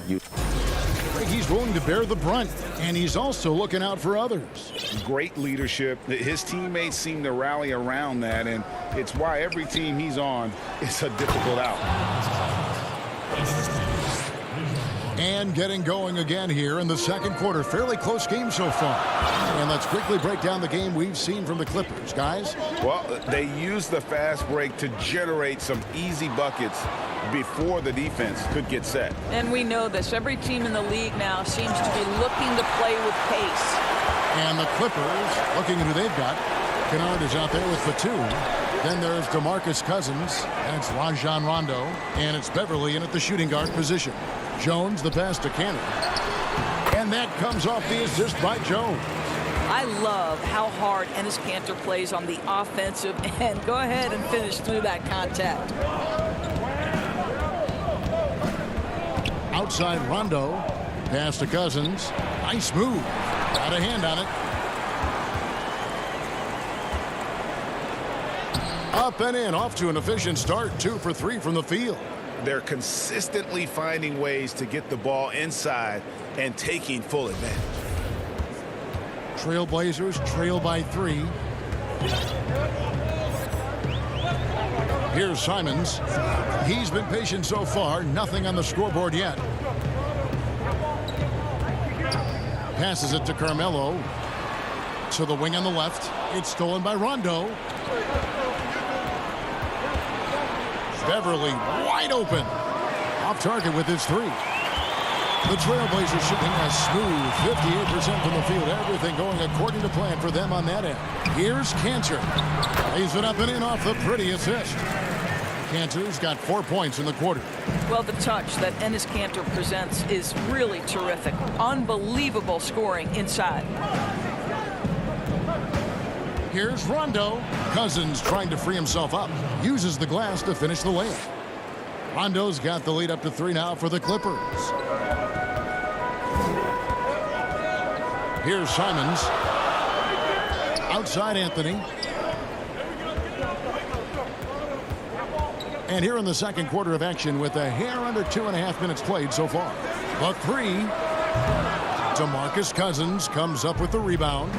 he's willing to bear the brunt, and he's also looking out for others. Great leadership. His teammates seem to rally around that, and it's why every team he's on is a difficult out. And getting going again here in the second quarter. Fairly close game so far. And let's quickly break down the game we've seen from the Clippers, guys. Well, they used the fast break to generate some easy buckets before the defense could get set. And we know this. Every team in the league now seems to be looking to play with pace. And the Clippers, looking at who they've got. Kennard is out there with Batum. Then there's DeMarcus Cousins. That's Rajon Rondo. And it's Beverly in at the shooting guard position. Jones, the pass to Cantor. And that comes off the assist by Jones. I love how hard Enes Kanter plays on the offensive end. Go ahead and finish through that contact. Outside Rondo. Pass to Cousins. Nice move. Got a hand on it. Up and in. Off to an efficient start. 2 for 3 from the field. They're consistently finding ways to get the ball inside and taking full advantage. Trailblazers trail by 3. Here's Simons. He's been patient so far. Nothing on the scoreboard yet. Passes it to Carmelo. To the wing on the left. It's stolen by Rondo. Beverly wide open. Off target with his 3. The Trailblazers shooting a smooth 58% from the field. Everything going according to plan for them on that end. Here's Cantor. Lays it up and in off the pretty assist. Cantor's got 4 points in the quarter. Well, the touch that Enes Kanter presents is really terrific. Unbelievable scoring inside. Here's Rondo. Cousins trying to free himself up. Uses the glass to finish the layup. Rondo's got the lead up to 3 now for the Clippers. Here's Simons. Outside Anthony. And here in the second quarter of action with a hair under 2.5 minutes played so far. The 3. DeMarcus Cousins comes up with the rebound.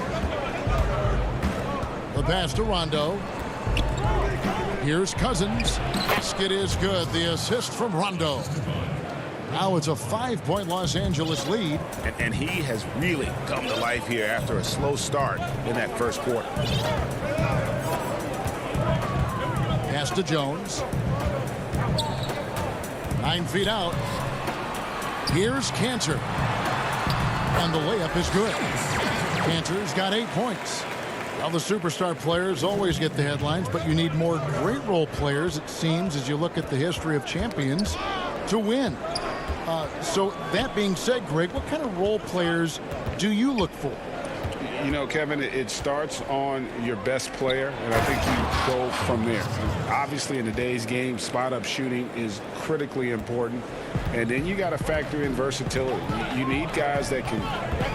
The pass to Rondo. Here's Cousins. Basket is good. The assist from Rondo. Now it's a 5-point Los Angeles lead. And he has really come to life here after a slow start in that first quarter. Pass to Jones. 9 feet out. Here's Cantor. And the layup is good. Cantor's got 8 points. Well, the superstar players always get the headlines, but you need more great role players, it seems, as you look at the history of champions, to win. So that being said, Greg, what kind of role players do you look for? You know, Kevin, it starts on your best player, and I think you go from there. Obviously, in today's game, spot-up shooting is critically important, and then you got to factor in versatility. You need guys that can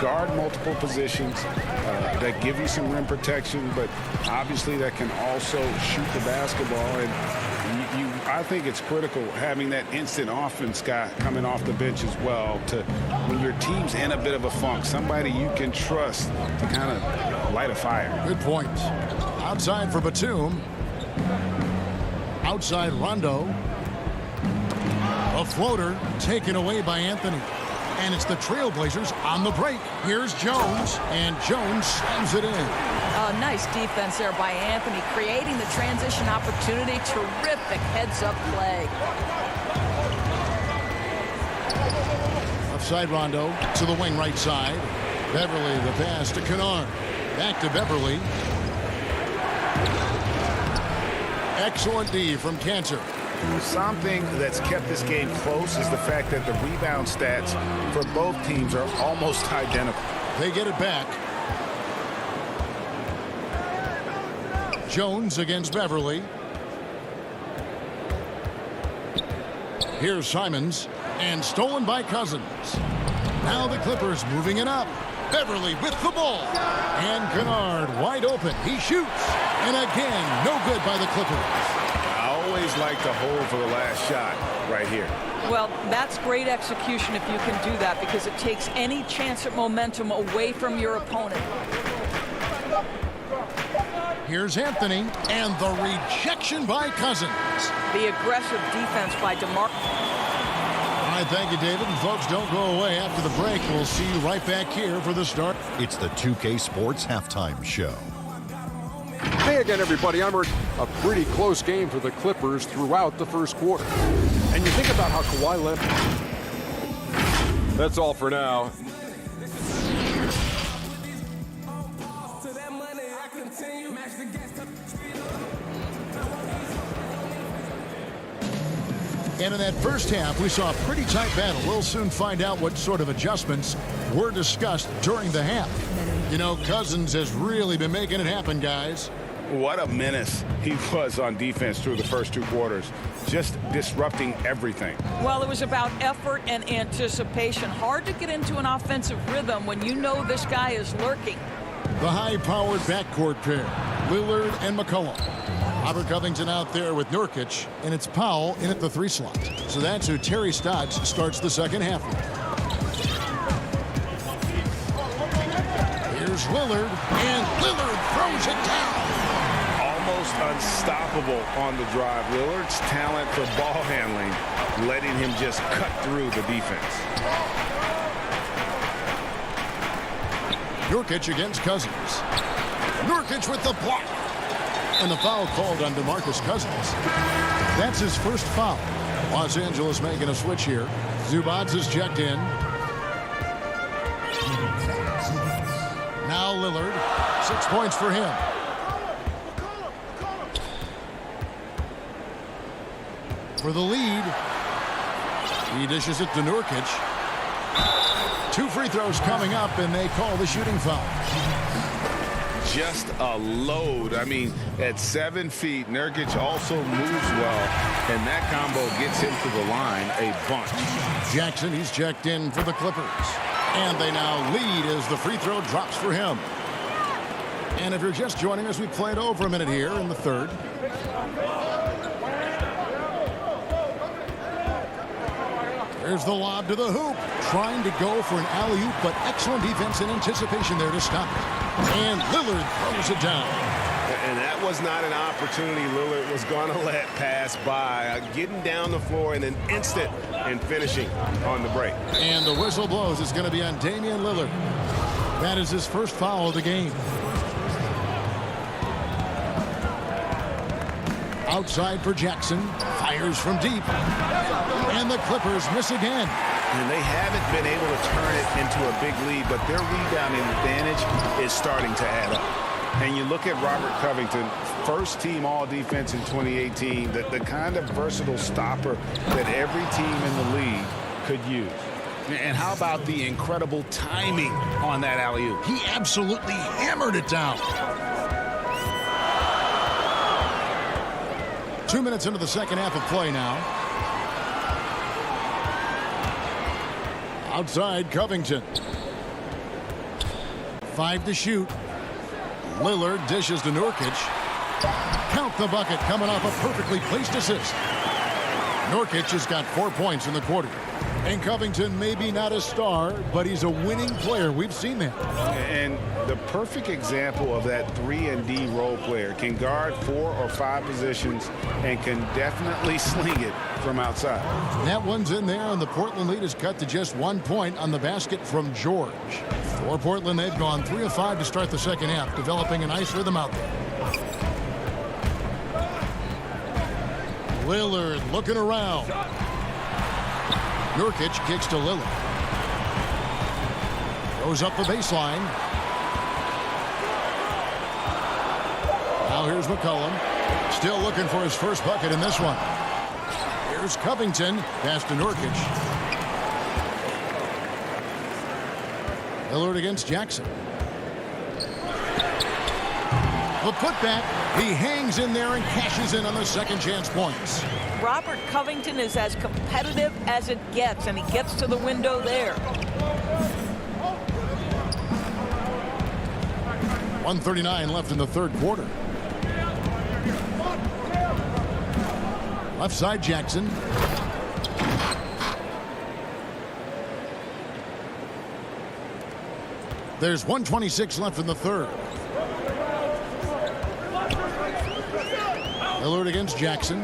guard multiple positions, that give you some rim protection, but obviously that can also shoot the basketball. And I think it's critical having that instant offense guy coming off the bench as well to when your team's in a bit of a funk, somebody you can trust to kind of light a fire. Good point. Outside for Batum. Outside Rondo. A floater taken away by Anthony. And it's the Trailblazers on the break. Here's Jones, and Jones slams it in. Nice defense there by Anthony, creating the transition opportunity. Terrific heads-up play. Offside Rondo to the wing right side. Beverly the pass to Kennard. Back to Beverly. Excellent D from Cantor. Something that's kept this game close is the fact that the rebound stats for both teams are almost identical. They get it back. Jones against Beverly. Here's Simons, and stolen by Cousins. Now the Clippers moving it up. Beverly with the ball. And Kennard wide open. He shoots. And again, no good by the Clippers. I always like to hold for the last shot right here. Well, that's great execution if you can do that, because it takes any chance at momentum away from your opponent. Here's Anthony, and the rejection by Cousins. The aggressive defense by DeMar. All right, thank you, David. And folks, don't go away. After the break, we'll see you right back here for the start. It's the 2K Sports Halftime Show. Hey again, everybody. I'm Rick. A pretty close game for the Clippers throughout the first quarter. And you think about how Kawhi left. That's all for now. And in that first half, we saw a pretty tight battle. We'll soon find out what sort of adjustments were discussed during the half. You know, Cousins has really been making it happen, guys. What a menace he was on defense through the first two quarters, just disrupting everything. Well, it was about effort and anticipation. Hard to get into an offensive rhythm when you know this guy is lurking. The high-powered backcourt pair, Lillard and McCollum. Robert Covington out there with Nurkic, and it's Powell in at the 3 slot. So that's who Terry Stotts starts the second half with. Here's Lillard, and Lillard throws it down. Almost unstoppable on the drive. Lillard's talent for ball handling, letting him just cut through the defense. Nurkic against Cousins. Nurkic with the block. And the foul called on DeMarcus Cousins. That's his first foul. Los Angeles making a switch here. Zubac is checked in. Now Lillard. 6 points for him. For the lead. He dishes it to Nurkic. 2 free throws coming up, and they call the shooting foul. Just a load. I mean, at 7 feet, Nurkic also moves well, and that combo gets him to the line a bunch. Jackson, he's checked in for the Clippers. And they now lead as the free throw drops for him. And if you're just joining us, we played over a minute here in the third. There's the lob to the hoop. Trying to go for an alley-oop, but excellent defense and anticipation there to stop it. And Lillard throws it down. And that was not an opportunity Lillard was going to let pass by. Getting down the floor in an instant and finishing on the break. And the whistle blows. It's going to be on Damian Lillard. That is his first foul of the game. Outside for Jackson. Fires from deep. And the Clippers miss again. And they haven't been able to turn it into a big lead, but their rebounding advantage is starting to add up. And you look at Robert Covington, first team all defense in 2018, the kind of versatile stopper that every team in the league could use. And how about the incredible timing on that alley-oop? He absolutely hammered it down. 2 minutes into the second half of play now. Outside Covington. 5 to shoot. Lillard dishes to Nurkic. Count the bucket coming off a perfectly placed assist. Nurkic has got 4 points in the quarter. And Covington may be not a star, but he's a winning player. We've seen that. And the perfect example of that 3-and-D role player. Can guard 4 or 5 positions and can definitely sling it from outside. That one's in there, and the Portland lead is cut to just 1 point on the basket from George. For Portland, they've gone 3 of 5 to start the second half, developing a nice rhythm out there. Lillard looking around. Nurkic kicks to Lillard. Goes up the baseline. Now here's McCollum. Still looking for his first bucket in this one. Here's Covington. Pass to Nurkic. Lillard against Jackson. The putback. He hangs in there and cashes in on the second chance points. Robert Covington is as competitive as it gets, and he gets to the window there. 1:39 left in the third quarter. Left side, Jackson. There's 1:26 left in the third. Lillard against Jackson.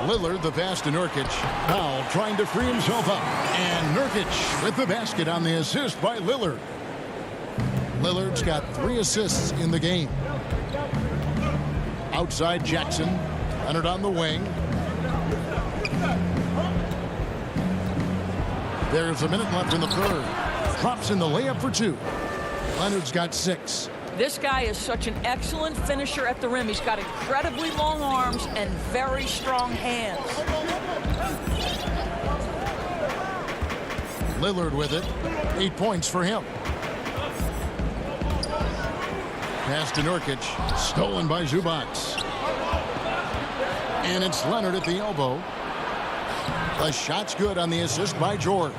Lillard, the pass to Nurkic. Powell trying to free himself up. And Nurkic with the basket on the assist by Lillard. Lillard's got 3 assists in the game. Outside Jackson. Leonard on the wing. There's a minute left in the third. Drops in the layup for 2. Leonard's got 6. This guy is such an excellent finisher at the rim. He's got incredibly long arms and very strong hands. Lillard with it. 8 points for him. Pass to Nurkic. Stolen by Zubac. And it's Leonard at the elbow. The shot's good on the assist by George.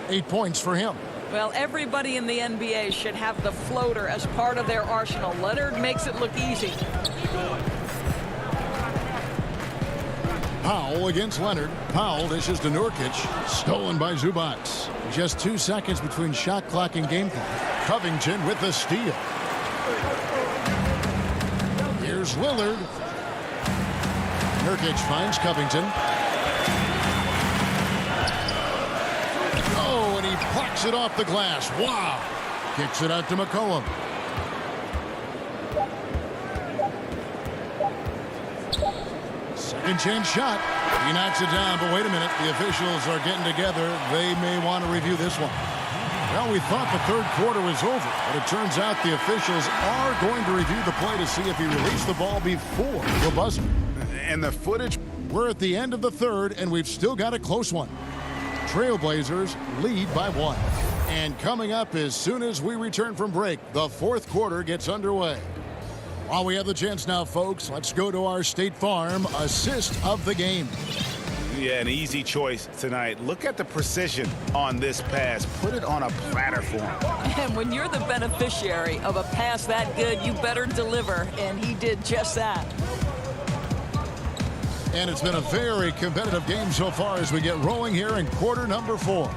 8 points for him. Well, everybody in the NBA should have the floater as part of their arsenal. Leonard makes it look easy. Powell against Leonard. Powell dishes to Nurkic. Stolen by Zubac. Just 2 seconds between shot clock and game clock. Covington with the steal. Here's Lillard. Nurkic finds Covington. Oh, and he plucks it off the glass. Wow. Kicks it out to McCollum. Second chance shot. He knocks it down, but wait a minute. The officials are getting together. They may want to review this one. Well, we thought the third quarter was over, but it turns out the officials are going to review the play to see if he released the ball before the buzzer. And the footage. We're at the end of the third, and we've still got a close one. Trailblazers lead by 1. And coming up as soon as we return from break, the fourth quarter gets underway. While we have the chance now, folks, let's go to our State Farm assist of the game. Yeah, an easy choice tonight. Look at the precision on this pass. Put it on a platter for him. And when you're the beneficiary of a pass that good, you better deliver, and he did just that. And it's been a very competitive game so far as we get rolling here in quarter number 4.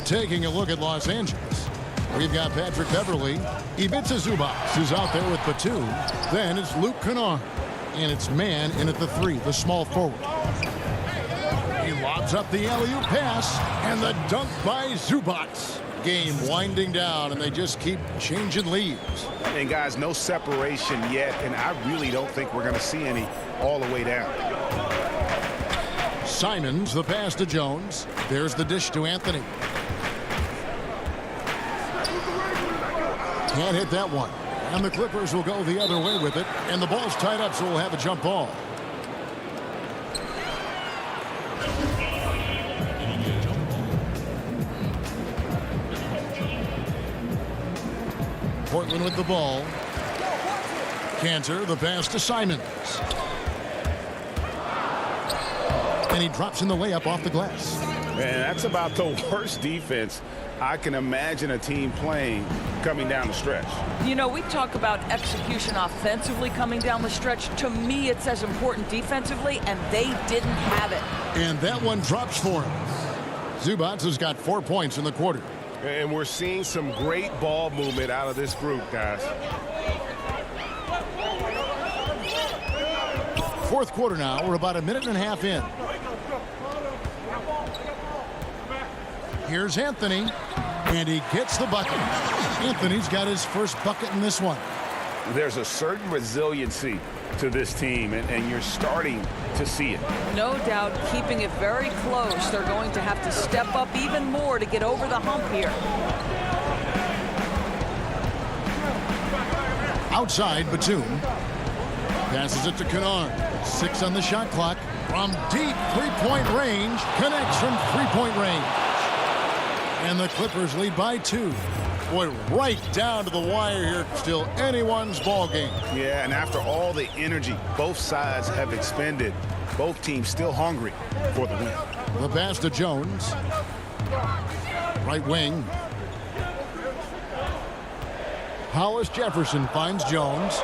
Taking a look at Los Angeles. We've got Patrick Beverly. Ivica Zubac is out there with the 2. Then it's Luke Kennard. And it's man in at the 3, the small forward. He lobs up the alley-oop pass. And the dunk by Zubac. Game winding down, and they just keep changing leads. And guys, no separation yet, and I really don't think we're going to see any all the way down. Simons, the pass to Jones. There's the dish to Anthony. Can't hit that one. And the Clippers will go the other way with it. And the ball's tied up, so we'll have a jump ball. Portland with the ball. Cantor, the pass to Simons. And he drops in the layup off the glass. Man, that's about the worst defense I can imagine a team playing coming down the stretch. You know, we talk about execution offensively coming down the stretch. To me, it's as important defensively, and they didn't have it. And that one drops for him. Zubats has got 4 points in the quarter. And we're seeing some great ball movement out of this group, guys. Fourth quarter now. We're about a minute and a half in. Here's Anthony, and he gets the bucket. Anthony's got his first bucket in this one. There's a certain resiliency to this team, and you're starting to see it. No doubt, keeping it very close. They're going to have to step up even more to get over the hump here. Outside, Batum passes it to Kennard. 6 on the shot clock. From deep three-point range, connects from three-point range. And the Clippers lead by 2. Boy, right down to the wire here. Still anyone's ball game. Yeah, and after all the energy both sides have expended, both teams still hungry for the win. The pass to Jones. Right wing. Hollis Jefferson finds Jones.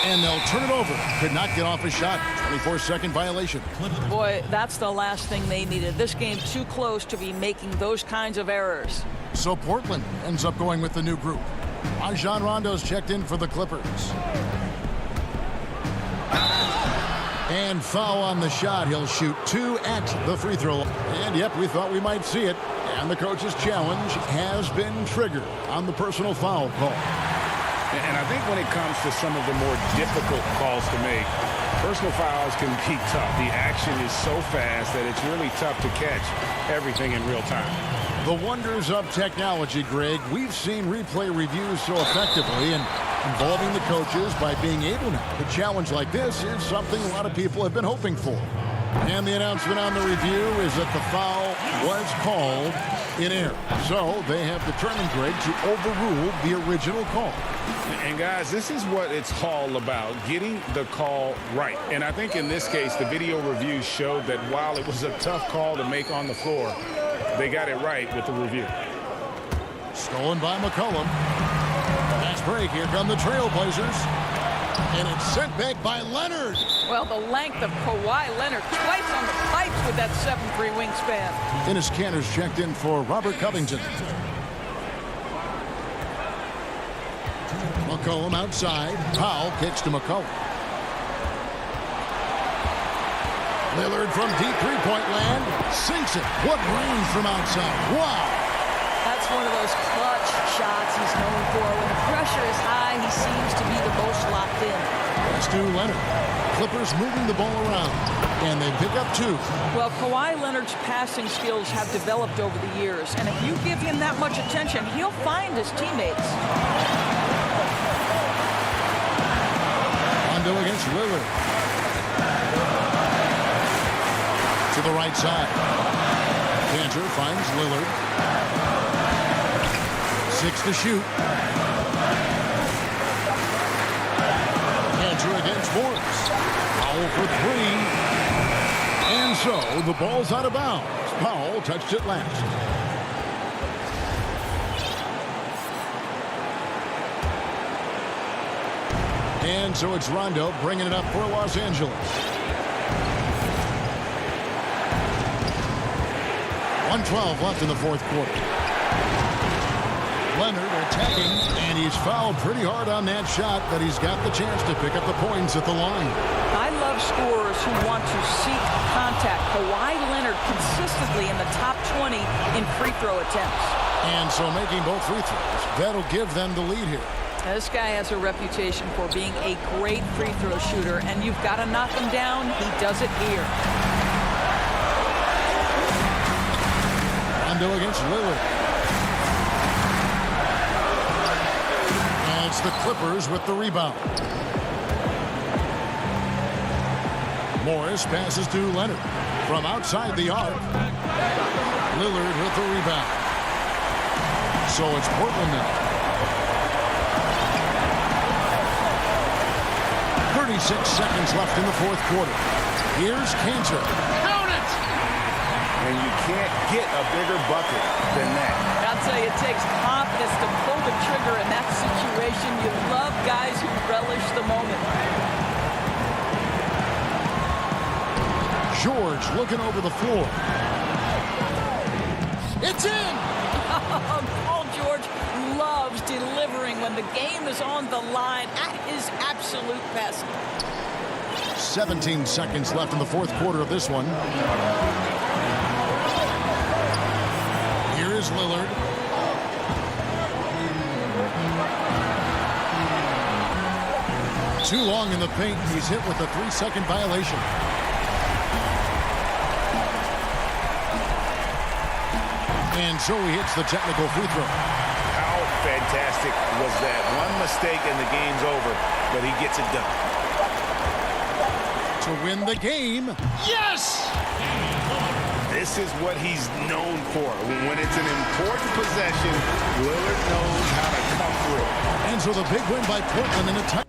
And they'll turn it over. Could not get off a shot. 24-second violation. Boy, that's the last thing they needed. This game too close to be making those kinds of errors. So Portland ends up going with the new group. Rajon Rondo's checked in for the Clippers. And foul on the shot. He'll shoot 2 at the free throw. And yep, we thought we might see it. And the coach's challenge has been triggered on the personal foul call. And I think when it comes to some of the more difficult calls to make, personal fouls can be tough. The action is so fast that it's really tough to catch everything in real time. The wonders of technology, Greg. We've seen replay reviews so effectively, and involving the coaches by being able now to challenge like this is something a lot of people have been hoping for. And the announcement on the review is that the foul was called in error. So they have determined, Greg, to overrule the original call. And guys, this is what it's all about, getting the call right. And I think in this case, the video review showed that while it was a tough call to make on the floor, they got it right with the review. Stolen by McCollum. Fast break. Here come the Trailblazers. And it's sent back by Leonard. Well, the length of Kawhi Leonard twice on the pipes with that 7'3" wingspan. Dennis Cantor's checked in for Robert Covington. McCollum outside. Powell kicks to McCollum. Lillard from deep three-point land. Sinks it. What range from outside. Wow. That's one of those clutch shots he's known for. When the pressure is high, he seems to be the most locked in. Let's do Leonard. Clippers moving the ball around. And they pick up 2. Well, Kawhi Leonard's passing skills have developed over the years. And if you give him that much attention, he'll find his teammates. Rondo against Lillard. To the right side. Cantor finds Lillard. 6 to shoot. Cantor against Morris. Powell for 3. And so the ball's out of bounds. Powell touched it last. And so it's Rondo bringing it up for Los Angeles. 1:12 left in the fourth quarter. Leonard attacking, and he's fouled pretty hard on that shot, but he's got the chance to pick up the points at the line. I love scorers who want to seek contact. Kawhi Leonard consistently in the top 20 in free throw attempts. And so making both free throws, that'll give them the lead here. This guy has a reputation for being a great free throw shooter, and you've got to knock him down. He does it here. Rondo against Lillard. And it's the Clippers with the rebound. Morris passes to Leonard from outside the arc. Lillard with the rebound. So it's Portland now. 36 seconds left in the fourth quarter. Here's Cantor. Count it! And you can't get a bigger bucket than that. I'll tell you, it takes confidence to pull the trigger in that situation. You love guys who relish the moment. George looking over the floor. It's in! Paul George loves delivering when the game is on the line at his absolute best. 17 seconds left in the fourth quarter of this one. Here is Lillard. Too long in the paint. He's hit with a 3-second violation. And so he hits the technical free throw. How fantastic was that? One mistake and the game's over, but he gets it done. To win the game, yes! This is what he's known for. When it's an important possession, Lillard knows how to come through. And so the big win by Portland in a tight.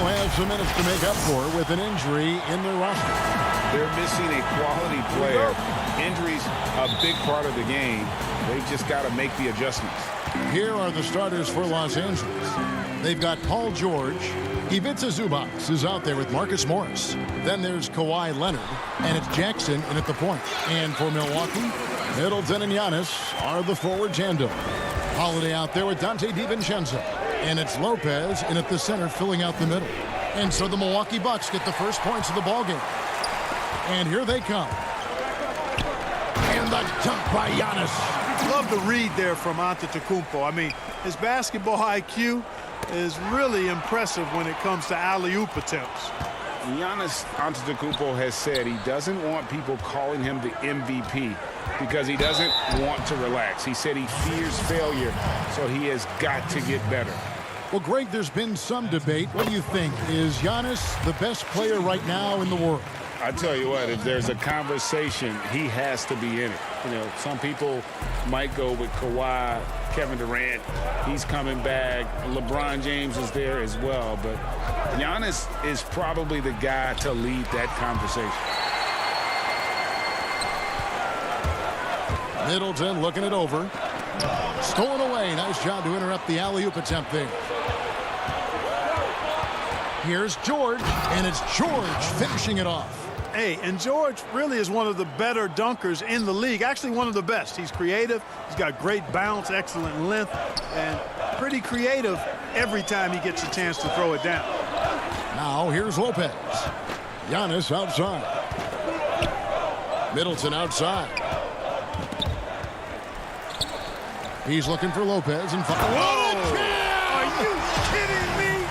they'll have some minutes to make up for with an injury in their roster. They're missing a quality player. Injuries a big part of the game. They've just got to make the adjustments. Here are the starters for Los Angeles. They've got Paul George. Ivica Zubac is out there with Marcus Morris. Then there's Kawhi Leonard, and it's Jackson in at the point. And for Milwaukee, Middleton and Giannis are the forward tandem. Holiday out there with Dante DiVincenzo. And it's Lopez in at the center filling out the middle. And so the Milwaukee Bucks get the first points of the ballgame. And here they come. And the dunk by Giannis. Love the read there from Antetokounmpo. I mean, his basketball IQ is really impressive when it comes to alley-oop attempts. Giannis Antetokounmpo has said he doesn't want people calling him the MVP because he doesn't want to relax. He said he fears failure, so he has got to get better. Well, Greg, there's been some debate. What do you think? Is Giannis the best player right now in the world? I tell you what, if there's a conversation, he has to be in it. You know, some people might go with Kawhi, Kevin Durant. He's coming back. LeBron James is there as well. But Giannis is probably the guy to lead that conversation. Middleton looking it over. Stolen away. Nice job to interrupt the alley-oop attempt there. Here's George, and it's George finishing it off. Hey, and George really is one of the better dunkers in the league. Actually, one of the best. He's creative. He's got great bounce, excellent length, and pretty creative every time he gets a chance to throw it down. Now, here's Lopez. Giannis outside. Middleton outside. He's looking for Lopez and Are you kidding me?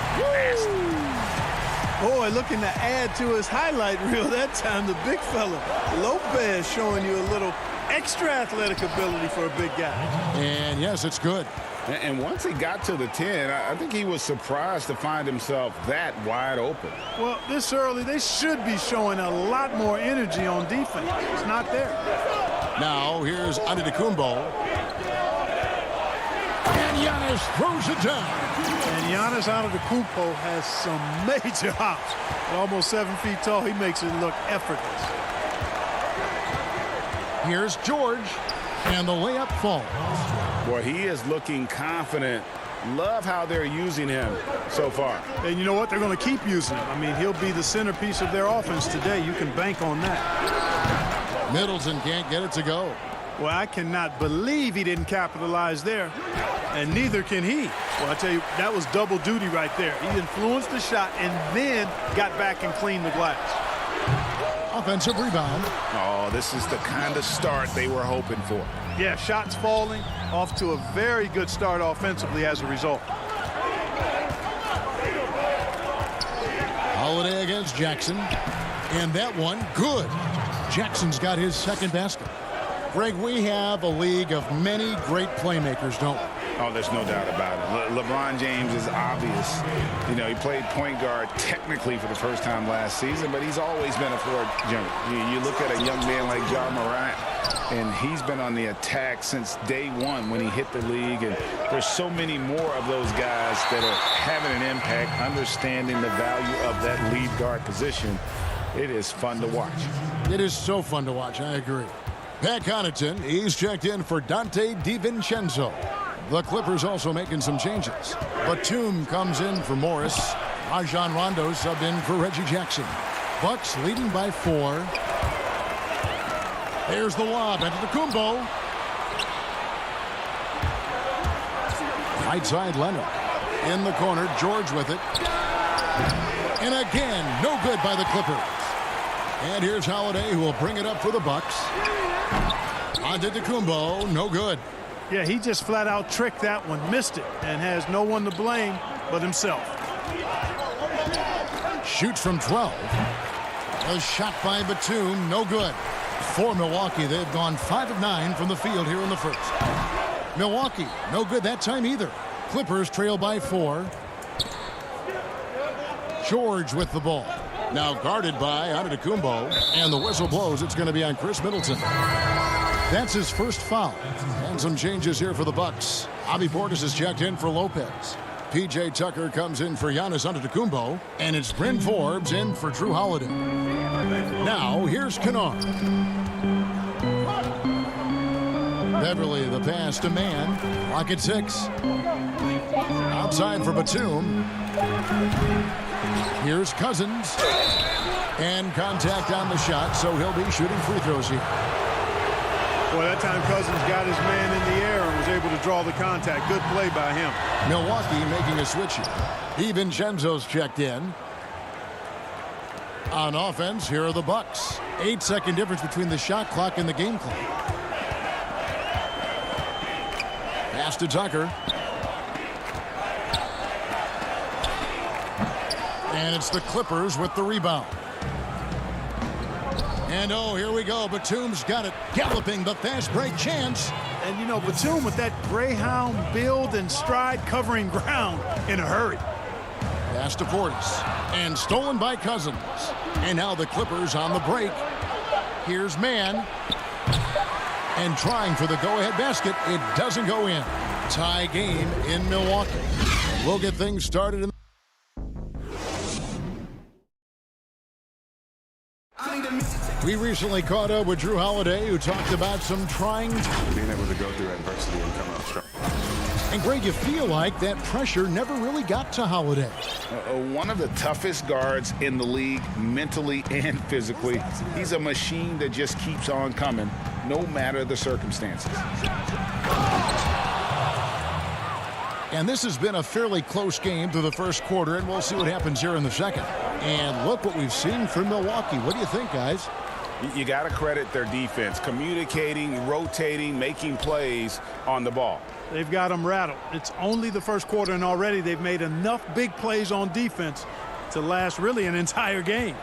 Boy, looking to add to his highlight reel that time, the big fella. Lopez showing you a little extra athletic ability for a big guy. And yes, it's good. And once he got to the 10, I think he was surprised to find himself that wide open. Well, this early, they should be showing a lot more energy on defense. It's not there. Now, here's Antetokounmpo. And Giannis throws it down. And Giannis Antetokounmpo has some major hops. At almost 7 feet tall, he makes it look effortless. Here's George, and the layup falls. Boy, he is looking confident. Love how they're using him so far. And you know what? They're going to keep using him. I mean, he'll be the centerpiece of their offense today. You can bank on that. Middleton can't get it to go. Well, I cannot believe he didn't capitalize there. And neither can he. Well, I tell you, that was double duty right there. He influenced the shot and then got back and cleaned the glass. Offensive rebound. Oh, this is the kind of start they were hoping for. Yeah, shots falling, off to a very good start offensively as a result. Holiday against Jackson. And that one, good. Jackson's got his second basket. Greg, we have a league of many great playmakers, don't we? Oh, there's no doubt about it. LeBron James is obvious. You know, he played point guard technically for the first time last season, but he's always been a floor general. You look at a young man like Ja Morant, and he's been on the attack since day one when he hit the league. And there's so many more of those guys that are having an impact, understanding the value of that lead guard position. It is fun to watch. It is so fun to watch. I agree. Pat Connaughton, he's checked in for Dante DiVincenzo. The Clippers also making some changes. Batum comes in for Morris. Rajon Rondo subbed in for Reggie Jackson. Bucks leading by 4. There's the lob into the Kumbo. Right side Leonard. In the corner, George with it. And again, no good by the Clippers. And here's Holiday, who will bring it up for the Bucks. Antetokounmpo, no good. Yeah, he just flat out tricked that one, missed it, and has no one to blame but himself. Shoots from 12. A shot by Batum, no good. For Milwaukee, they've gone 5 of 9 from the field here in the first. Milwaukee, no good that time either. Clippers trail by 4. George with the ball. Now guarded by Antetokounmpo, and the whistle blows. It's going to be on Chris Middleton. That's his first foul. And some changes here for the Bucks. Avi Portis is checked in for Lopez. P.J. Tucker comes in for Giannis Antetokounmpo, and it's Bryn Forbes in for Drew Holiday. Now, here's Kennard. Beverly, the pass to man. Clock at 6. Outside for Batum. Here's Cousins. And contact on the shot, so he'll be shooting free throws here. Well, that time Cousins got his man in the air and was able to draw the contact. Good play by him. Milwaukee making a switch here. DiVincenzo's checked in. On offense, here are the Bucks. 8-second difference between the shot clock and the game clock. Pass to Tucker. And it's the Clippers with the rebound. And oh, here we go. Batum's got it. Galloping the fast break chance. And you know, Batum with that Greyhound build and stride covering ground in a hurry. Pass to Portis. And stolen by Cousins. And now the Clippers on the break. Here's Mann. And trying for the go-ahead basket. It doesn't go in. Tie game in Milwaukee. We'll get things started in We recently caught up with Drew Holiday, who talked about some trying being able to go through adversity and come out strong. And Greg, you feel like that pressure never really got to Holiday. One of the toughest guards in the league, mentally and physically. He's a machine that just keeps on coming, no matter the circumstances. And this has been a fairly close game through the first quarter, and we'll see what happens here in the second. And look what we've seen from Milwaukee. What do you think, guys? You got to credit their defense, communicating, rotating, making plays on the ball. They've got them rattled. It's only the first quarter, and already they've made enough big plays on defense to last really an entire game.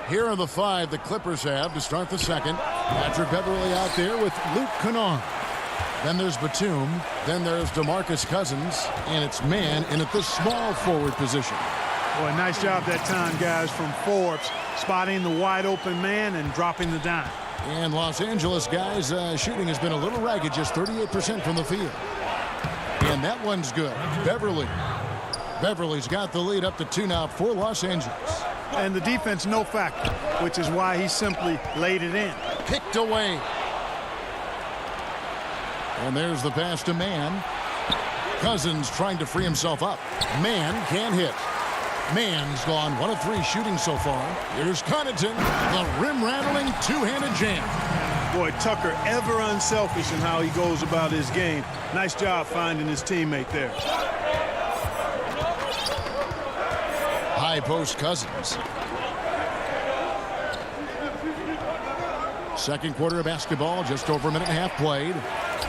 Here are the 5 the Clippers have to start the second. Patrick Beverly out there with Luke Kennard. Then there's Batum. Then there's DeMarcus Cousins. And it's Mann in at the small forward position. Boy, nice job that time, guys, from Forbes, spotting the wide open man and dropping the dime. And Los Angeles, guys, shooting has been a little ragged, just 38% from the field. And that one's good. Beverly's got the lead up to 2 now for Los Angeles. And the defense no factor, which is why he simply laid it in. Picked away. And there's the pass to Mann. Cousins trying to free himself up. Mann can't hit. Mann's gone 1 of 3 shooting so far. Here's Connaughton, the rim-rattling two-handed jam. Boy, Tucker ever unselfish in how he goes about his game. Nice job finding his teammate there. High post Cousins. Second quarter of basketball, just over a minute and a half played.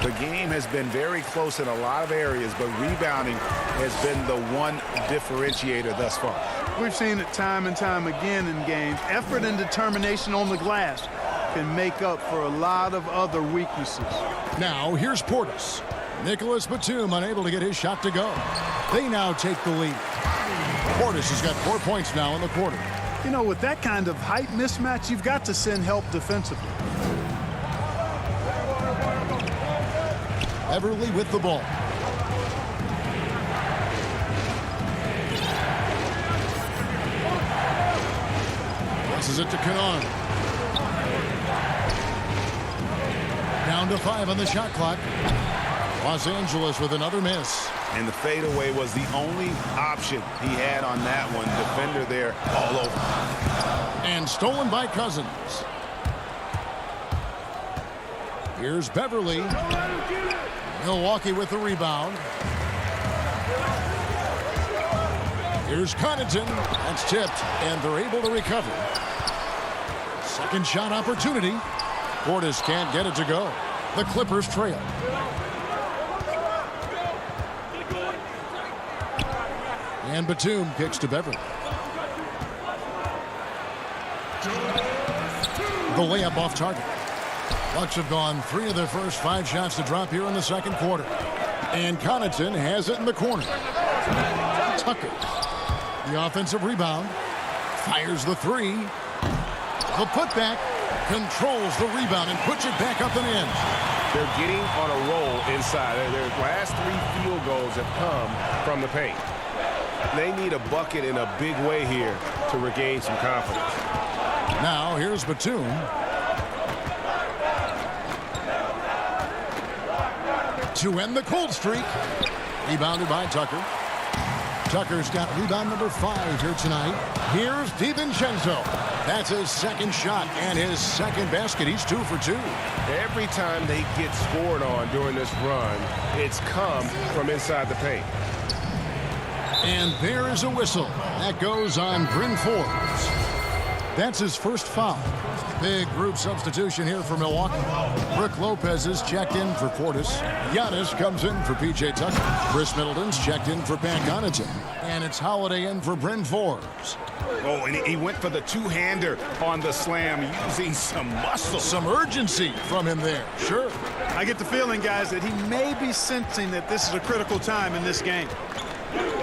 The game has been very close in a lot of areas, but rebounding has been the one differentiator thus far. We've seen it time and time again in games. Effort and determination on the glass can make up for a lot of other weaknesses. Now, here's Portis. Nicholas Batum unable to get his shot to go. They now take the lead. Portis has got 4 points now in the quarter. You know, with that kind of height mismatch, you've got to send help defensively. Beverly with the ball. Passes it to Kennard. Down to 5 on the shot clock. Los Angeles with another miss. And the fadeaway was the only option he had on that one. Defender there all over. And stolen by Cousins. Here's Beverly. Milwaukee with the rebound. Here's Connaughton. That's tipped, and they're able to recover. Second shot opportunity. Portis can't get it to go. The Clippers trail. And Batum kicks to Beverly. The layup off target. Bucks have gone 3 of their first 5 shots to drop here in the second quarter. And Connaughton has it in the corner. Tucker, the offensive rebound, fires the 3. The putback, controls the rebound and puts it back up and in. They're getting on a roll inside. Their last 3 field goals have come from the paint. They need a bucket in a big way here to regain some confidence. Now here's Batum. To end the cold streak. Rebounded by Tucker. Tucker's got rebound number 5 here tonight. Here's DiVincenzo. That's his second shot and his second basket. He's 2 for 2. Every time they get scored on during this run, it's come from inside the paint. And there is a whistle. That goes on Bryn Forbes. That's his first foul. Big group substitution here for Milwaukee. Brook Lopez is checked in for Portis. Giannis comes in for P.J. Tucker. Chris Middleton's checked in for Pat Connaughton. And it's Holiday in for Bryn Forbes. Oh, and he went for the two-hander on the slam, using some muscle. Some urgency from him there, sure. I get the feeling, guys, that he may be sensing that this is a critical time in this game.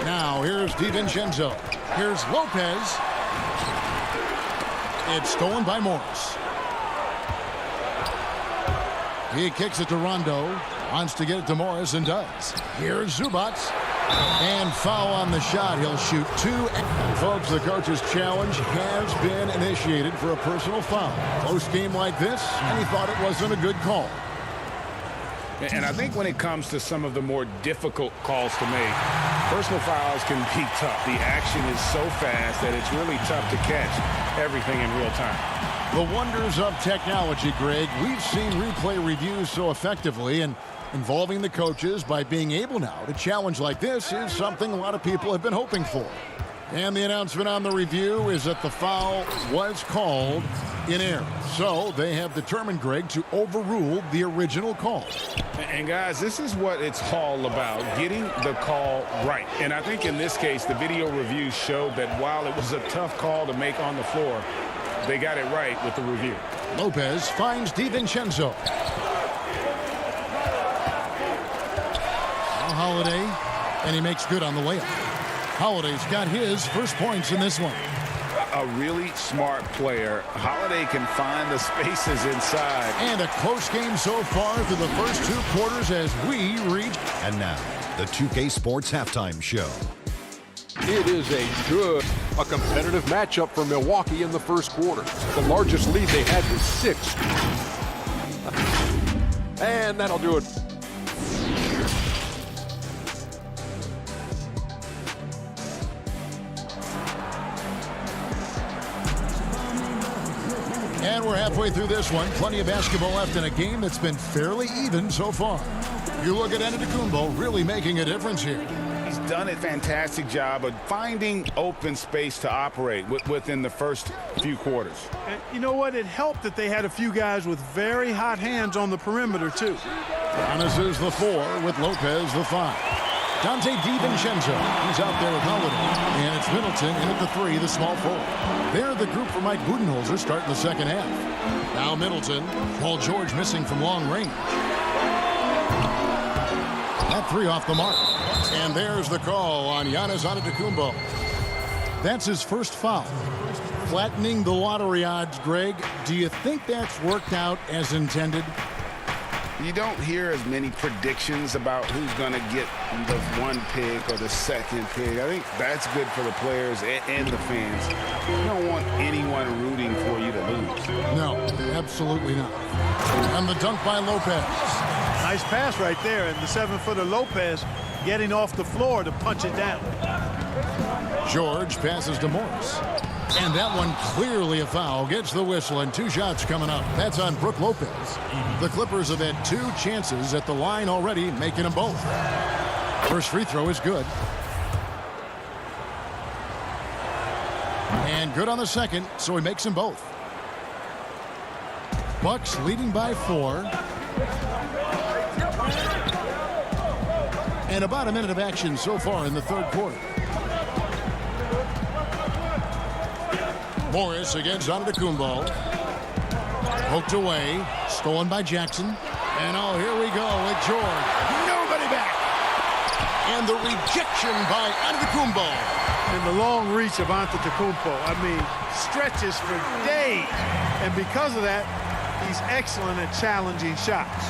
Now, here's DiVincenzo. Here's Lopez. It's stolen by Morris. He kicks it to Rondo. Wants to get it to Morris and does. Here's Zubac. And foul on the shot. He'll shoot 2. Folks, the coach's challenge has been initiated for a personal foul. Close game like this, and he thought it wasn't a good call. And I think when it comes to some of the more difficult calls to make, personal fouls can be tough. The action is so fast that it's really tough to catch everything in real time. The wonders of technology, Greg. We've seen replay reviews so effectively, and involving the coaches by being able now to challenge like this is something a lot of people have been hoping for. And the announcement on the review is that the foul was called in error. So they have determined, Greg, to overrule the original call. And guys, this is what it's all about, getting the call right. And I think in this case, the video review showed that while it was a tough call to make on the floor, they got it right with the review. Lopez finds DiVincenzo. Holiday, and he makes good on the layup. Holiday's got his first points in this one. A really smart player. Holiday can find the spaces inside. And a close game so far through the first 2 quarters as we reach. And now, the 2K Sports Halftime Show. It is a competitive matchup for Milwaukee in the first quarter. The largest lead they had was 6. And that'll do it. And we're halfway through this one. Plenty of basketball left in a game that's been fairly even so far. You look at Antetokounmpo really making a difference here. He's done a fantastic job of finding open space to operate within the first few quarters. And you know what? It helped that they had a few guys with very hot hands on the perimeter, too. Giannis is the 4 with Lopez the 5. Dante DiVincenzo, he's out there with Holiday. And it's Middleton in at the 3, the small forward. They're the group for Mike Budenholzer starting the second half. Now Middleton, Paul George missing from long range. That 3 off the mark. And there's the call on Giannis Antetokounmpo. That's his first foul. Flattening the lottery odds, Greg. Do you think that's worked out as intended? You don't hear as many predictions about who's going to get the 1 pick or the 2nd pick. I think that's good for the players and the fans. You don't want anyone rooting for you to lose. No, absolutely not. And the dunk by Lopez. Nice pass right there, and the 7-footer Lopez getting off the floor to punch it down. George passes to Morris. And that one clearly a foul. Gets the whistle, and 2 shots coming up. That's on Brook Lopez. The Clippers have had 2 chances at the line already, making them both. First free throw is good. And good on the second, so he makes them both. Bucks leading by 4. And about a minute of action so far in the third quarter. Morris against Antetokounmpo. Poked away. Stolen by Jackson. And oh, here we go with George. Nobody back. And the rejection by Antetokounmpo. And the long reach of Antetokounmpo. I mean, stretches for days. And because of that, he's excellent at challenging shots.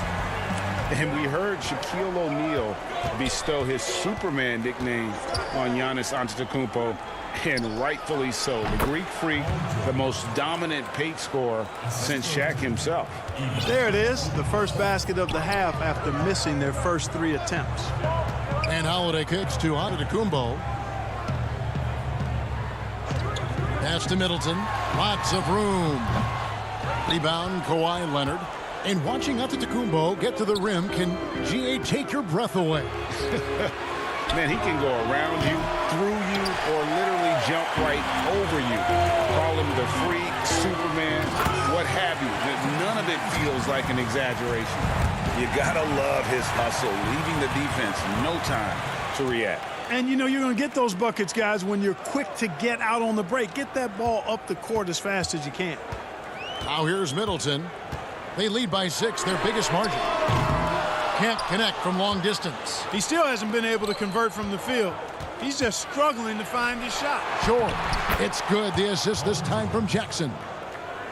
And we heard Shaquille O'Neal bestow his Superman nickname on Giannis Antetokounmpo, and rightfully so. The Greek Freak, the most dominant paint scorer since Shaq himself. There it is, the first basket of the half after missing their first 3 attempts. And Holiday kicks to Antetokounmpo. Pass to Middleton. Lots of room. Rebound, Kawhi Leonard. And watching Antetokounmpo get to the rim can, GA, take your breath away. Man, he can go around you, through you, or literally jump right over you. Call him the freak, Superman, what have you. None of it feels like an exaggeration. You gotta love his hustle, leaving the defense no time to react. And, you know, you're going to get those buckets, guys, when you're quick to get out on the break. Get that ball up the court as fast as you can. Now here's Middleton. They lead by 6, their biggest margin. Can't connect from long distance. He still hasn't been able to convert from the field. He's just struggling to find his shot. George, it's good. The assist this time from Jackson.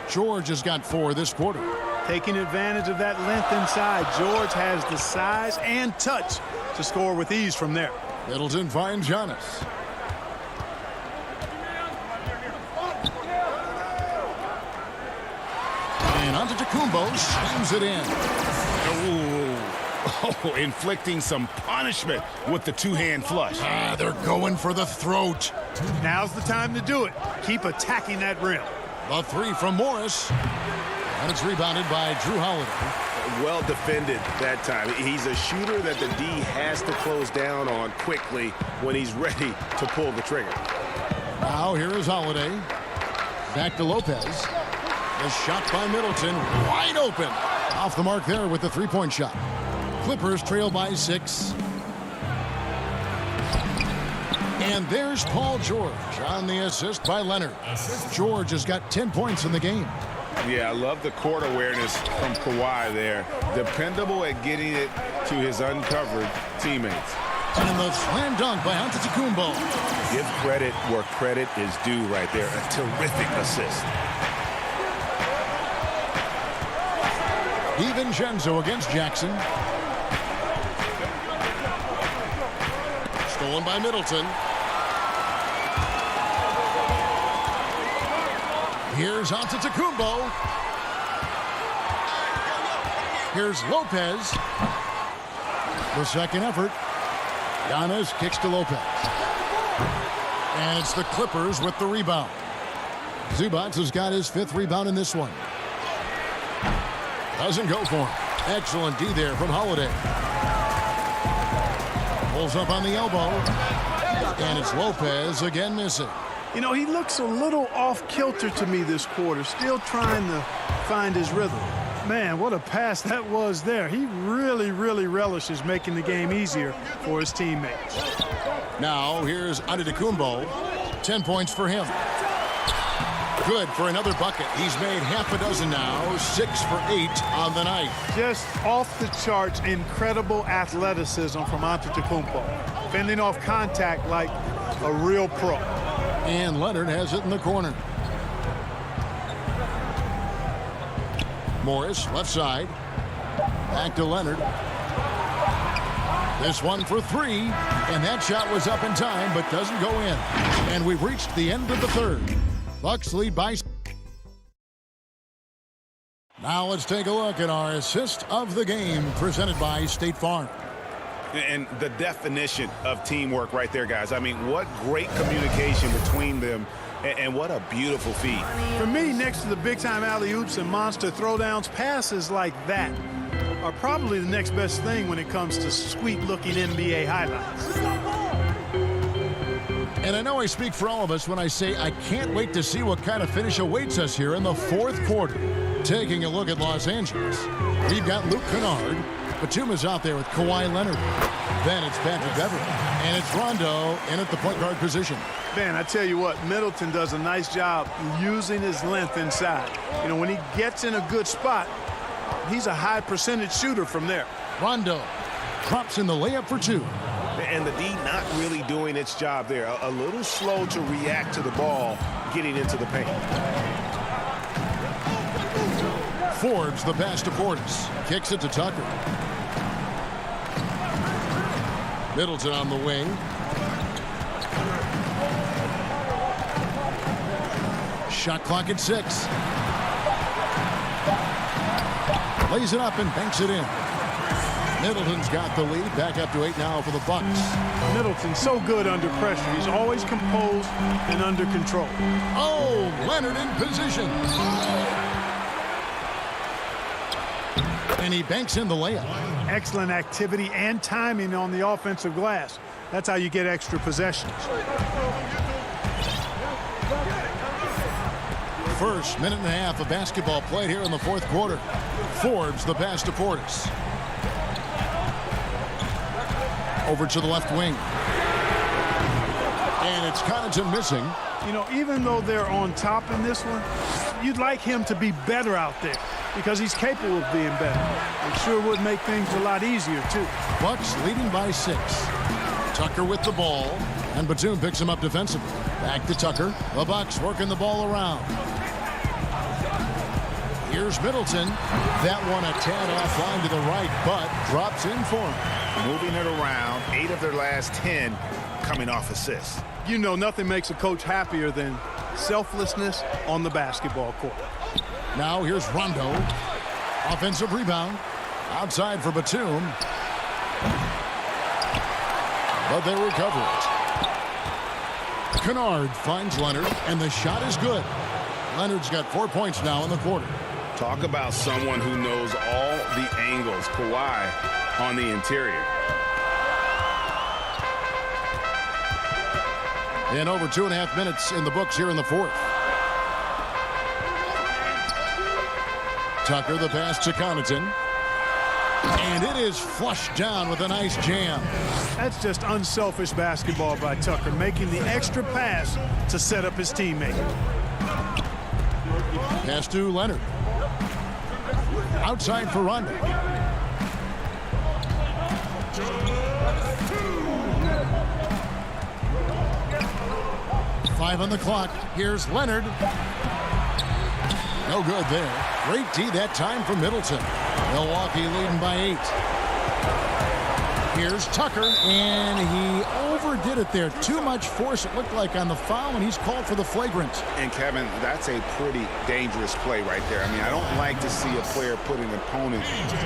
George has got 4 this quarter. Taking advantage of that length inside, George has the size and touch to score with ease from there. Middleton finds Giannis. And Antetokounmpo slams it in. Oh, inflicting some punishment with the 2-hand flush. They're going for the throat. Now's the time to do it. Keep attacking that rim. The 3 from Morris. And it's rebounded by Drew Holiday. Well defended that time. He's a shooter that the D has to close down on quickly when he's ready to pull the trigger. Now here is Holiday. Back to Lopez. The shot by Middleton. Wide open. Off the mark there with the 3-point shot. Clippers trail by 6. And there's Paul George on the assist by Leonard. George has got 10 points in the game. Yeah, I love the court awareness from Kawhi there. Dependable at getting it to his uncovered teammates. And the slam dunk by Antetokounmpo. Give credit where credit is due right there. A terrific assist. DiVincenzo against Jackson. Stolen by Middleton. Here's Antetokounmpo. Here's Lopez. The second effort. Giannis kicks to Lopez. And it's the Clippers with the rebound. Zubac has got his 5th rebound in this one. Doesn't go for him. Excellent D there from Holiday. Pulls up on the elbow. And it's Lopez again missing. You know, he looks a little off kilter to me this quarter, still trying to find his rhythm. Man, what a pass that was there. He really, really relishes making the game easier for his teammates. Now, here's Antetokounmpo. 10 points for him. Good for another bucket. He's made half a dozen now, 6 for 8 on the night. Just off the charts, incredible athleticism from Antetokounmpo. Fending off contact like a real pro. And Leonard has it in the corner. Morris, left side. Back to Leonard. This one for 3. And that shot was up in time, but doesn't go in. And we've reached the end of the 3rd. Bucks lead by. Now let's take a look at our assist of the game presented by State Farm. And the definition of teamwork right there, guys. I mean, what great communication between them, and what a beautiful feed. For me, next to the big-time alley-oops and monster throwdowns, passes like that are probably the next best thing when it comes to sweet-looking NBA highlights. And I know I speak for all of us when I say I can't wait to see what kind of finish awaits us here in the 4th quarter. Taking a look at Los Angeles, we've got Luke Kennard. Batum's out there with Kawhi Leonard. Then it's Patrick Beverley. And it's Rondo in at the point guard position. Man, I tell you what, Middleton does a nice job using his length inside. You know, when he gets in a good spot, he's a high percentage shooter from there. Rondo drops in the layup for 2. And the D not really doing its job there. A little slow to react to the ball getting into the paint. Forbes the pass to Portis. Kicks it to Tucker. Middleton on the wing. Shot clock at 6. Lays it up and banks it in. Middleton's got the lead. Back up to 8 now for the Bucks. Middleton's so good under pressure. He's always composed and under control. Oh, Leonard in position. And he banks in the layup. Excellent activity and timing on the offensive glass. That's how you get extra possessions. First minute and a half of basketball played here in the fourth quarter. Forbes the pass to Portis. Over to the left wing. And it's Connaughton missing. You know, even though they're on top in this one, you'd like him to be better out there because he's capable of being better. It sure would make things a lot easier, too. Bucks leading by 6. Tucker with the ball, and Batum picks him up defensively. Back to Tucker. The Bucks working the ball around. Here's Middleton. That one a tad offline to the right, but drops in for him. Moving it around, 8 of their last 10 coming off assists. You know, nothing makes a coach happier than selflessness on the basketball court. Now here's Rondo. Offensive rebound. Outside for Batum. But they recover it. Kennard finds Leonard, and the shot is good. Leonard's got 4 points now in the quarter. Talk about someone who knows all the angles. Kawhi on the interior. And over 2.5 minutes in the books here in the fourth. Tucker the pass to Connaughton. And it is flushed down with a nice jam. That's just unselfish basketball by Tucker, making the extra pass to set up his teammate. Pass to Leonard. Outside for Rondo. Five on the clock. Here's Leonard. No good there. Great D that time for Middleton. Milwaukee leading by 8. Here's Tucker, and he overdid it there. Too much force, it looked like, on the foul, and he's called for the flagrant. And, Kevin, that's a pretty dangerous play right there. I mean, I don't like to see a player put an opponent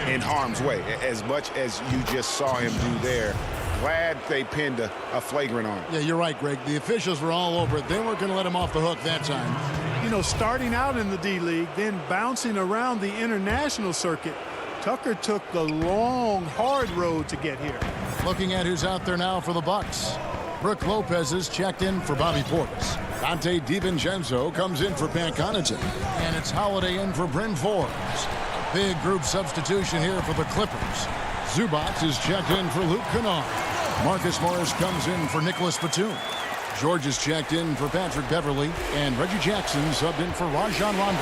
in harm's way, as much as you just saw him do there. Glad they pinned a flagrant on him. Yeah, you're right, Greg. The officials were all over it. They weren't going to let him off the hook that time. You know, starting out in the D-League, then bouncing around the international circuit, Tucker took the long, hard road to get here. Looking at who's out there now for the Bucks. Brook Lopez is checked in for Bobby Portis. Dante DiVincenzo comes in for Pat Connaughton. And it's Holiday in for Bryn Forbes. Big group substitution here for the Clippers. Zubac is checked in for Luke Kennard. Marcus Morris comes in for Nicholas Batum. George is checked in for Patrick Beverly. And Reggie Jackson subbed in for Rajon Rondo.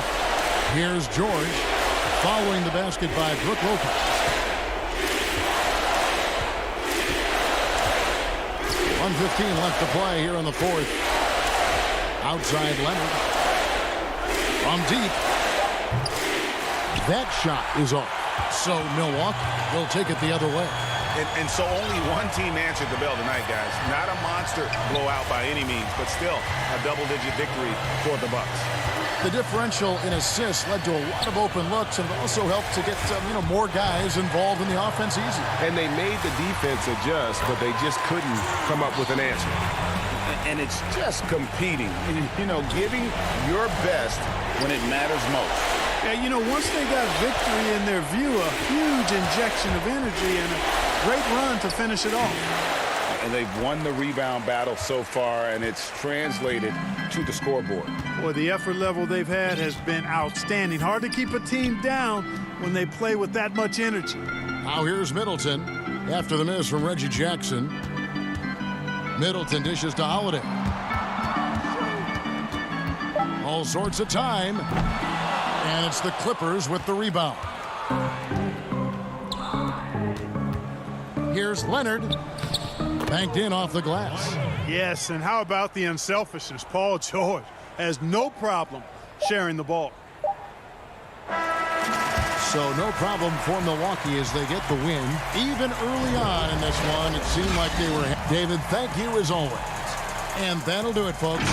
Here's George following the basket by Brook Lopez. 1:15 left to play here in the fourth. Outside Leonard. From deep. That shot is off. So Milwaukee will take it the other way. And so only one team answered the bell tonight, guys. Not a monster blowout by any means, but still a double-digit victory for the Bucks. The differential in assists led to a lot of open looks, and it also helped to get more guys involved in the offense easy. And they made the defense adjust, but they just couldn't come up with an answer. And it's just competing, giving your best when it matters most. Yeah, you know, once they got victory in their view, a huge injection of energy and a great run to finish it off. And they've won the rebound battle so far, and it's translated to the scoreboard. Boy, the effort level they've had has been outstanding. Hard to keep a team down when they play with that much energy. Now here's Middleton after the miss from Reggie Jackson. Middleton dishes to Holiday. All sorts of time. And it's the Clippers with the rebound. Here's Leonard. Banked in off the glass. Yes, and how about the unselfishness? Paul George has no problem sharing the ball. So no problem for Milwaukee as they get the win. Even early on in this one, it seemed like they were. David, thank you as always. And that'll do it, folks.